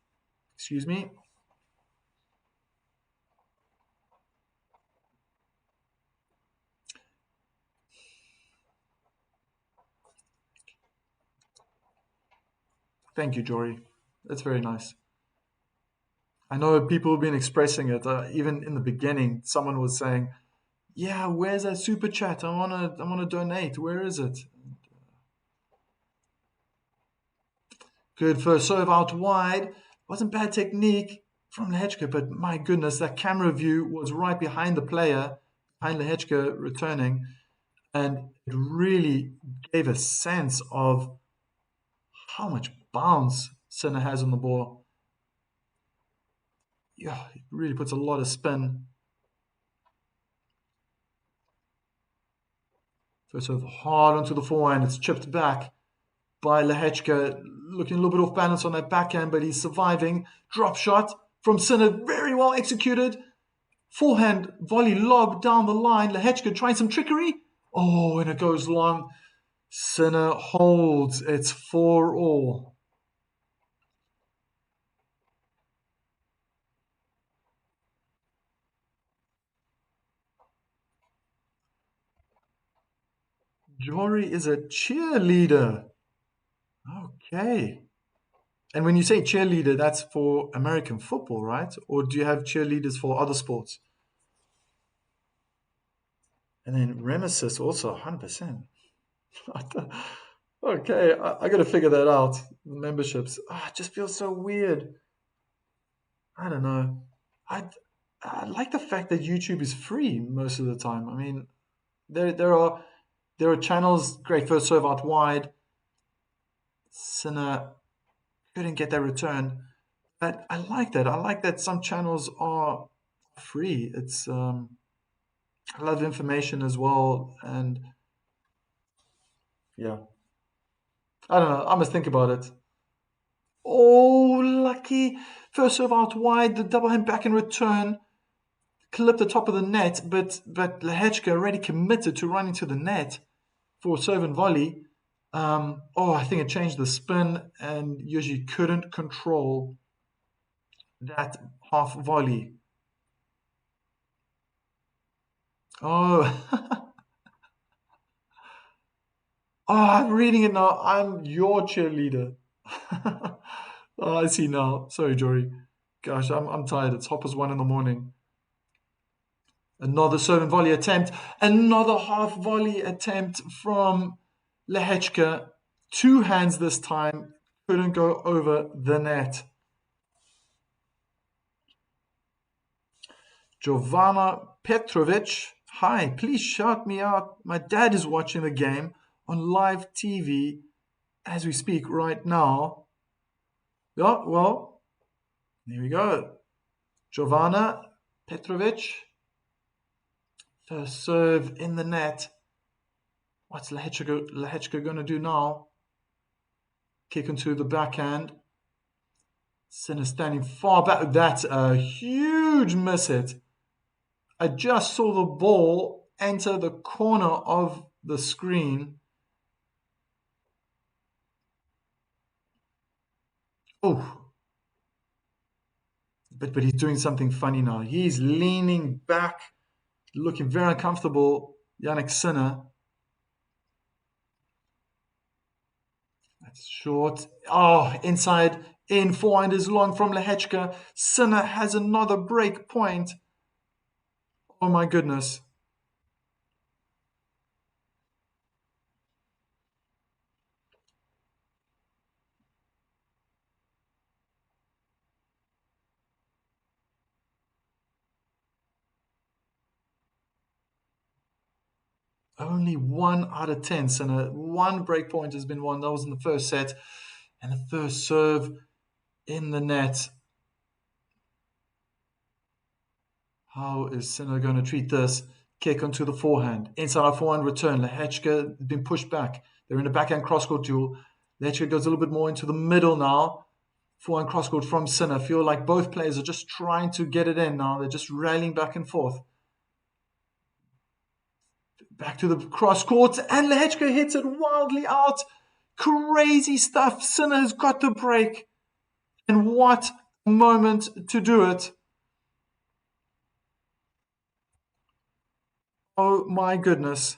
Excuse me. Thank you, Jory. That's very nice. I know people have been expressing it. Even in the beginning, someone was saying, "Yeah, where's that super chat? I wanna donate. Where is it?" Good first serve out wide. Wasn't bad technique from Lehečka, but my goodness, that camera view was right behind the player, behind Lehečka returning, and it really gave a sense of how much bounce Sinner has on the ball. Yeah, it really puts a lot of spin. First serve hard onto the forehand. It's chipped back by Lehečka, looking a little bit off balance on that backhand, but he's surviving. Drop shot from Sinner, very well executed. Forehand volley lob down the line. Lehečka trying some trickery. Oh, and it goes long. Sinner holds. It's 4-all. Jory is a cheerleader. Okay. And when you say cheerleader, that's for American football, right? Or do you have cheerleaders for other sports? And then Remesis also 100%. Okay, I got to figure that out. The memberships. It just feels so weird. I don't know. I I like the fact that YouTube is free most of the time. I mean, there are channels. Great first serve out wide. Sinner couldn't get that return, but I like that. I like that some channels are free. I love information as well, and yeah, I don't know. I must think about it. Oh, lucky first serve out wide. The double hand back in return. Clip the top of the net, but Lehečka already committed to running to the net for serve and volley. I think it changed the spin, and Yuji couldn't control that half volley. Oh, I'm reading it now. I'm your cheerleader. I see now. Sorry, Jory. Gosh, I'm tired. It's 1:30 in the morning. Another serve and volley attempt. Another half volley attempt from Lehečka. Two hands this time. Couldn't go over the net. Giovanna Petrovic. Hi, please shout me out. My dad is watching the game on live TV as we speak right now. Yeah, well, there we go. Giovanna Petrovic. First serve in the net. What's Lehečka going to do now? Kick into the backhand. Sinner standing far back. That's a huge miss hit. I just saw the ball enter the corner of the screen. Oh. But he's doing something funny now. He's leaning back, looking very uncomfortable. Yannick Sinner. That's short. Oh, inside, in, forehand is long from Lehečka. Sinner has another break point. Oh my goodness. Only 1 out of 10. Sinner, one break point has been won. That was in the first set. And the first serve in the net. How is Sinner going to treat this? Kick onto the forehand. Inside our forehand return. Lehečka has been pushed back. They're in a backhand cross-court duel. Lehečka goes a little bit more into the middle now. Forehand cross-court from Sinner. Feel like both players are just trying to get it in now. They're just rallying back and forth. Back to the cross-court. And Lehečka hits it wildly out. Crazy stuff. Sinner has got the break. And what a moment to do it. Oh my goodness.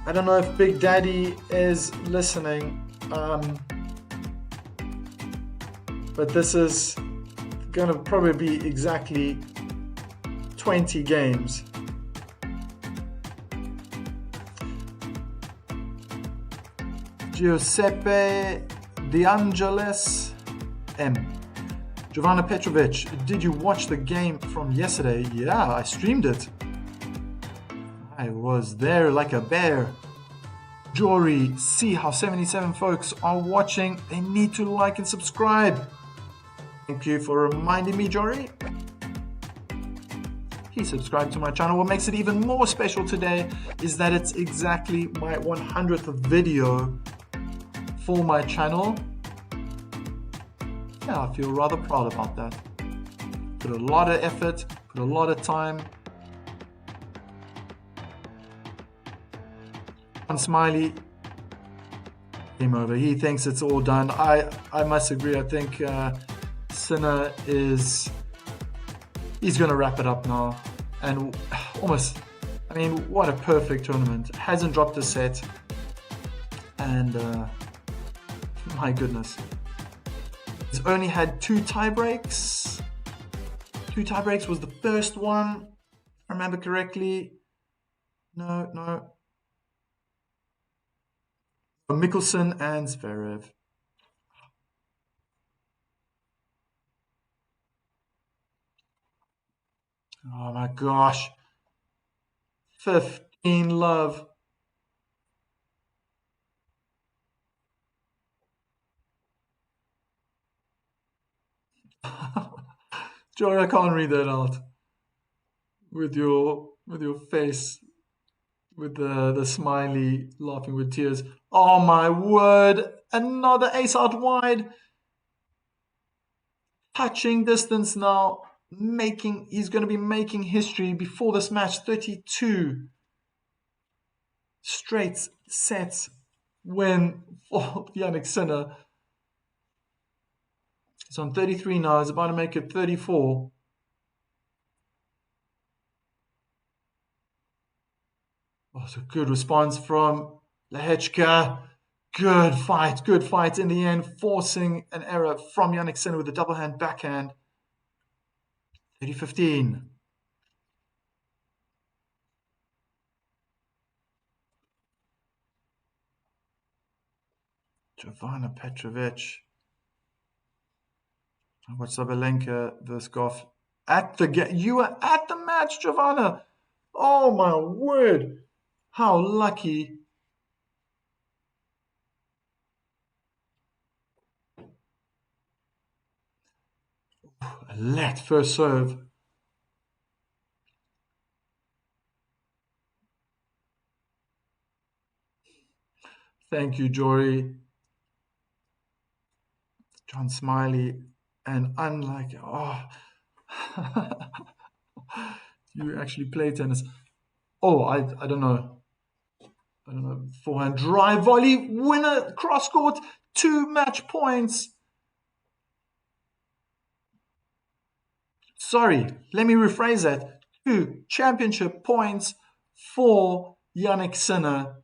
I don't know if Big Daddy is listening, but this is going to probably be exactly 20 games. Giuseppe De Angelis M. Giovanna Petrovic, did you watch the game from yesterday? Yeah, I streamed it. I was there like a bear. Jory, see how 77 folks are watching. They need to like and subscribe. Thank you for reminding me, Jory. Please subscribe to my channel. What makes it even more special today is that it's exactly my 100th video for my channel. Yeah, I feel rather proud about that. Put a lot of effort, put a lot of time. On Smiley, game over. He thinks it's all done. I must agree. I think Sinner he's going to wrap it up now. And almost, I mean, what a perfect tournament. Hasn't dropped a set. And my goodness. He's only had 2 tie breaks. 2 tie breaks was the first one, if I remember correctly. No. Mickelson and Zverev. Oh my gosh. 15 love. Jory, I can't read that out. With your face, with the smiley laughing with tears. Oh my word! Another ace out wide. Touching distance now. He's going to be making history before this match. 32 straight sets win for Jannik Sinner. He's on 33 now. He's about to make it 34. Oh, it's a good response from Lehečka. Good fight in the end, forcing an error from Jannik Sinner with a double hand backhand. 30-15. Jovana Petrovic. I watched Sabalenka versus Goff at you were at the match, Jovana. Oh my word. How lucky. A let first serve. Thank you, Jory. John Smiley. And unlike, you actually play tennis. Oh, I don't know. Forehand drive volley, winner, cross court, 2 match points. Sorry, let me rephrase that. 2 championship points for Jannik Sinner.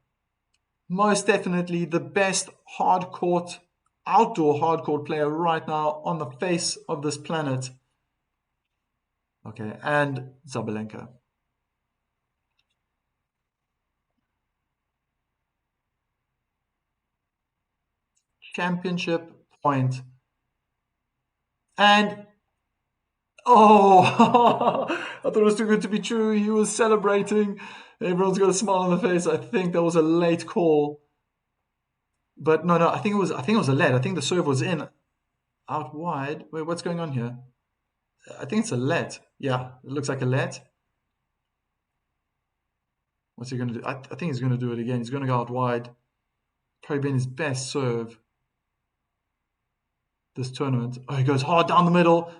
Most definitely the best outdoor hardcourt player right now on the face of this planet. Okay, and Sabalenka. Championship point. And I thought it was too good to be true. He was celebrating. Everyone's got a smile on their face. I think that was a late call. But no, I think it was a let. I think the serve was in out wide. Wait, what's going on here? I think it's a let. Yeah, it looks like a let. What's he going to do? I think he's going to do it again. He's going to go out wide. Probably been his best serve this tournament. Oh, he goes hard down the middle.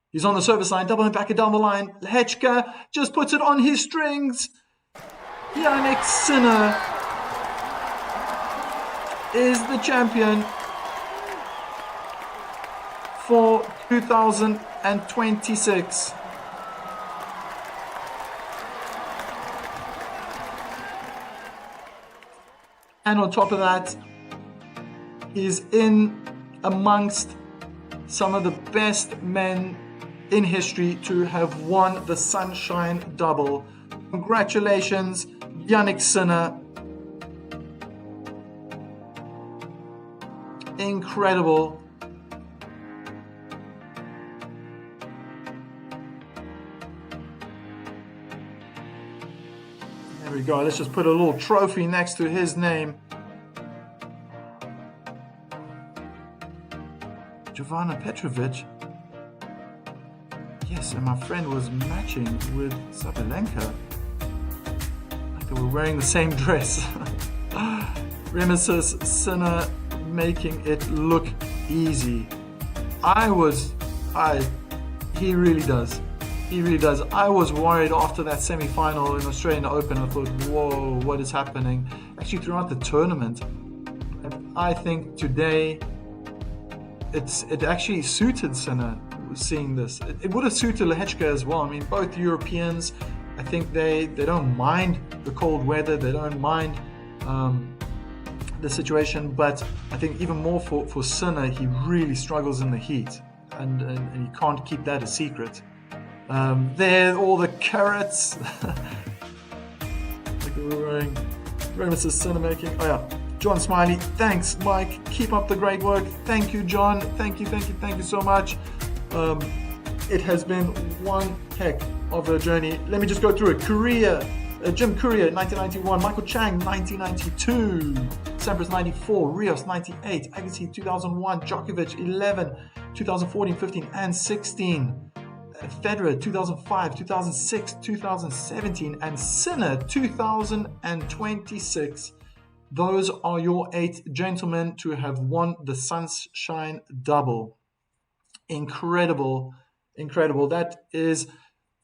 He's on the service line, double and back it down the line. Lehečka just puts it on his strings. Jannik Sinner is the champion for 2026. And on top of that, he's in amongst some of the best men in history to have won the Sunshine Double. Congratulations, Jannik Sinner. Incredible. There we go. Let's just put a little trophy next to his name. Jovana Petrovic. Yes, and my friend was matching with Sabalenka. Like they were wearing the same dress. Remesis Sinner making it look easy. He really does. He really does. I was worried after that semi-final in Australian Open. I thought, whoa, what is happening? Actually, throughout the tournament, I think today it actually suited Sinner seeing this. It would have suited Lehečka as well. I mean, both Europeans, I think they don't mind the cold weather. They don't mind the situation. But I think even more for Sinner, he really struggles in the heat. And you can't keep that a secret. There, all the carrots. Mr. Sinner making. Oh yeah, John Smiley. Thanks, Mike. Keep up the great work. Thank you, John. Thank you so much. It has been one heck of a journey. Let me just go through it. Korea, Jim Courier, 1991. Michael Chang, 1992. Sampras, 94. Rios, 98. Agassi, 2001. Djokovic, 11. 2014, 15, and 16. Federer, 2005, 2006, 2017, and Sinner, 2026. Those are your 8 gentlemen to have won the Sunshine Double. Incredible. That is,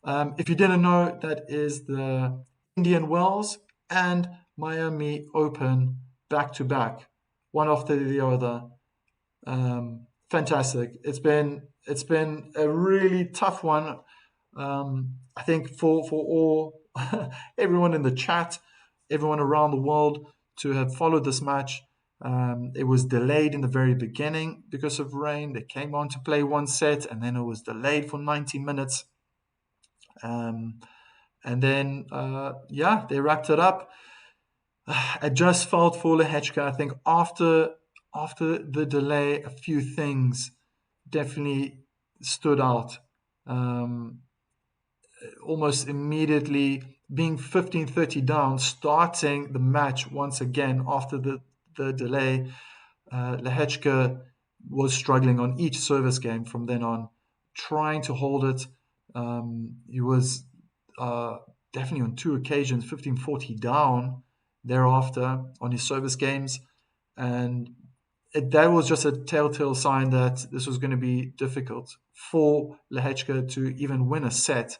if you didn't know, that is the Indian Wells and Miami Open back to back, one after the other. Fantastic. It's been a really tough one. I think for all everyone in the chat, everyone around the world to have followed this match. It was delayed in the very beginning because of rain. They came on to play one set, and then it was delayed for 90 minutes. And then they wrapped it up. I just felt for Lehečka. I think after the delay, a few things definitely stood out. Almost immediately being 15-30 down, starting the match once again after the delay, Lehečka was struggling on each service game from then on, trying to hold it. He was definitely on 2 occasions 15-40 down thereafter on his service games, and that was just a telltale sign that this was going to be difficult for Lehečka to even win a set.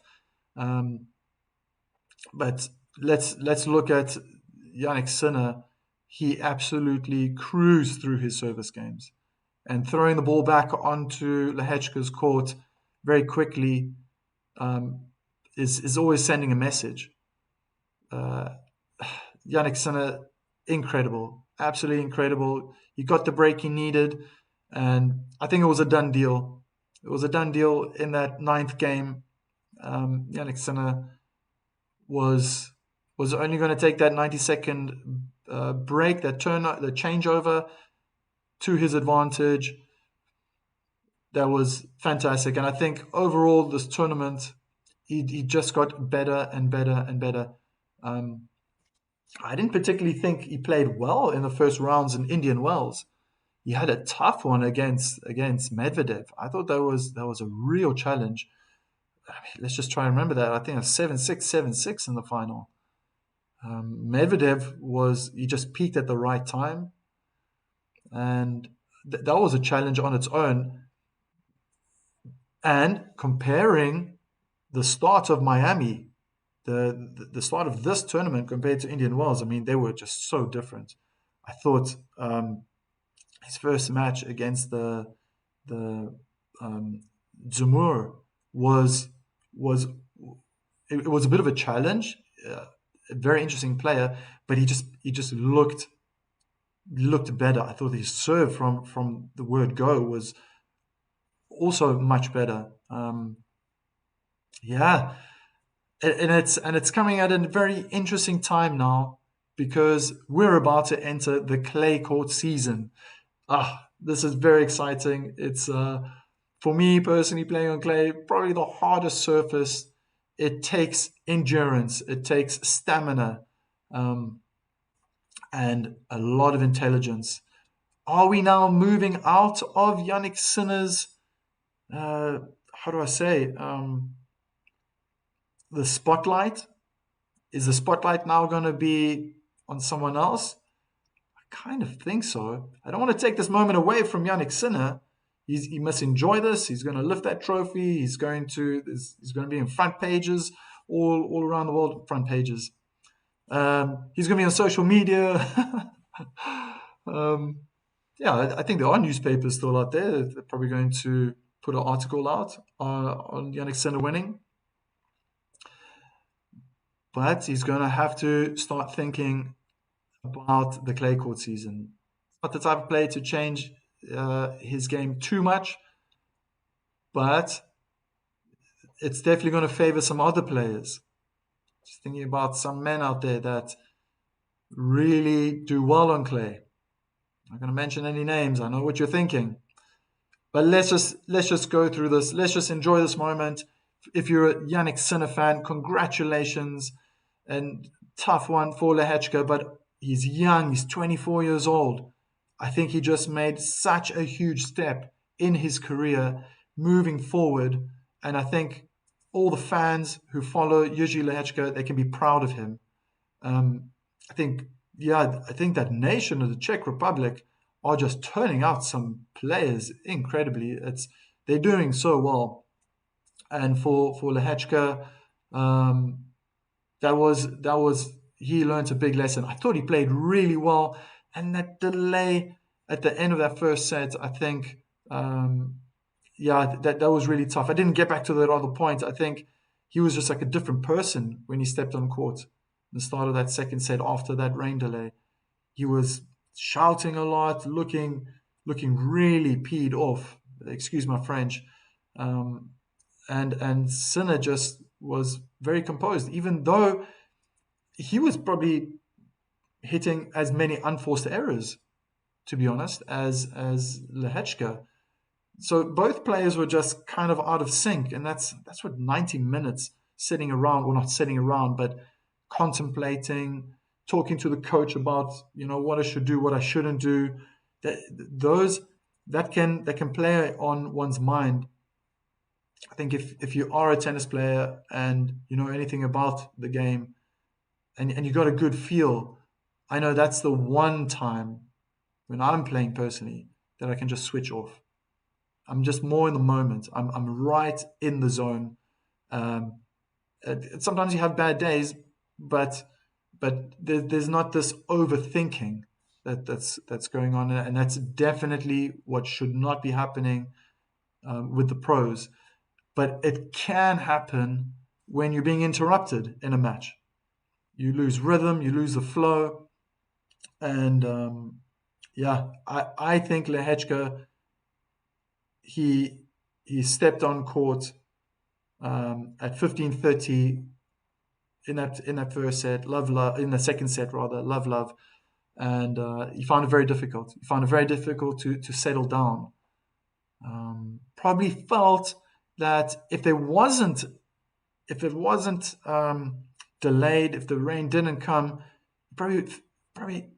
But let's look at Jannik Sinner. He absolutely cruised through his service games, and throwing the ball back onto Lehečka's court very quickly is always sending a message. Jannik Sinner, incredible, absolutely incredible. He got the break he needed, and I think it was a done deal. It was a done deal in that 9th game. Jannik Sinner was only going to take that 90-second break, the changeover to his advantage. That was fantastic, and I think overall this tournament, he just got better and better and better. I didn't particularly think he played well in the first rounds in Indian Wells. He had a tough one against Medvedev. I thought that was a real challenge. I mean, let's just try and remember that. I think it was 7-6, 7-6 in the final. Medvedev he just peaked at the right time, and that was a challenge on its own. And comparing the start of Miami, the start of this tournament compared to Indian Wells, I mean, they were just so different. I thought his first match against the Zumur was a bit of a challenge. A very interesting player, but he just looked better. I thought his serve from the word go was also much better. Yeah. And it's coming at a very interesting time now, because we're about to enter the clay court season. This is very exciting. It's for me personally, playing on clay, probably the hardest surface. It takes endurance, it takes stamina, and a lot of intelligence. Are we now moving out of Jannik Sinner's how do I say, the spotlight? Is the spotlight now going to be on someone else? I kind of think so. I don't want to take this moment away from Jannik Sinner. He must enjoy this. He's going to lift that trophy. He's going to be in front pages all around the world. Front pages. He's going to be on social media. I think there are newspapers still out there. They're probably going to put an article out on Jannik Sinner winning. but he's going to have to start thinking about the clay court season. Not the type of player to change his game too much, but it's definitely going to favor some other players. Just thinking about some men out there that really do well on clay. I'm not going to mention any names. I know what you're thinking, but let's just go through this. Let's just enjoy this moment. If you're a Yannick Sinner fan, congratulations, and tough one for Lehečka, but he's young. He's 24 years old. I think he just made such a huge step in his career moving forward, and I think all the fans who follow Jiří Lehečka, they can be proud of him. I think, I think that nation of the Czech Republic are just turning out some players incredibly. They're doing so well, and for Lehečka, that was he learned a big lesson. I thought he played really well, and that delay at the end of that first set, I think, that was really tough. I didn't get back to that other point. I think he was just like a different person when he stepped on court. The start of that second set after that rain delay, he was shouting a lot, looking really peed off. Excuse my French. And Sinner just was very composed, even though he was probably hitting as many unforced errors, to be honest, as Lehečka. So both players were just kind of out of sync, and that's what 90 minutes sitting around, or not sitting around, but contemplating, talking to the coach about what I should do, what I shouldn't do. That can play on one's mind. I think if you are a tennis player and you know anything about the game, and you got a good feel, I know that's the one time when I'm playing personally that I can just switch off. I'm just more in the moment. I'm right in the zone. Um, Sometimes you have bad days, but there's not this overthinking that's going on, and that's definitely what should not be happening with the pros. But it can happen when you're being interrupted in a match. You lose rhythm, you lose the flow, and I think Lehečka, he stepped on court at 15:30 in that first set, love in the second set rather, love, and he found it very difficult. He found it very difficult to settle down. Probably felt that if it wasn't delayed, if the rain didn't come, probably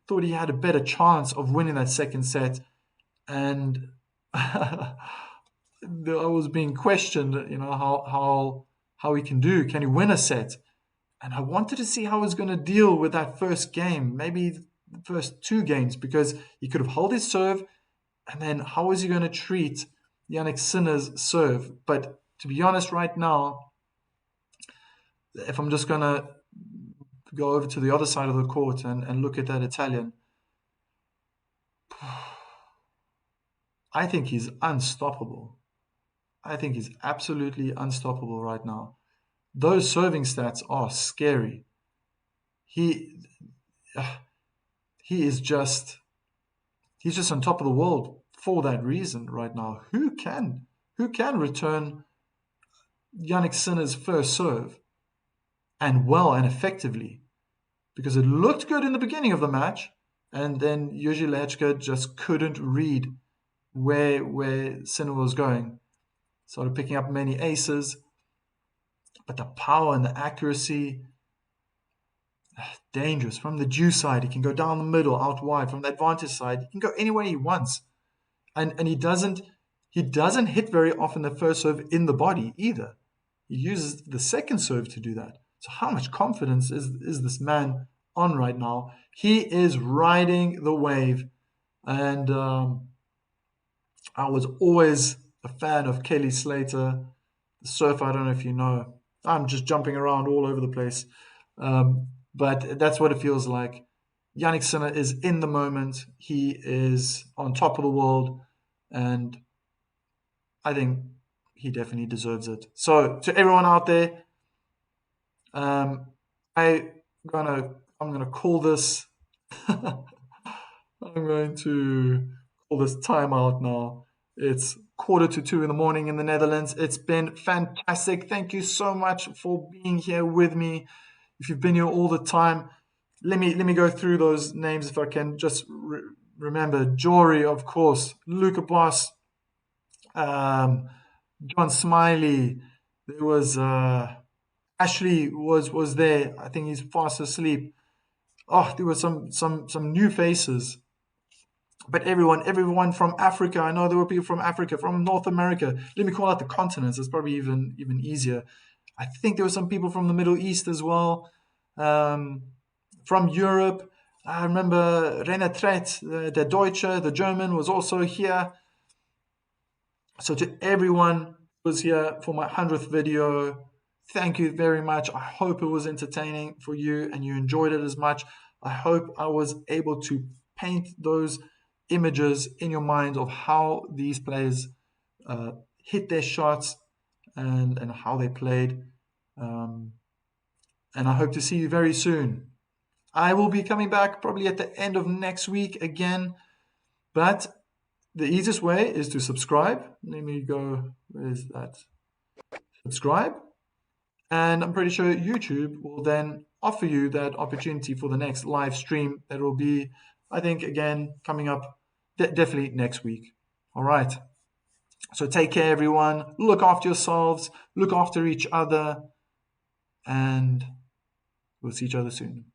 thought he had a better chance of winning that second set, and I was being questioned, how he can do. Can he win a set? And I wanted to see how he was going to deal with that first game, maybe the first two games, because he could have held his serve, and then how was he going to treat Yannick Sinner's serve? But to be honest, right now, if I'm just going to go over to the other side of the court and look at that Italian, I think he's unstoppable. I think he's absolutely unstoppable right now. Those serving stats are scary. He is just he's just on top of the world for that reason right now. Who can return Yannick Sinner's first serve and well and effectively? Because it looked good in the beginning of the match, and then Jiří Lehečka just couldn't read where Sinner was going. Started picking up many aces, but the power and the accuracy, dangerous. From the due side, he can go down the middle, out wide. From the advantage side, he can go anywhere he wants. And he doesn't hit very often the first serve in the body either. He uses the second serve to do that. So how much confidence is this man on right now? He is riding the wave. And I was always a fan of Kelly Slater, the surfer. I don't know if you know. I'm just jumping around all over the place. But that's what it feels like. Yannick Sinner is in the moment. He is on top of the world. And I think he definitely deserves it. So to everyone out there, I'm gonna call this I'm going to call this timeout now. It's 1:45 in the morning in the Netherlands. It's been fantastic. Thank you so much for being here with me. If you've been here all the time, let me go through those names if I can just remember. Jory, of course, Luca Boss, um, John Smiley. There was Ashley was there. I think he's fast asleep. Oh, there were some new faces, but everyone from Africa. I know there were people from Africa, from North America. Let me call out the continents. It's probably even easier. I think there were some people from the Middle East as well, um, from Europe. I remember Rainer Tret, the Deutsche, the German, was also here. So to everyone who was here for my 100th video, thank you very much. I hope it was entertaining for you and you enjoyed it as much. I hope I was able to paint those images in your mind of how these players hit their shots and how they played. Um, and I hope to see you very soon. I will be coming back probably at the end of next week again, but the easiest way is to subscribe. Let me go, where's that? Subscribe. And I'm pretty sure YouTube will then offer you that opportunity for the next live stream that will be, I think, again, coming up definitely next week. All right. So take care, everyone. Look after yourselves, look after each other, and we'll see each other soon.